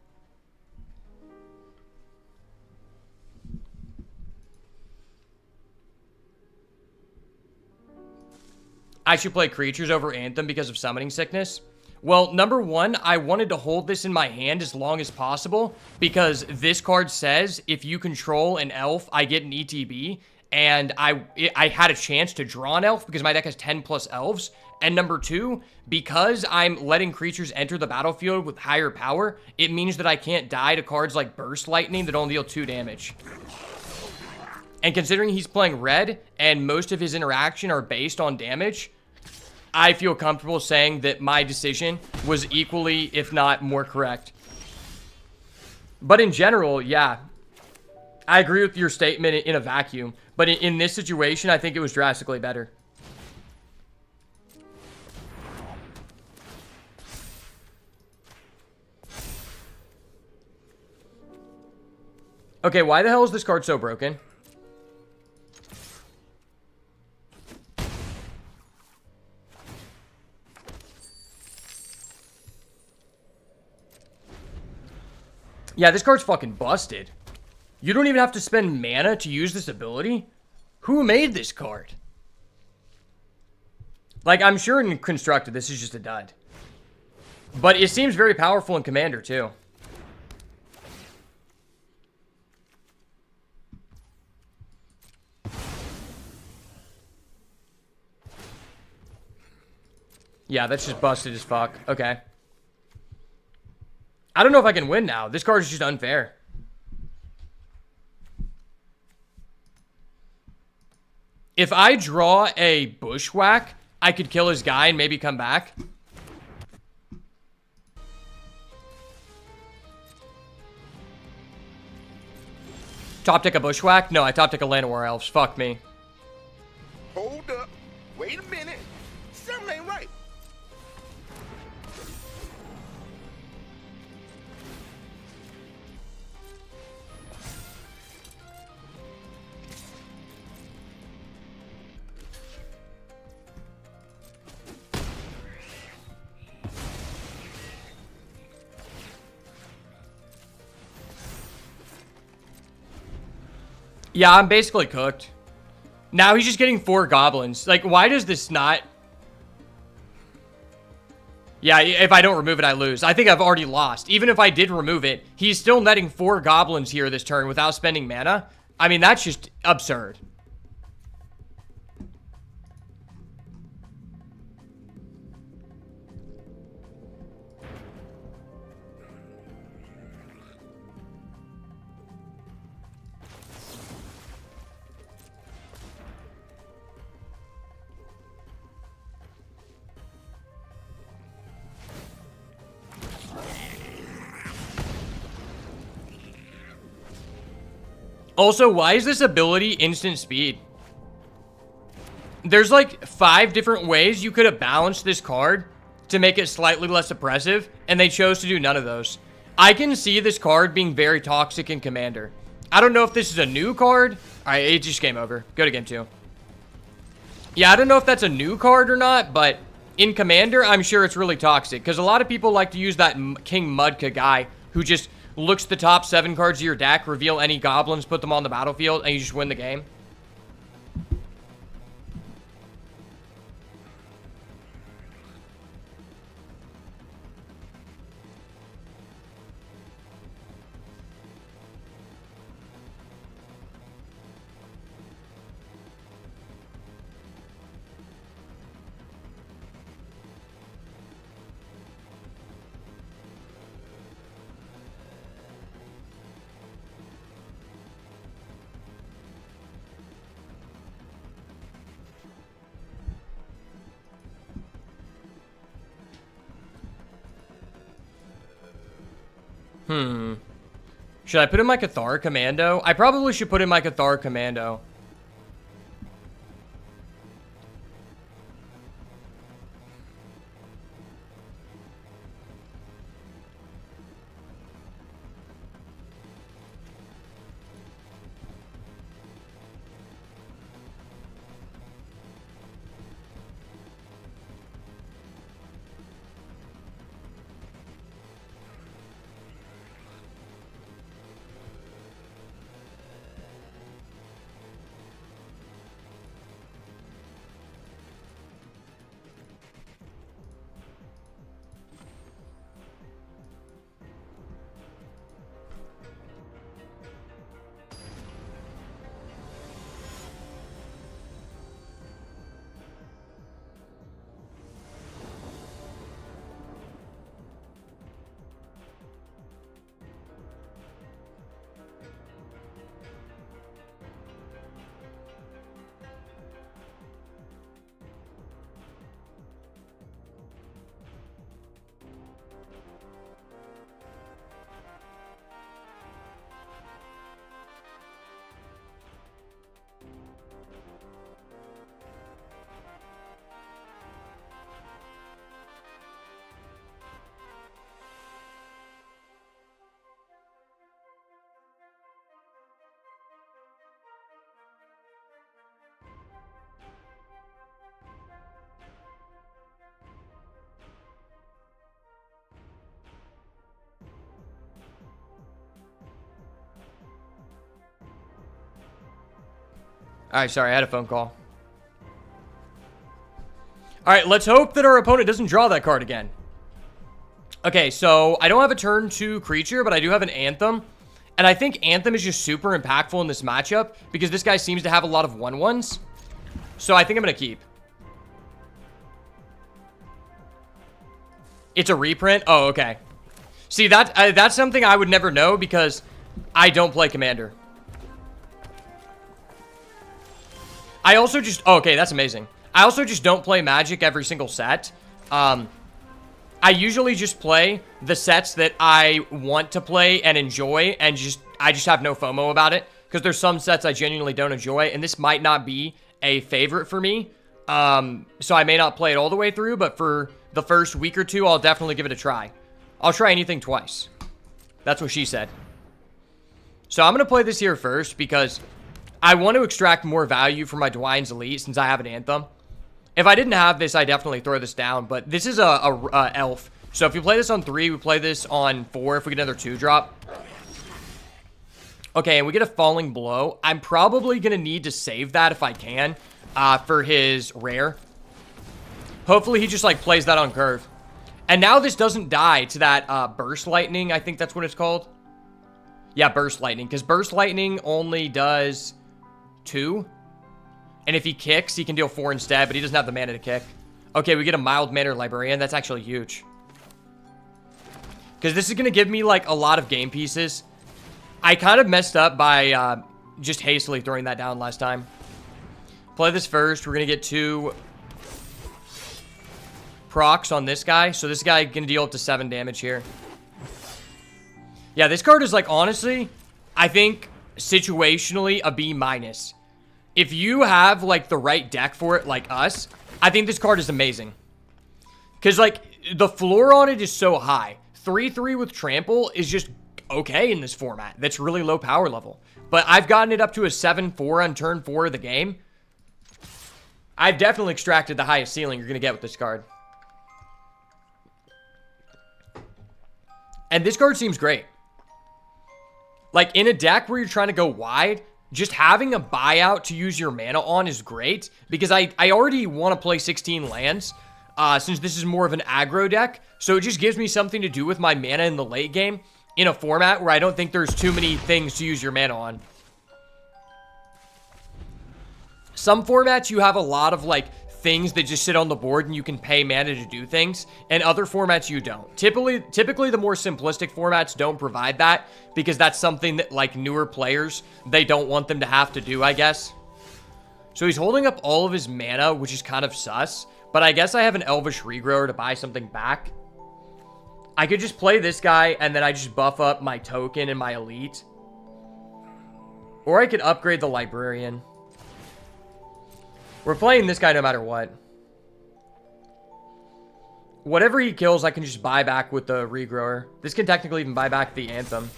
I should play creatures over Anthem because of summoning sickness. Well, number one, I wanted to hold this in my hand as long as possible because this card says if you control an elf, I get an ETB, and I had a chance to draw an elf because my deck has 10 plus elves. And number two, because I'm letting creatures enter the battlefield with higher power, it means that I can't die to cards like Burst Lightning that only deal 2 damage. And considering he's playing red and most of his interaction are based on damage, I feel comfortable saying that my decision was equally, if not more correct. But in general, yeah, I agree with your statement in a vacuum. But in this situation, I think it was drastically better. Okay, why the hell is this card so broken? Yeah, this card's fucking busted. You don't even have to spend mana to use this ability? Who made this card? Like, I'm sure in Constructed, this is just a dud. But it seems very powerful in Commander, too. Yeah, that's just busted as fuck. Okay. I don't know if I can win now. This card is just unfair. If I draw a Bushwhack, I could kill his guy and maybe come back. Top deck a Bushwhack? No, I top deck a Llanowar Elves. Fuck me. Hold up. Wait a minute. Something ain't right. Yeah, I'm basically cooked. Now he's just getting 4 goblins. Like, why does this not... Yeah, if I don't remove it, I lose. I think I've already lost. Even if I did remove it, he's still netting 4 goblins here this turn without spending mana. I mean, that's just absurd. Also, why is this ability instant speed? There's like 5 different ways you could have balanced this card to make it slightly less oppressive, and they chose to do none of those. I can see this card being very toxic in Commander. I don't know if this is a new card. Alright, it just game over. Go to game 2. Yeah, I don't know if that's a new card or not, but in Commander, I'm sure it's really toxic. Because a lot of people like to use that King Mudka guy who just looks the top 7 cards of your deck, reveal any goblins, put them on the battlefield, and you just win the game. Should I put in my Cathar Commando? I probably should put in my Cathar Commando. Alright, sorry, I had a phone call. Alright, let's hope that our opponent doesn't draw that card again. Okay, so I don't have a turn 2 creature, but I do have an Anthem. And I think Anthem is just super impactful in this matchup because this guy seems to have a lot of 1/1s. So I think I'm going to keep. It's a reprint? Oh, okay. See, that's something I would never know because I don't play Commander. I also just... Oh, okay, that's amazing. I also just don't play Magic every single set. I usually just play the sets that I want to play and enjoy, and I just have no FOMO about it. Because there's some sets I genuinely don't enjoy, and this might not be a favorite for me. So I may not play it all the way through, but for the first week or two, I'll definitely give it a try. I'll try anything twice. That's what she said. So I'm going to play this here first, because I want to extract more value from my Dwyne's Elite since I have an Anthem. If I didn't have this, I'd definitely throw this down, but this is a elf. So if you play this on 3, we play this on 4 if we get another 2-drop. Okay, and we get a Falling Blow. I'm probably going to need to save that if I can for his rare. Hopefully he just, like, plays that on curve. And now this doesn't die to that Burst Lightning. I think that's what it's called. Yeah, Burst Lightning. Because Burst Lightning only does 2. And if he kicks, he can deal 4 instead. But he doesn't have the mana to kick. Okay, we get a Mild-Mannered Librarian. That's actually huge. Because this is going to give me, like, a lot of game pieces. I kind of messed up by just hastily throwing that down last time. Play this first. We're going to get 2 procs on this guy. So this guy can deal up to 7 damage here. Yeah, this card is, like, honestly, I think situationally a B-. If you have, like, the right deck for it, like us, I think this card is amazing. Because, like, the floor on it is so high. 3/3 with Trample is just okay in this format. That's really low power level. But I've gotten it up to a 7/4 on turn 4 of the game. I've definitely extracted the highest ceiling you're going to get with this card. And this card seems great. Like, in a deck where you're trying to go wide, just having a buyout to use your mana on is great. Because I already want to play 16 lands, since this is more of an aggro deck. So it just gives me something to do with my mana in the late game in a format where I don't think there's too many things to use your mana on. Some formats you have a lot of, like, things that just sit on the board and you can pay mana to do things, and other formats you don't. Typically the more simplistic formats don't provide that, because that's something that, like, newer players, they don't want them to have to do, I guess. So he's holding up all of his mana, which is kind of sus, but I guess I have an Elvish Regrower to buy something back. I could just play this guy and then I just buff up my token and my elite, or I could upgrade the Librarian. We're playing this guy no matter what. Whatever he kills, I can just buy back with the Regrower. This can technically even buy back the Anthem.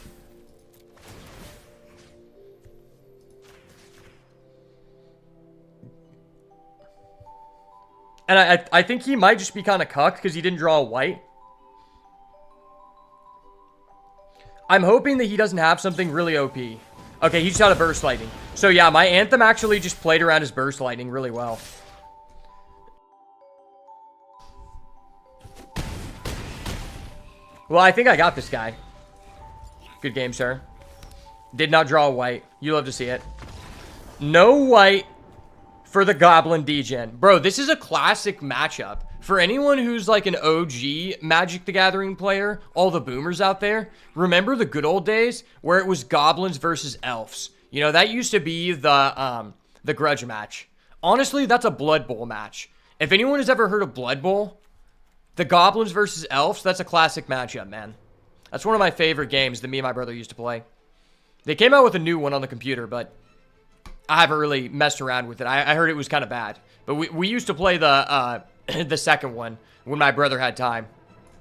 And I think he might just be kind of cucked because he didn't draw a white. I'm hoping that he doesn't have something really OP. Okay, he just had a Burst Lightning. So yeah, my Anthem actually just played around his Burst Lightning really well. Well, I think I got this guy. Good game, sir. Did not draw a white. You love to see it. No white for the Goblin Degen. Bro, this is a classic matchup. For anyone who's like an OG Magic the Gathering player, all the boomers out there, remember the good old days where it was goblins versus elves. You know, that used to be the grudge match. Honestly, that's a Blood Bowl match. If anyone has ever heard of Blood Bowl, the goblins versus elves, that's a classic matchup, man. That's one of my favorite games that me and my brother used to play. They came out with a new one on the computer, but I haven't really messed around with it. I heard it was kind of bad. But we used to play the the second one when my brother had time.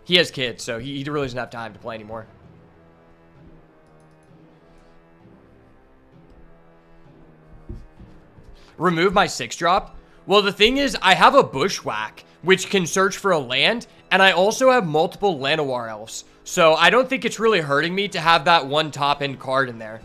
He has kids, so he really doesn't have time to play anymore. Remove my 6-drop? Well, the thing is, I have a Bushwhack, which can search for a land, and I also have multiple Llanowar Elves. So I don't think it's really hurting me to have that one top-end card in there.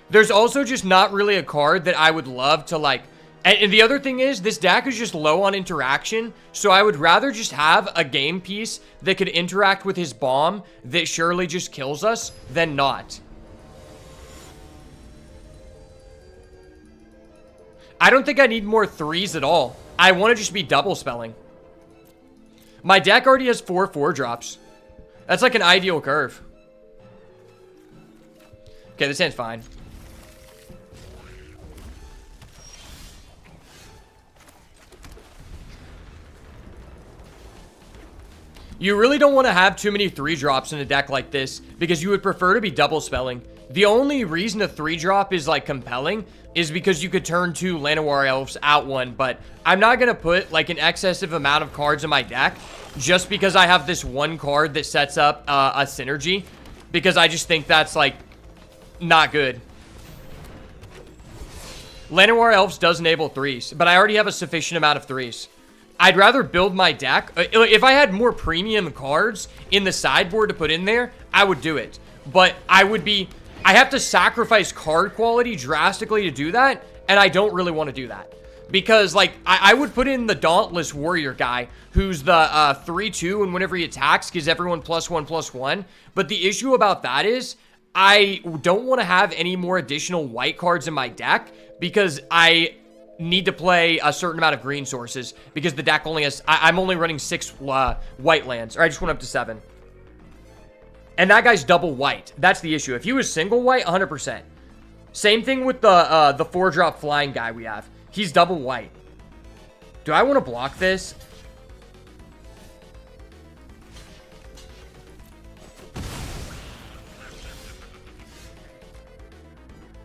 There's also just not really a card that I would love to, like... And the other thing is, this deck is just low on interaction, so I would rather just have a game piece that could interact with his bomb that surely just kills us than not. I don't think I need more 3s at all. I want to just be double spelling. My deck already has 4 4-drops. That's like an ideal curve. Okay, this hand's fine. You really don't want to have too many 3-drops in a deck like this because you would prefer to be double spelling. The only reason a 3-drop is like compelling is because you could turn 2 Llanowar Elves out 1, but I'm not going to put like an excessive amount of cards in my deck just because I have this one card that sets up a synergy, because I just think that's like not good. Llanowar Elves does enable 3s, but I already have a sufficient amount of 3s. I'd rather build my deck. If I had more premium cards in the sideboard to put in there, I would do it. but I have to sacrifice card quality drastically to do that, and I don't really want to do that. Because, like, I would put in the Dauntless Warrior guy, who's the 3-2, and whenever he attacks, gives everyone +1/+1. But the issue about that is, I don't want to have any more additional white cards in my deck, because I need to play a certain amount of green sources, because the deck only has, I'm only running 6 white lands, or I just went up to 7. And that guy's double white. That's the issue. If he was single white, 100%. Same thing with the 4-drop flying guy we have. He's double white. Do I want to block this?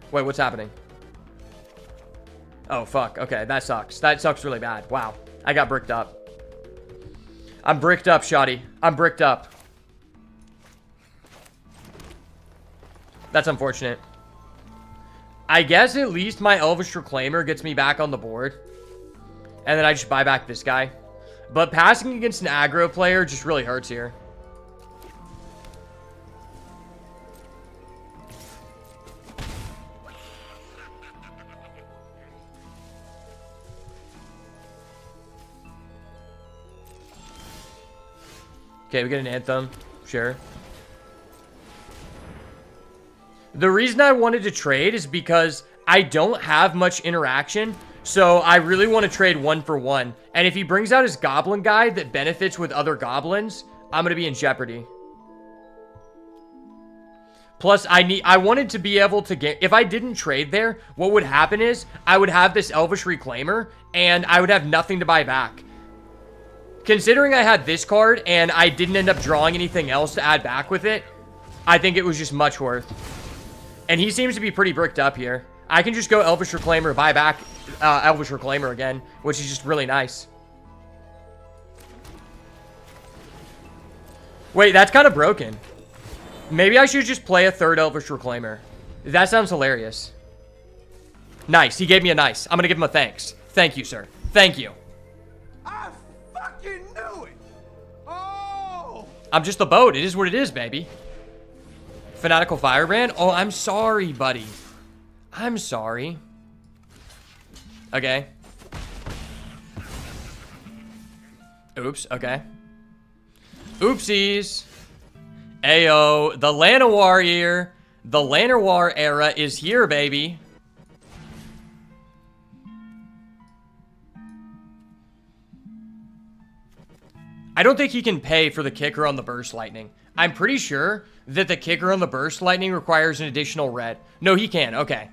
Wait, what's happening? Oh, fuck. Okay, that sucks. That sucks really bad. Wow. I got bricked up. I'm bricked up, Shoddy. I'm bricked up. That's unfortunate. I guess at least my Elvish Reclaimer gets me back on the board. And then I just buy back this guy. But passing against an aggro player just really hurts here. Okay, we get an Anthem. Sure. The reason I wanted to trade is because I don't have much interaction, so I really want to trade 1-for-1. And if he brings out his goblin guy that benefits with other goblins, I'm going to be in jeopardy. Plus, I wanted to be able to get, if I didn't trade there, what would happen is I would have this Elvish Reclaimer and I would have nothing to buy back. Considering I had this card and I didn't end up drawing anything else to add back with it, I think it was just much worth. And he seems to be pretty bricked up here. I can just go Elvish Reclaimer, buy back Elvish Reclaimer again, which is just really nice. Wait, that's kind of broken. Maybe I should just play a third Elvish Reclaimer. That sounds hilarious. Nice. He gave me a nice. I'm going to give him a thanks. Thank you, sir. Thank you. I fucking knew it. Oh! I'm just the boat. It is what it is, baby. Fanatical Firebrand? Oh, I'm sorry, buddy. I'm sorry. Okay. Oops, okay. Oopsies. Ayo, the Llanowar year. The Llanowar era is here, baby. I don't think he can pay for the kicker on the Burst Lightning. I'm pretty sure that the kicker on the Burst Lightning requires an additional red. No, he can. Okay.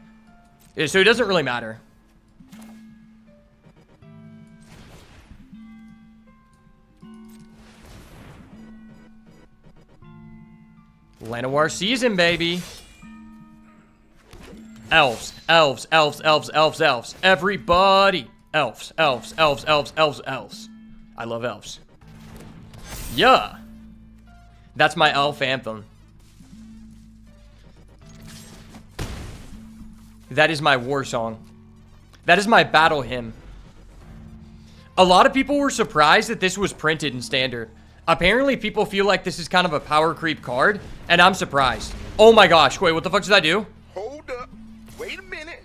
So it doesn't really matter. Llanowar season, baby. Elves, elves, elves, elves, elves, elves. Everybody. Elves, elves, elves, elves, elves, elves. I love elves. Yeah. That's my elf anthem. That is my war song. That is my battle hymn. A lot of people were surprised that this was printed in standard. Apparently, people feel like this is kind of a power creep card, and I'm surprised. Oh my gosh, wait, what the fuck did I do? Hold up. Wait a minute.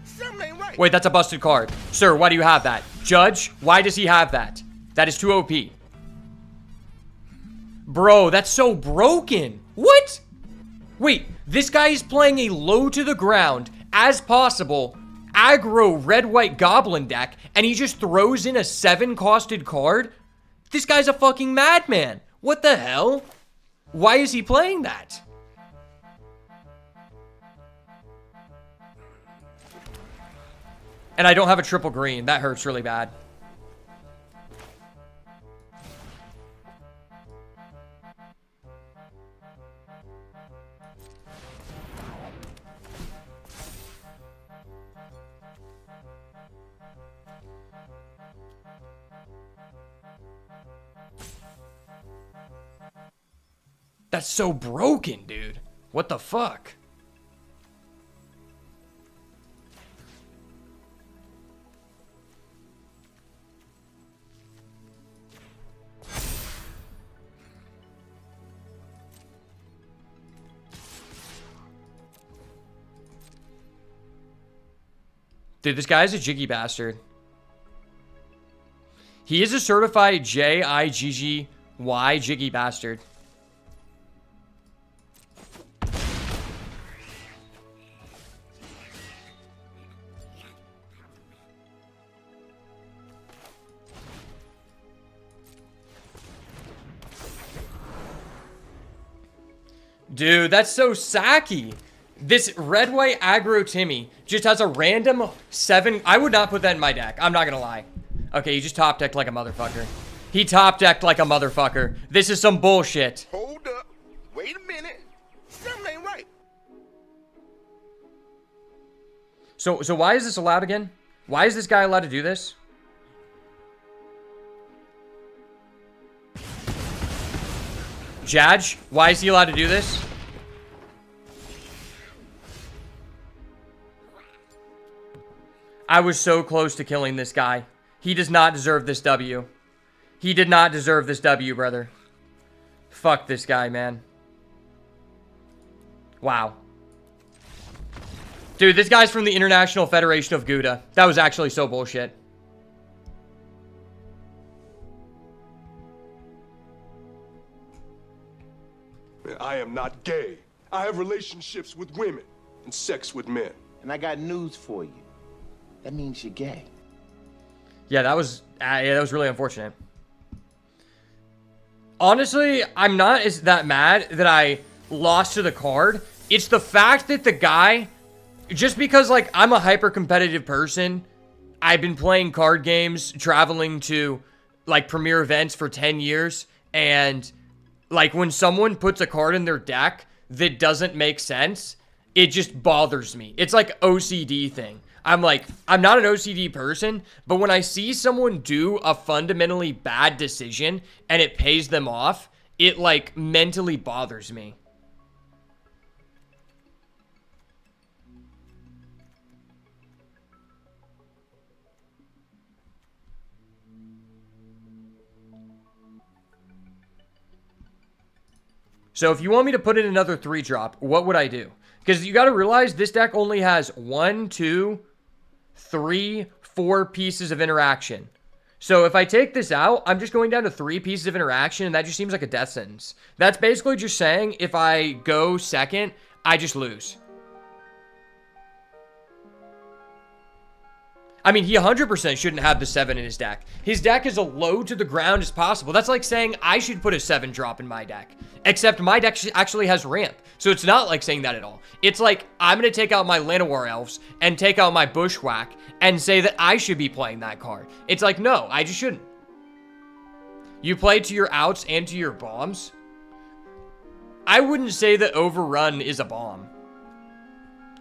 Something ain't right. Wait, that's a busted card. Sir, why do you have that? Judge, why does he have that? That is too OP. Bro, that's so broken. What? Wait, this guy is playing a low to the ground, as possible, aggro red-white goblin deck, and he just throws in a 7-costed card? This guy's a fucking madman. What the hell? Why is he playing that? And I don't have a triple green. That hurts really bad. That's so broken, dude. What the fuck? Dude, this guy's a jiggy bastard. He is a certified J-I-G-G-Y jiggy bastard. Dude, that's so sacky. This red-white aggro Timmy just has a random 7. I would not put that in my deck. I'm not gonna lie. Okay, he just top decked like a motherfucker. He top decked like a motherfucker. This is some bullshit. Hold up. Wait a minute. Something ain't right. So why is this allowed again? Why is this guy allowed to do this? Judge, why is he allowed to do this? I was so close to killing this guy. He does not deserve this W. He did not deserve this W, brother. Fuck this guy, man. Wow. Dude, this guy's from the International Federation of Gouda. That was actually so bullshit. I am not gay. I have relationships with women and sex with men. And I got news for you. That means you're gay. Yeah, that was really unfortunate. Honestly, I'm not that mad that I lost to the card. It's the fact that the guy, just because like I'm a hyper competitive person, I've been playing card games, traveling to like premier events for 10 years, and like when someone puts a card in their deck that doesn't make sense, it just bothers me. It's like OCD thing. I'm like, I'm not an OCD person, but when I see someone do a fundamentally bad decision and it pays them off, it like mentally bothers me. So if you want me to put in another 3-drop, what would I do? Because you got to realize this deck only has 1, 2, 3, 4 pieces of interaction. So if I take this out, I'm just going down to 3 pieces of interaction, and that just seems like a death sentence. That's basically just saying if I go second, I just lose. I mean, he 100% shouldn't have the 7 in his deck. His deck is as low to the ground as possible. That's like saying I should put a 7-drop in my deck. Except my deck actually has ramp. So it's not like saying that at all. It's like, I'm going to take out my Llanowar Elves and take out my Bushwhack and say that I should be playing that card. It's like, no, I just shouldn't. You play to your outs and to your bombs. I wouldn't say that Overrun is a bomb.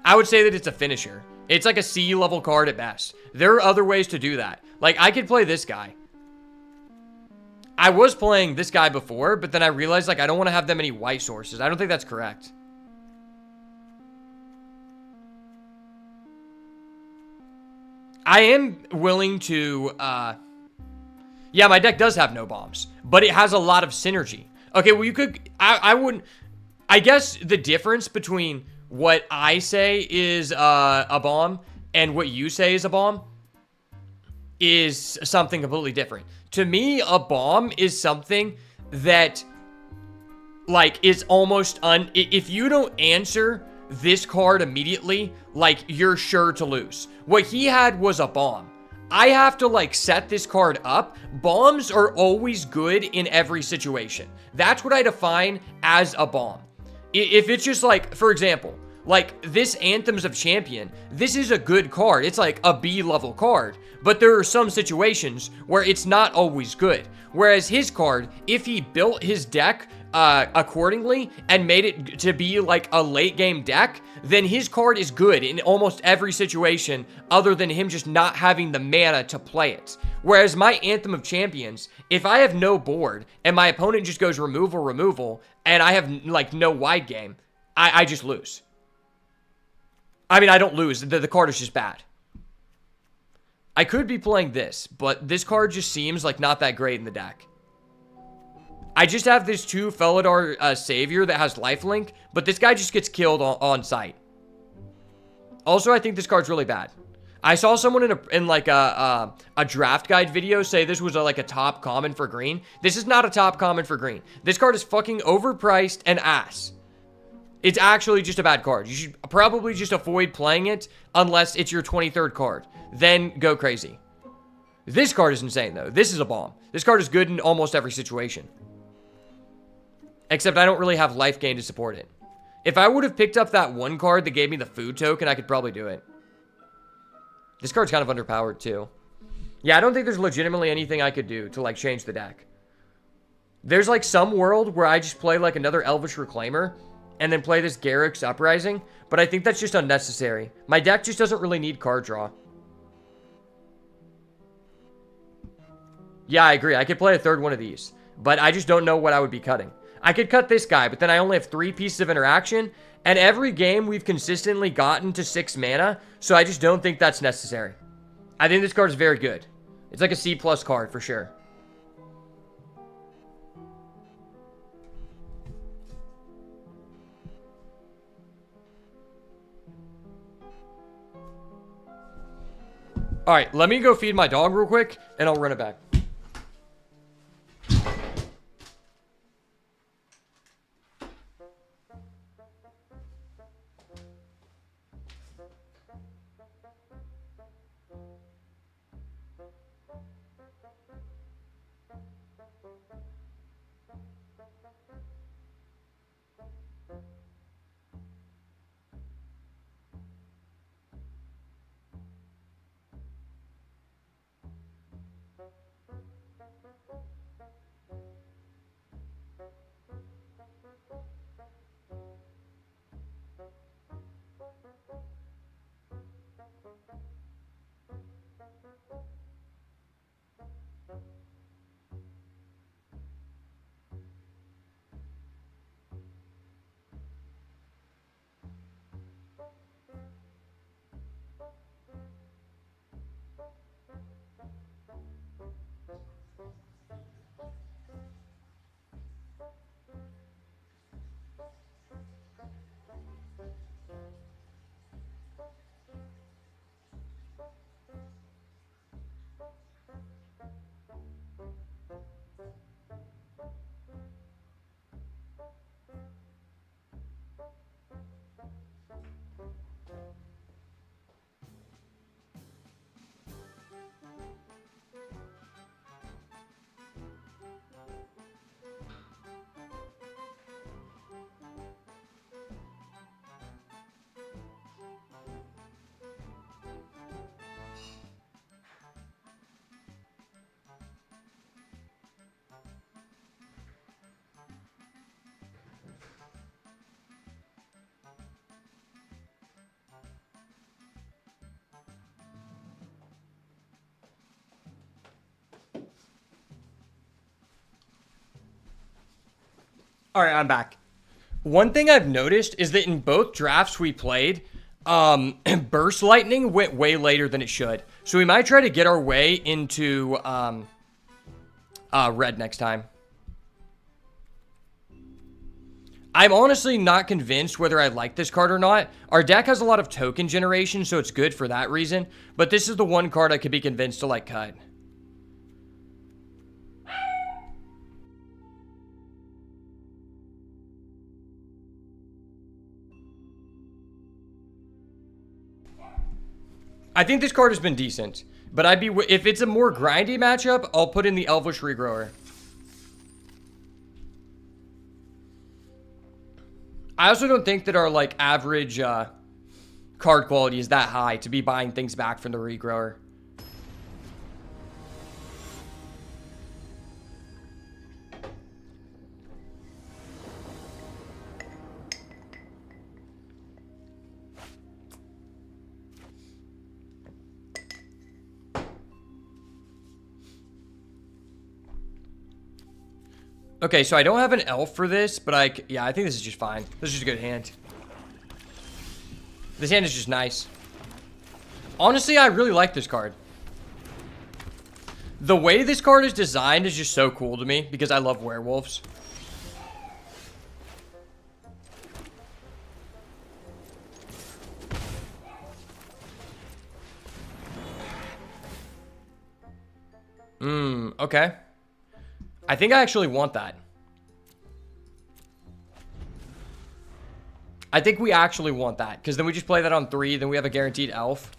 I would say that it's a finisher. It's like a C level card at best. There are other ways to do that. Like, I could play this guy. I was playing this guy before, but then I realized, like, I don't want to have that many white sources. I don't think that's correct. I am willing to, yeah, my deck does have no bombs, but it has a lot of synergy. Okay, well, you could, I wouldn't, I guess the difference between what I say is a bomb and what you say is a bomb is something completely different. To me, a bomb is something that, like, is almost if you don't answer this card immediately, like, you're sure to lose. What he had was a bomb. I have to, like, set this card up. Bombs are always good in every situation. That's what I define as a bomb. If it's just, like, for example, like, this Anthems of Champion, this is a good card. It's like a B level card. But there are some situations where it's not always good. Whereas his card, if he built his deck accordingly and made it to be like a late game deck, then his card is good in almost every situation other than him just not having the mana to play it. Whereas my Anthem of Champions, if I have no board and my opponent just goes removal, and I have like no wide game, I just lose. I mean, I don't lose. The card is just bad. I could be playing this, but this card just seems like not that great in the deck. I just have this 2 Felidar Savior that has lifelink, but this guy just gets killed on sight. Also, I think this card's really bad. I saw someone in like a draft guide video say this was like a top common for green. This is not a top common for green. This card is fucking overpriced and ass. It's actually just a bad card. You should probably just avoid playing it unless it's your 23rd card. Then go crazy. This card is insane, though. This is a bomb. This card is good in almost every situation. Except I don't really have life gain to support it. If I would have picked up that one card that gave me the food token, I could probably do it. This card's kind of underpowered, too. Yeah, I don't think there's legitimately anything I could do to, like, change the deck. There's, like, some world where I just play, like, another Elvish Reclaimer and then play this Garruk's Uprising, but I think that's just unnecessary. My deck just doesn't really need card draw. Yeah, I agree. I could play a third one of these, but I just don't know what I would be cutting. I could cut this guy, but then I only have 3 pieces of interaction, and every game we've consistently gotten to 6 mana, so I just don't think that's necessary. I think this card is very good. It's like a C+ card for sure. Alright, let me go feed my dog real quick, and I'll run it back. All right, I'm back. One thing I've noticed is that in both drafts we played, Burst Lightning went way later than it should. So we might try to get our way into red next time. I'm honestly not convinced whether I like this card or not. Our deck has a lot of token generation, so it's good for that reason. But this is the one card I could be convinced to, like, cut. I think this card has been decent, but if it's a more grindy matchup, I'll put in the Elvish Regrower. I also don't think that our, like, average card quality is that high to be buying things back from the Regrower. Okay, so I don't have an elf for this, but yeah, I think this is just fine. This is just a good hand. This hand is just nice. Honestly, I really like this card. The way this card is designed is just so cool to me because I love werewolves. Okay. I think I actually want that. I think we actually want that, because then we just play that on 3, then we have a guaranteed elf.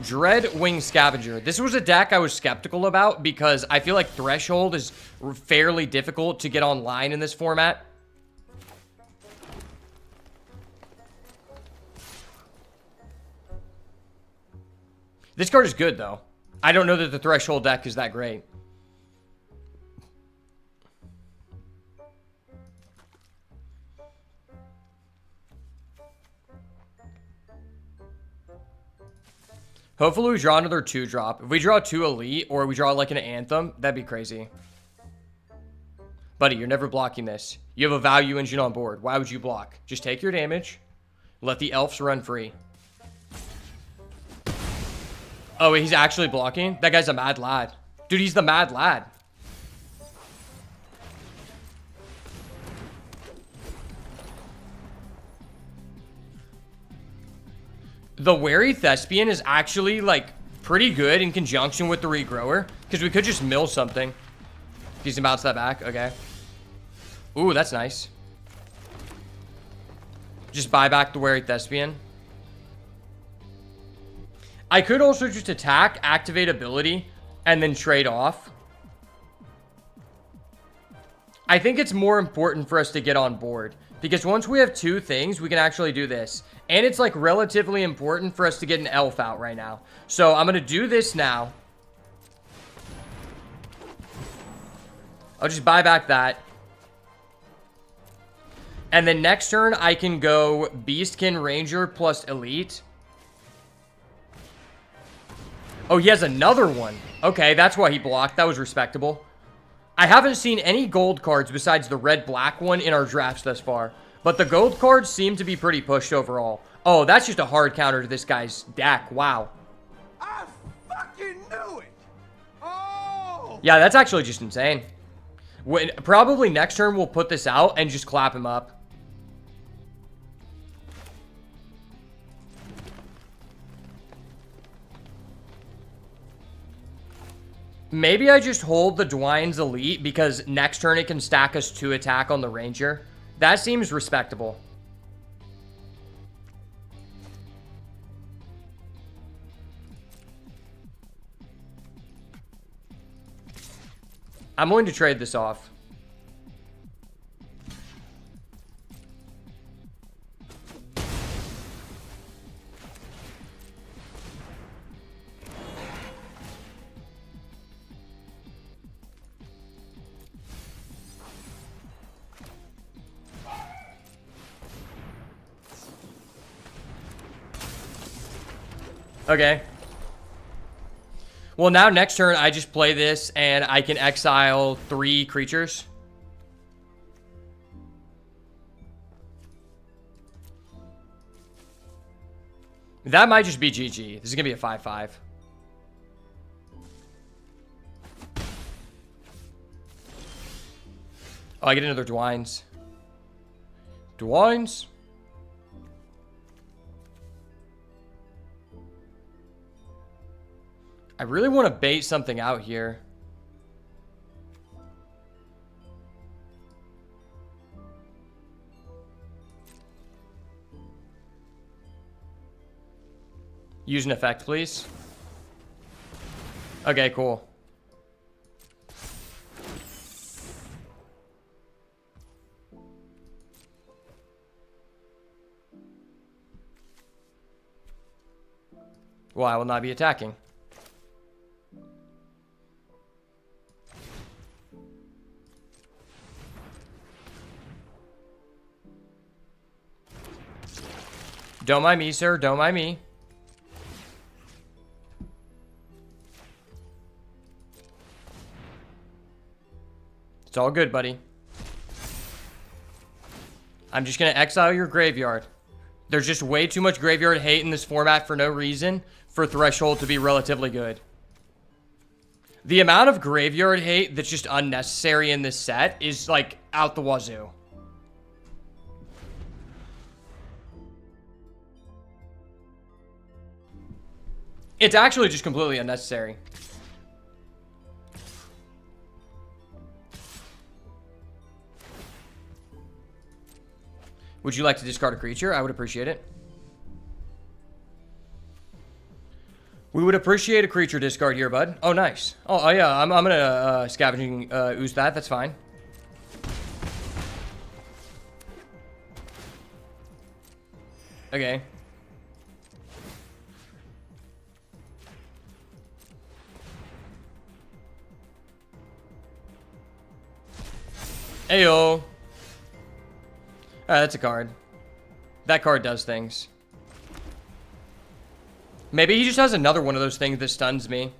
Dreadwing Scavenger. This was a deck I was skeptical about, because I feel like Threshold is fairly difficult to get online in this format. This card is good, though. I don't know that the Threshold deck is that great. Hopefully we draw another 2-drop. If we draw 2 Elite, or we draw like an Anthem, that'd be crazy. Buddy, you're never blocking this. You have a value engine on board. Why would you block? Just take your damage. Let the elves run free. Oh, wait, he's actually blocking? That guy's a mad lad. Dude, he's the mad lad. The Wary Thespian is actually, like, pretty good in conjunction with the Regrower. Because we could just mill something. He's gonna bounce that back. Okay. Ooh, that's nice. Just buy back the Wary Thespian. I could also just attack, activate ability, and then trade off. I think it's more important for us to get on board. Because once we have 2 things, we can actually do this. And it's like relatively important for us to get an elf out right now. So I'm going to do this now. I'll just buy back that. And then next turn, I can go Beastkin Ranger plus Elite. Oh, he has another one. Okay, that's why he blocked. That was respectable. I haven't seen any gold cards besides the red-black one in our drafts thus far. But the gold cards seem to be pretty pushed overall. Oh, that's just a hard counter to this guy's deck. Wow. I fucking knew it. Oh. Yeah, that's actually just insane. Probably next turn we'll put this out and just clap him up. Maybe I just hold the Dwyne's Elite because next turn it can stack us 2 attack on the Ranger. That seems respectable. I'm willing to trade this off. Okay. Well, now next turn, I just play this, and I can exile 3 creatures. That might just be GG. This is going to be a 5-5. Oh, I get another Dwyne's. Dwyne's? I really want to bait something out here. Use an effect, please. Okay, cool. Well, I will not be attacking. Don't mind me, sir. Don't mind me. It's all good, buddy. I'm just going to exile your graveyard. There's just way too much graveyard hate in this format for no reason for Threshold to be relatively good. The amount of graveyard hate that's just unnecessary in this set is, like, out the wazoo. It's actually just completely unnecessary. Would you like to discard a creature? I would appreciate it. We would appreciate a creature discard here, bud. Oh, nice. Oh yeah, I'm gonna scavenging ooze that. That's fine. Okay. Ayo. Alright, that's a card. That card does things. Maybe he just has another one of those things that stuns me.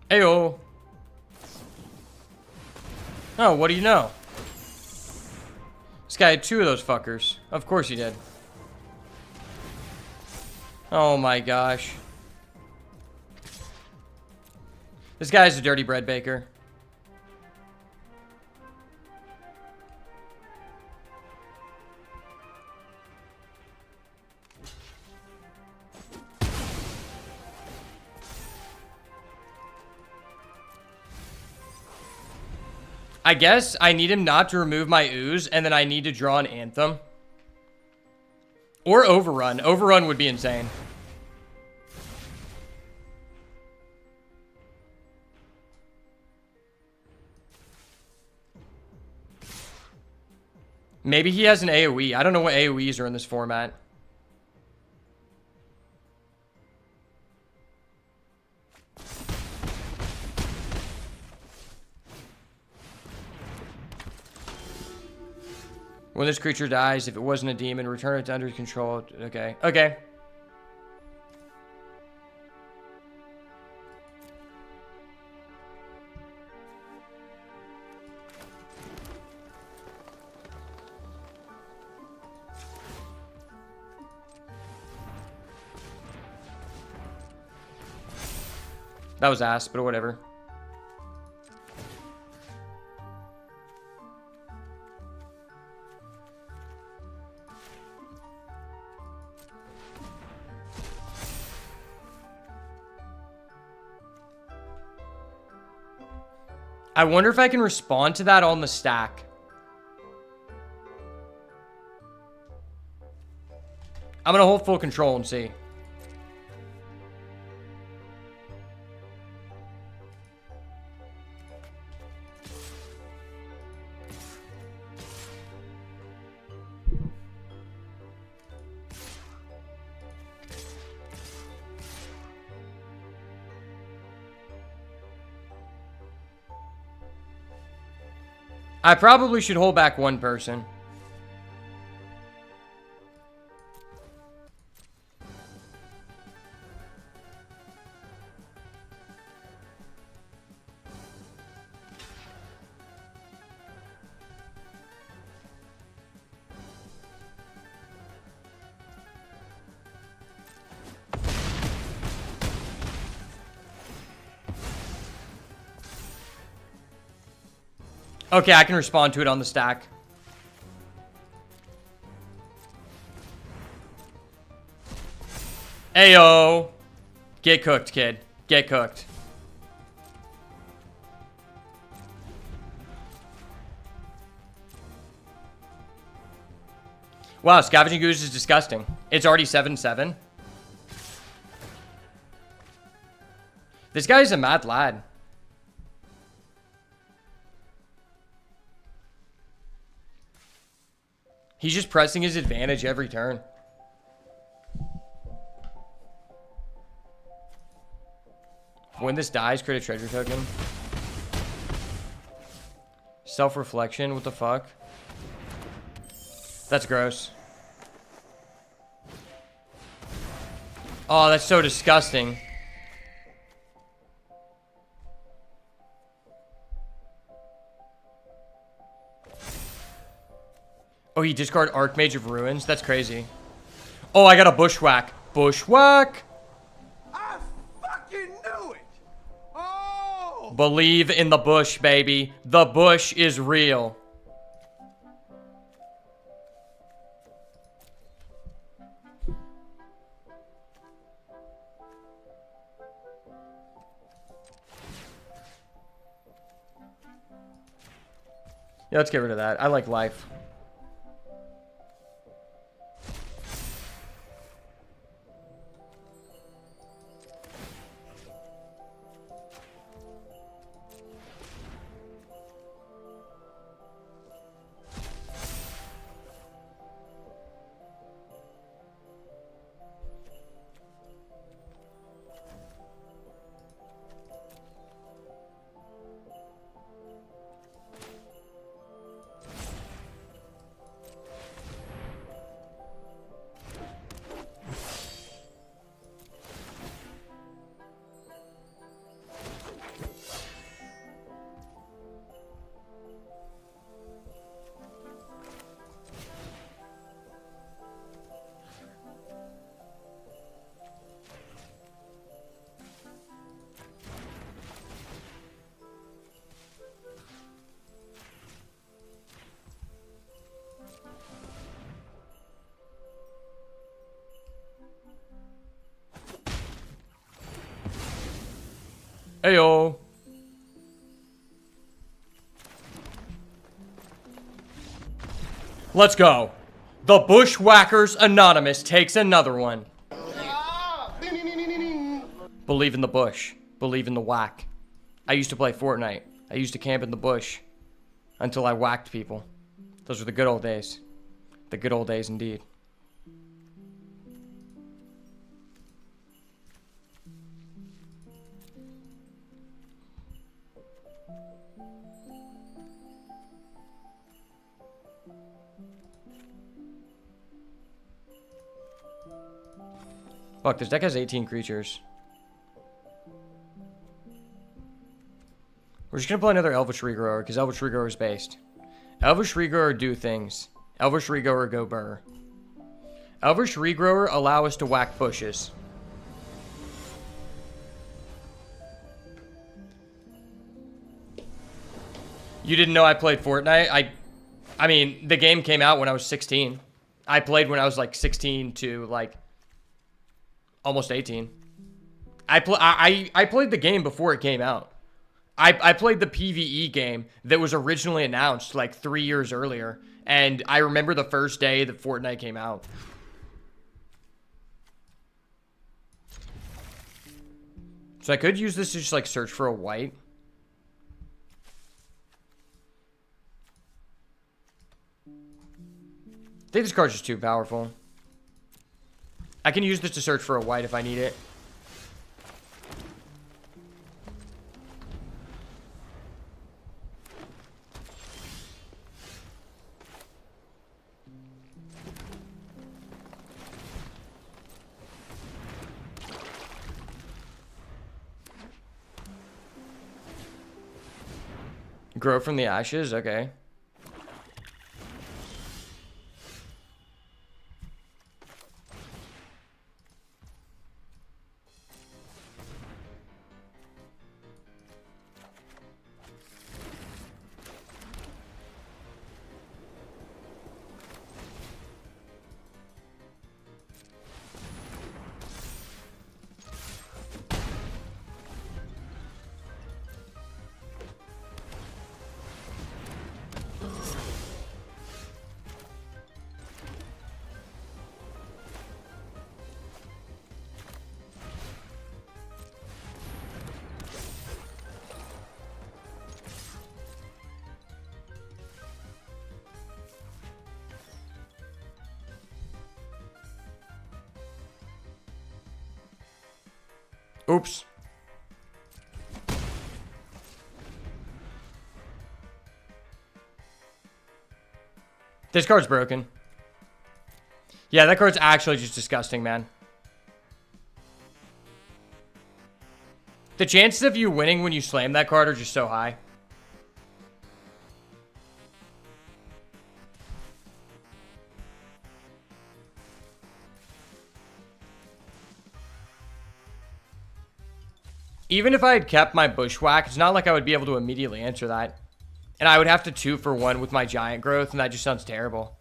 Ayo. Oh, what do you know? This guy had 2 of those fuckers. Of course he did. Oh my gosh. This guy's a dirty bread baker. I guess I need him not to remove my ooze, and then I need to draw an Anthem. Or Overrun. Overrun would be insane. Maybe he has an AoE. I don't know what AoEs are in this format. When this creature dies, if it wasn't a demon, return it to under control. Okay. Okay. That was ass, but whatever. I wonder if I can respond to that on the stack. I'm gonna hold full control and see. I probably should hold back one person. Okay, I can respond to it on the stack. Ayo. Get cooked, kid. Get cooked. Wow, Scavenging Ooze is disgusting. It's already 7-7. This guy's a mad lad. He's just pressing his advantage every turn. When this dies, create a treasure token. Self-reflection, what the fuck? That's gross. Oh, that's so disgusting. Oh, he discard Archmage of Ruins? That's crazy. Oh, I got a Bushwhack. Bushwhack! I fucking knew it! Oh! Believe in the bush, baby. The bush is real. Yeah, let's get rid of that. I like life. Heyo. Let's go. The Bushwhackers Anonymous takes another one. Believe in the bush. Believe in the whack. I used to play Fortnite. I used to camp in the bush until I whacked people. Those were the good old days. The good old days indeed. Fuck, this deck has 18 creatures. We're just gonna play another Elvish Regrower, because Elvish Regrower is based. Elvish Regrower do things. Elvish Regrower go burr. Elvish Regrower allow us to whack bushes. You didn't know I played Fortnite? I mean, the game came out when I was 16. I played when I was like 16 to like almost 18. I played the game before it came out. I played the PvE game that was originally announced like 3 years earlier. And I remember the first day that Fortnite came out. So I could use this to just like search for a white. I think this card's just too powerful. I can use this to search for a white if I need it. Grow from the ashes? Okay. Oops. This card's broken. Yeah, that card's actually just disgusting, man. The chances of you winning when you slam that card are just so high. Even if I had kept my Bushwhack, it's not like I would be able to immediately answer that. And I would have to 2-for-1 with my Giant Growth, and that just sounds terrible.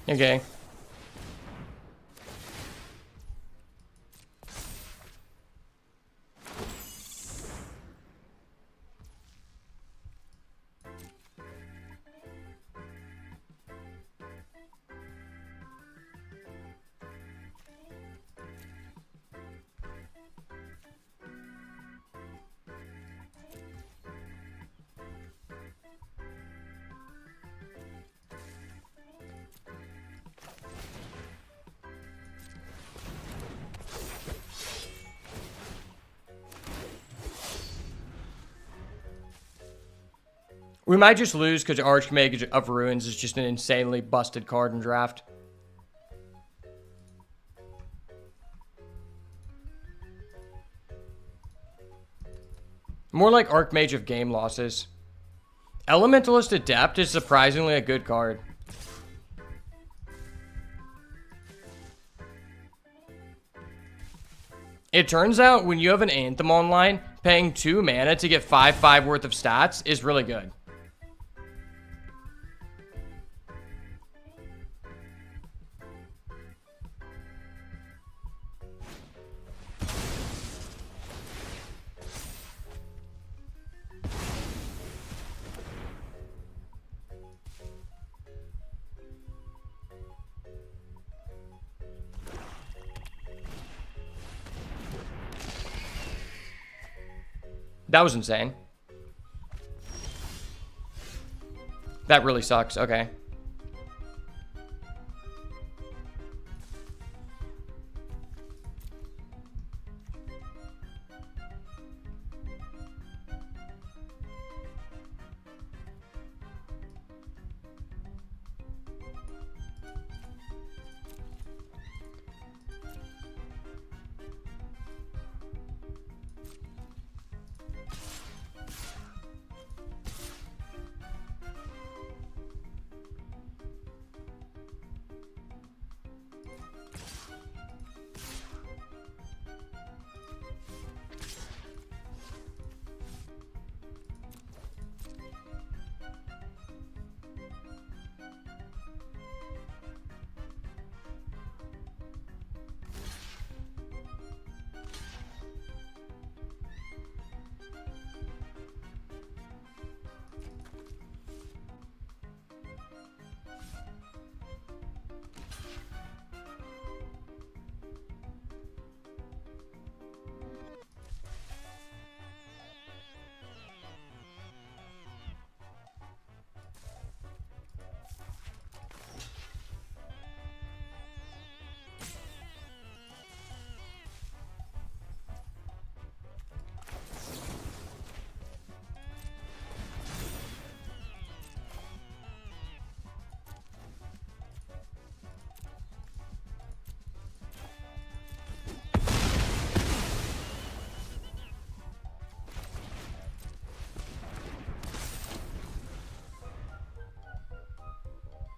Okay. We might just lose because Archmage of Ruins is just an insanely busted card in draft. More like Archmage of Game Losses. Elementalist Adept is surprisingly a good card. It turns out when you have an Anthem online, paying 2 mana to get 5/5 worth of stats is really good. That was insane. That really sucks. Okay.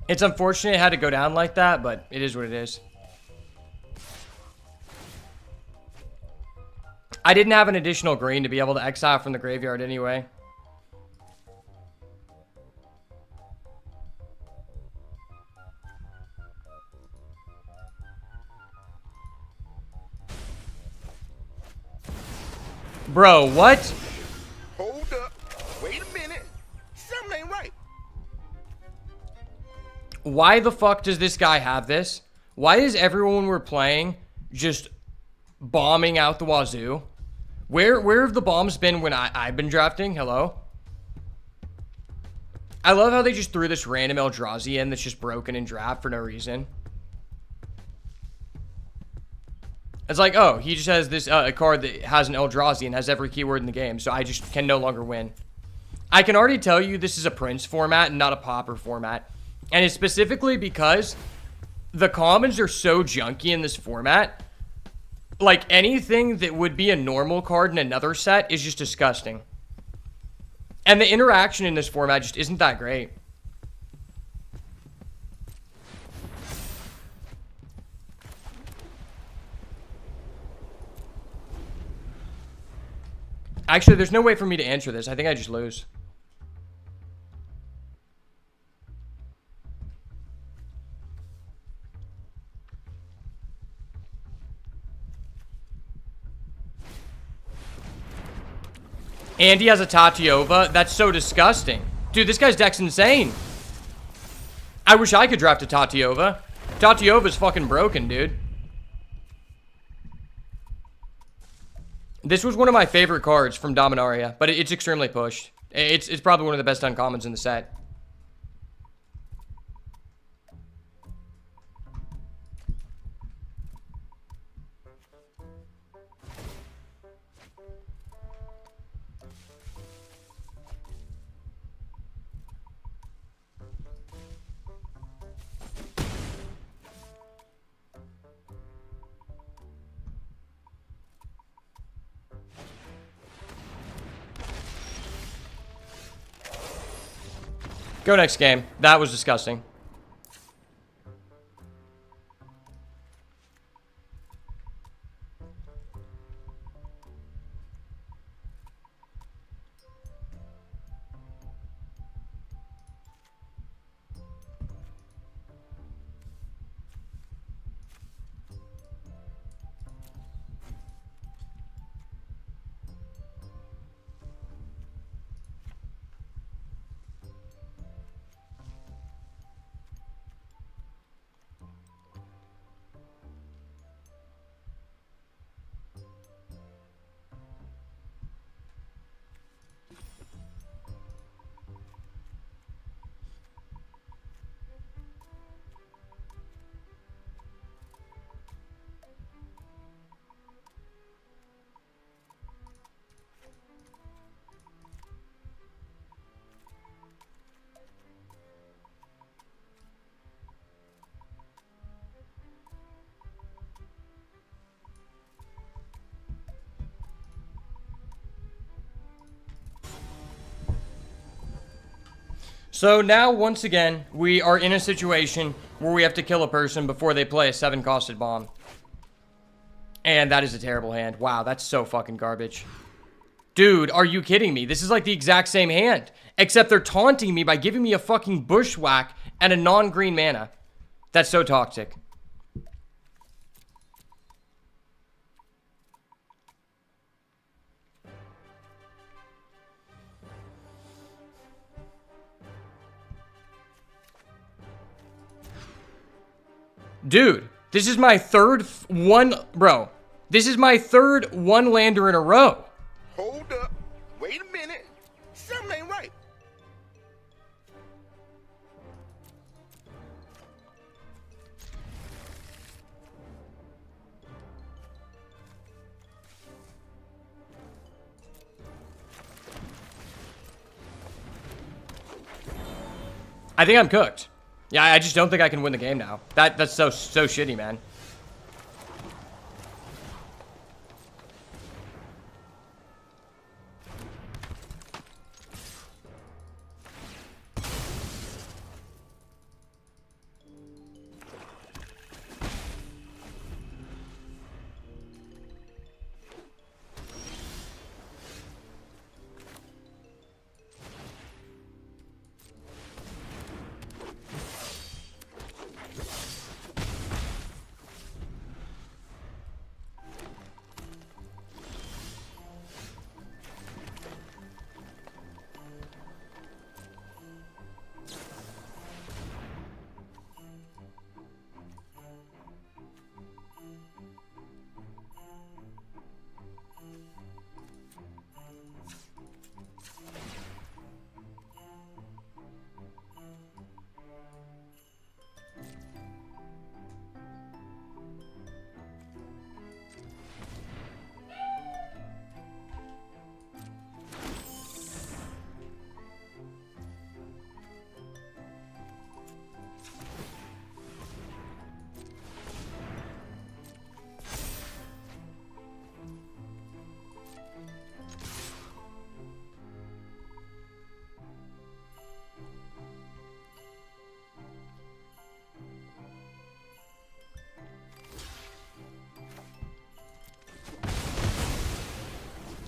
It's unfortunate it had to go down like that, but it is what it is. I didn't have an additional green to be able to exile from the graveyard anyway. Bro, what? Hold up. Wait a minute. Something ain't right. Why the fuck does this guy have this? Why is everyone we're playing just bombing out the wazoo? Where have the bombs been when I've been drafting? Hello? I love how they just threw this random Eldrazi in that's just broken in draft for no reason. It's like, oh, he just has this a card that has an Eldrazi and has every keyword in the game, so I just can no longer win. I can already tell you this is a Prince format and not a Pauper format. And it's specifically because the commons are so junky in this format. Like, anything that would be a normal card in another set is just disgusting. And the interaction in this format just isn't that great. Actually, there's no way for me to answer this. I think I just lose. And he has a Tatiova. That's so disgusting. Dude, this guy's deck's insane. I wish I could draft a Tatiova. Tatiova's fucking broken, dude. This was one of my favorite cards from Dominaria, but it's extremely pushed. It's probably one of the best uncommons in the set. Go next game. That was disgusting. So now, once again, we are in a situation where we have to kill a person before they play a 7-costed bomb. And that is a terrible hand. Wow, that's so fucking garbage. Dude, are you kidding me? This is like the exact same hand. Except they're taunting me by giving me a fucking bushwhack and a non-green mana. That's so toxic. Dude, this is my third bro. This is my third one lander in a row. Hold up. Wait a minute. Something ain't right. I think I'm cooked. Yeah, I just don't think I can win the game now. That's so shitty, man.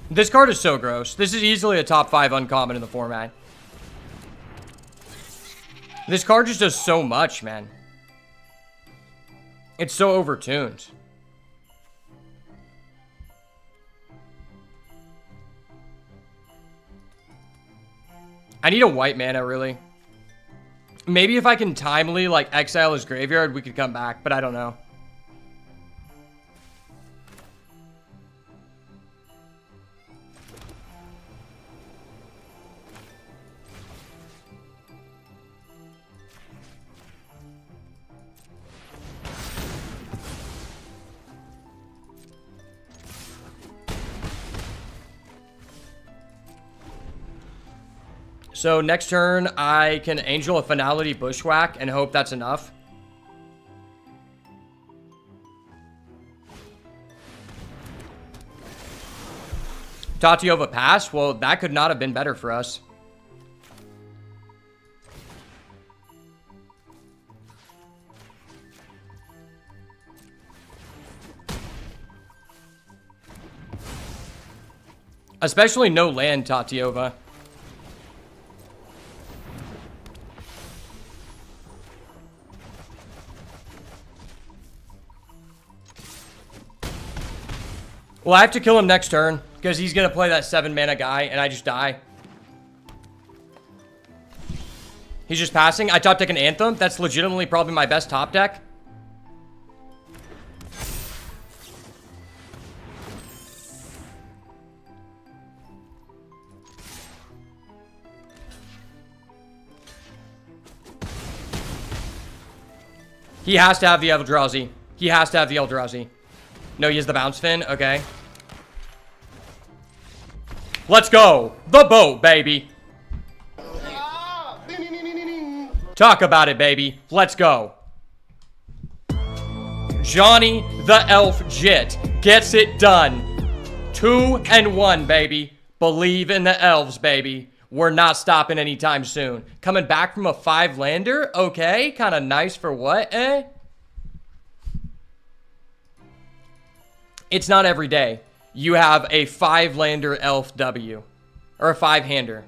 This card is so gross. This is easily a top 5 uncommon in the format. This card just does so much, man. It's so overtuned. I need a white mana, really. Maybe if I can timely, like, exile his graveyard, we could come back, but I don't know. So next turn, I can Angel of Finality Bushwhack and hope that's enough. Tatiova pass? Well, that could not have been better for us. Especially no land, Tatiova. Well, I have to kill him next turn, because he's going to play that 7 mana guy, and I just die. He's just passing. I top deck an Anthem. That's legitimately probably my best top deck. He has to have the Eldrazi. He has to have the Eldrazi. No, he has the Bounce Fin. Okay. Let's go. The boat, baby. Talk about it, baby. Let's go. Johnny the Elf Jit gets it done. 2-1, baby. Believe in the elves, baby. We're not stopping anytime soon. Coming back from a 5-lander? Okay. Kind of nice for what, eh? It's not every day you have a 5-lander elf W. Or a 5-hander.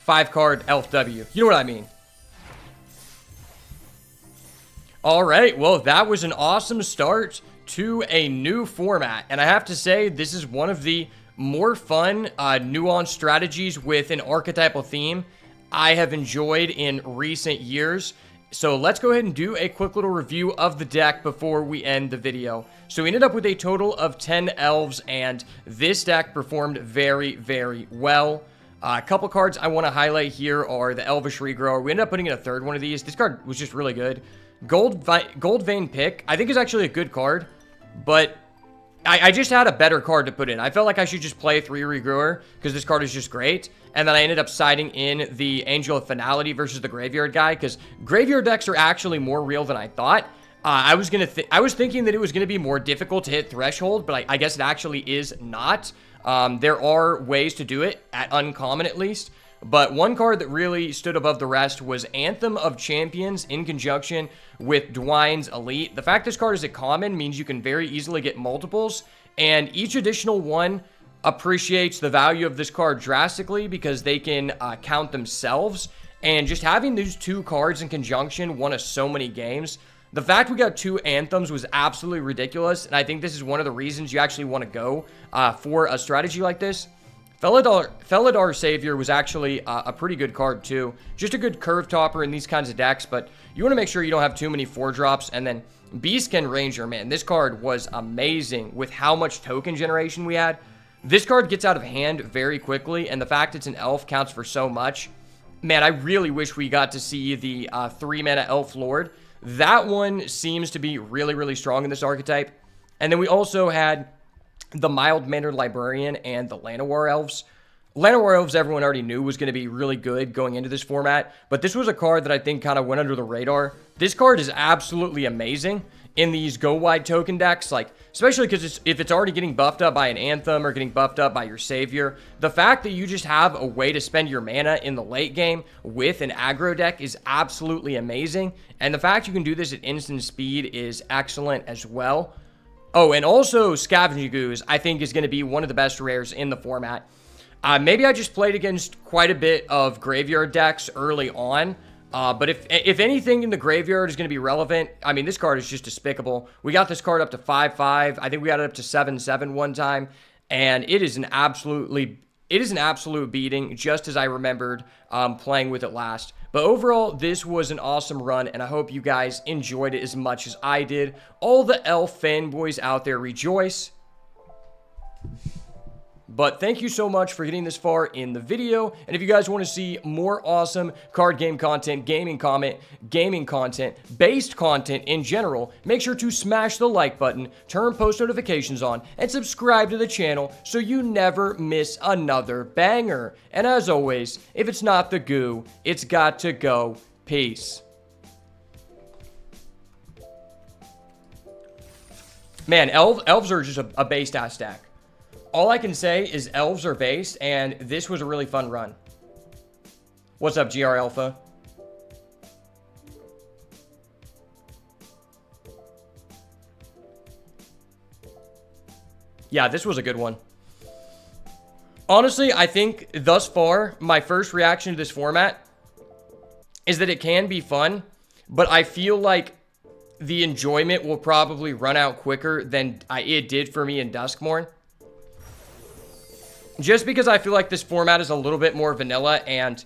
5-card elf W. You know what I mean. Alright, well, that was an awesome start to a new format. And I have to say, this is one of the more fun, nuanced strategies with an archetypal theme I have enjoyed in recent years. So let's go ahead and do a quick little review of the deck before we end the video. So we ended up with a total of 10 elves, and this deck performed very, very well. A couple cards I want to highlight here are the Elvish Regrower. We ended up putting in a third one of these. This card was just really good. Gold Vein Pick, I think is actually a good card, but I just had a better card to put in. I felt like I should just play 3 Regrower because this card is just great. And then I ended up siding in the Angel of Finality versus the Graveyard guy because Graveyard decks are actually more real than I thought. I was thinking that it was gonna be more difficult to hit Threshold, but I guess it actually is not. There are ways to do it at uncommon at least. But one card that really stood above the rest was Anthem of Champions in conjunction with Dwine's Elite. The fact this card is a common means you can very easily get multiples, and each additional one appreciates the value of this card drastically because they can count themselves. And just having these 2 cards in conjunction won us so many games. The fact we got 2 Anthems was absolutely ridiculous, and I think this is one of the reasons you actually want to go for a strategy like this. Felidar Savior was actually a pretty good card too. Just a good curve topper in these kinds of decks, but you want to make sure you don't have too many 4-drops. And then Beastkin Ranger, man, this card was amazing with how much token generation we had. This card gets out of hand very quickly, and the fact it's an elf counts for so much. Man, I really wish we got to see the 3-mana Elf Lord. That one seems to be really, really strong in this archetype. And then we also had the Mild-Mannered Librarian and the Llanowar Elves. Llanowar Elves everyone already knew was going to be really good going into this format, but this was a card that I think kind of went under the radar. This card is absolutely amazing in these go-wide token decks, like especially because if it's already getting buffed up by an Anthem or getting buffed up by your Savior, the fact that you just have a way to spend your mana in the late game with an aggro deck is absolutely amazing, and the fact you can do this at instant speed is excellent as well. Oh, and also Scavenging Ooze, I think, is going to be one of the best rares in the format. Maybe I just played against quite a bit of graveyard decks early on. But if anything in the graveyard is going to be relevant, I mean, this card is just despicable. We got this card up to 5/5. I think we got it up to 7/7 one time. And it is an absolute beating, just as I remembered playing with it last. But overall, this was an awesome run, and I hope you guys enjoyed it as much as I did. All the elf fanboys out there rejoice. But thank you so much for getting this far in the video. And if you guys want to see more awesome card game content, gaming content, based content in general, make sure to smash the like button, turn post notifications on, and subscribe to the channel so you never miss another banger. And as always, if it's not the goo, it's got to go. Peace. Man, elves are just a based-ass stack. All I can say is elves are based, and this was a really fun run. What's up, GR Alpha? Yeah, this was a good one. Honestly, I think thus far, my first reaction to this format is that it can be fun, but I feel like the enjoyment will probably run out quicker than it did for me in Duskmourn. Just because I feel like this format is a little bit more vanilla and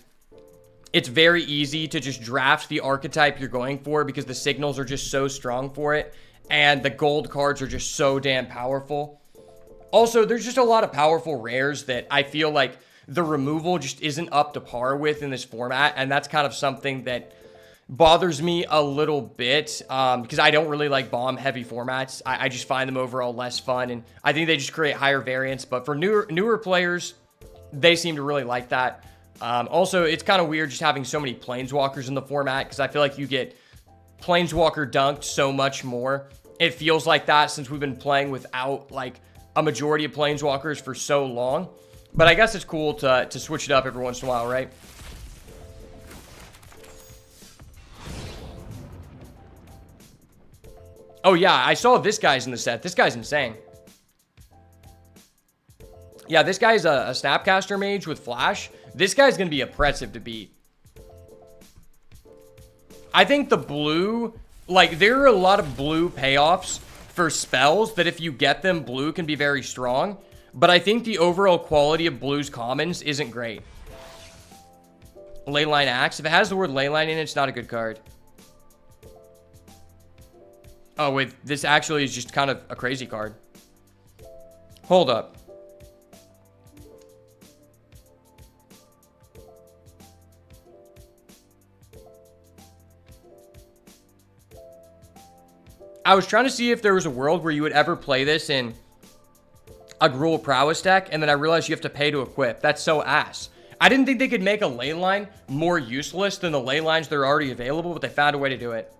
it's very easy to just draft the archetype you're going for because the signals are just so strong for it and the gold cards are just so damn powerful. Also, there's just a lot of powerful rares that I feel like the removal just isn't up to par with in this format, and that's kind of something that bothers me a little bit because I don't really like bomb heavy formats. I just find them overall less fun, and I think they just create higher variance. But for newer players, they seem to really like that. Also, it's kind of weird just having so many planeswalkers in the format because I feel like you get planeswalker dunked so much more. It feels like that since we've been playing without like a majority of planeswalkers for so long. But I guess it's cool to switch it up every once in a while, right? Oh, yeah, I saw this guy's in the set. This guy's insane. Yeah, this guy's a Snapcaster Mage with Flash. This guy's going to be oppressive to beat. I think the blue, like, there are a lot of blue payoffs for spells that if you get them, blue can be very strong. But I think the overall quality of blue's commons isn't great. Leyline Axe. If it has the word Leyline in it, it's not a good card. Oh, wait, this actually is just kind of a crazy card. Hold up. I was trying to see if there was a world where you would ever play this in a Gruul Prowess deck, and then I realized you have to pay to equip. That's so ass. I didn't think they could make a Leyline more useless than the Leylines that are already available, but they found a way to do it.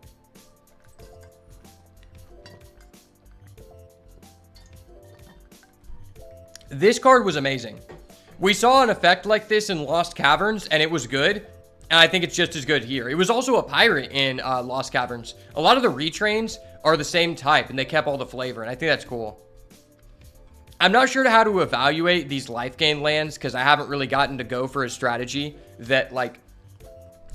This card was amazing. We saw an effect like this in Lost Caverns, and it was good. And I think it's just as good here. It was also a pirate in Lost Caverns. A lot of the retrains are the same type, and they kept all the flavor, and I think that's cool. I'm not sure how to evaluate these life gain lands, because I haven't really gotten to go for a strategy that, like,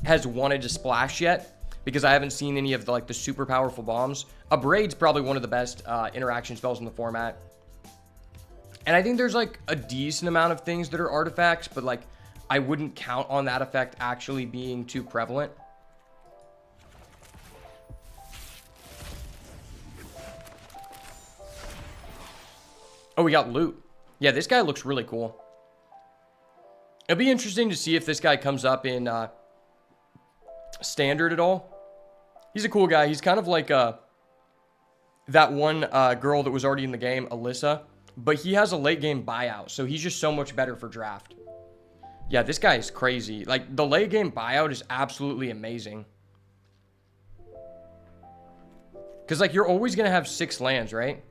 has wanted to splash yet, because I haven't seen any of the, like, the super powerful bombs. Abrade's probably one of the best interaction spells in the format. And I think there's, like, a decent amount of things that are artifacts, but, like, I wouldn't count on that effect actually being too prevalent. Oh, we got loot. Yeah, this guy looks really cool. It'll be interesting to see if this guy comes up in standard at all. He's a cool guy. He's kind of like that one girl that was already in the game, Alyssa. But he has a late game buyout, so he's just so much better for draft. Yeah, this guy is crazy. Like, the late game buyout is absolutely amazing. Because, like, you're always going to have 6 lands, right?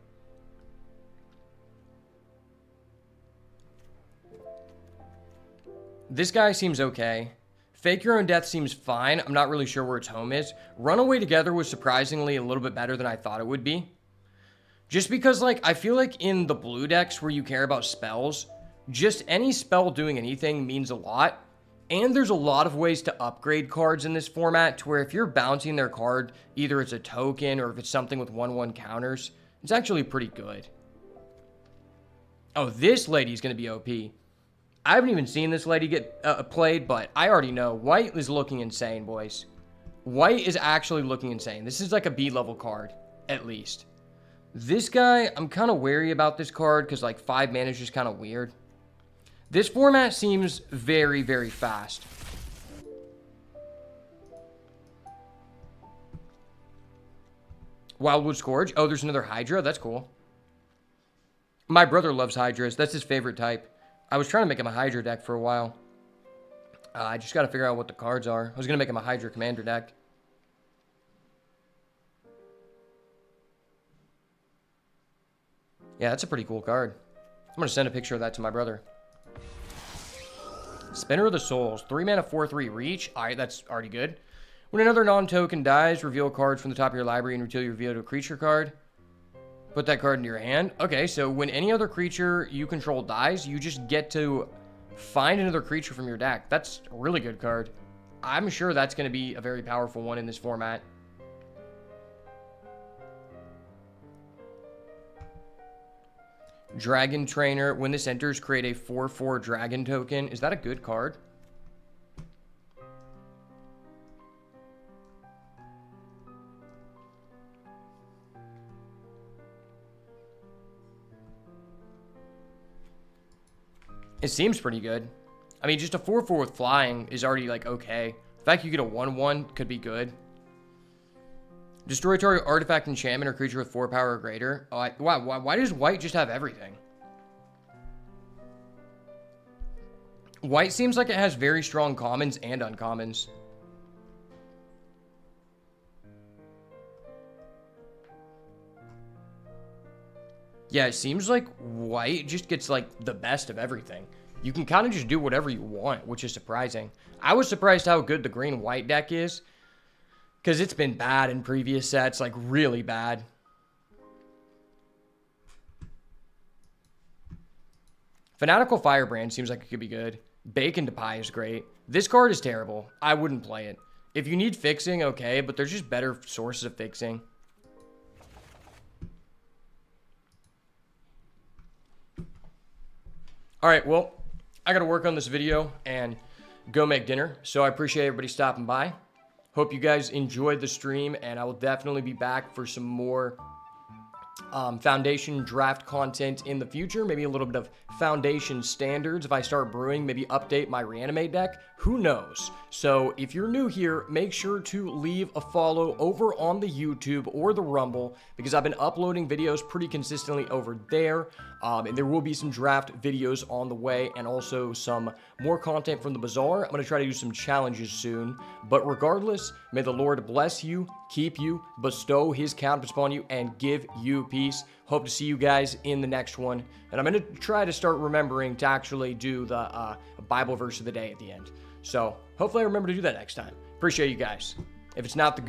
This guy seems okay. Fake Your Own Death seems fine. I'm not really sure where its home is. Runaway Together was surprisingly a little bit better than I thought it would be. Just because, like, I feel like in the blue decks where you care about spells, just any spell doing anything means a lot. And there's a lot of ways to upgrade cards in this format to where if you're bouncing their card, either it's a token or if it's something with 1/1 counters, it's actually pretty good. Oh, this lady's going to be OP. I haven't even seen this lady get played, but I already know. White is looking insane, boys. White is actually looking insane. This is like a B-level card, at least. This guy, I'm kind of wary about this card because, like, 5 mana is just kind of weird. This format seems very, very fast. Wildwood Scourge. Oh, there's another Hydra. That's cool. My brother loves Hydras. That's his favorite type. I was trying to make him a Hydra deck for a while. I just got to figure out what the cards are. I was going to make him a Hydra Commander deck. Yeah, that's a pretty cool card. I'm going to send a picture of that to my brother. Spinner of the Souls. 3 mana, 4/3 reach. Alright, that's already good. When another non-token dies, reveal a card from the top of your library and until you reveal a creature card. Put that card into your hand. Okay, so when any other creature you control dies, you just get to find another creature from your deck. That's a really good card. I'm sure that's going to be a very powerful one in this format. Dragon Trainer. When this enters, create a 4/4 dragon token. Is that a good card? It seems pretty good. I mean, just a 4/4 with flying is already, like, okay. The fact you get a 1/1 could be good. Destroy target artifact, enchantment, or creature with 4 power or greater. Oh, why does white just have everything? White seems like it has very strong commons and uncommons. Yeah, it seems like white just gets, like, the best of everything. You can kind of just do whatever you want, which is surprising. I was surprised how good the green-white deck is, because it's been bad in previous sets, like, really bad. Fanatical Firebrand seems like it could be good. Bacon to Pie is great. This card is terrible. I wouldn't play it. If you need fixing, okay, but there's just better sources of fixing. Alright, well, I gotta work on this video and go make dinner, so I appreciate everybody stopping by. Hope you guys enjoyed the stream, and I will definitely be back for some more Foundation draft content in the future. Maybe a little bit of Foundation standards. If I start brewing, maybe update my Reanimate deck. Who knows? So if you're new here, make sure to leave a follow over on the YouTube or the Rumble, because I've been uploading videos pretty consistently over there. And there will be some draft videos on the way, and also some more content from the Bazaar. I'm going to try to do some challenges soon. But regardless, may the Lord bless you, keep you, bestow his countenance upon you, and give you peace. Hope to see you guys in the next one. And I'm going to try to start remembering to actually do the Bible verse of the day at the end. So hopefully I remember to do that next time. Appreciate you guys. If it's not the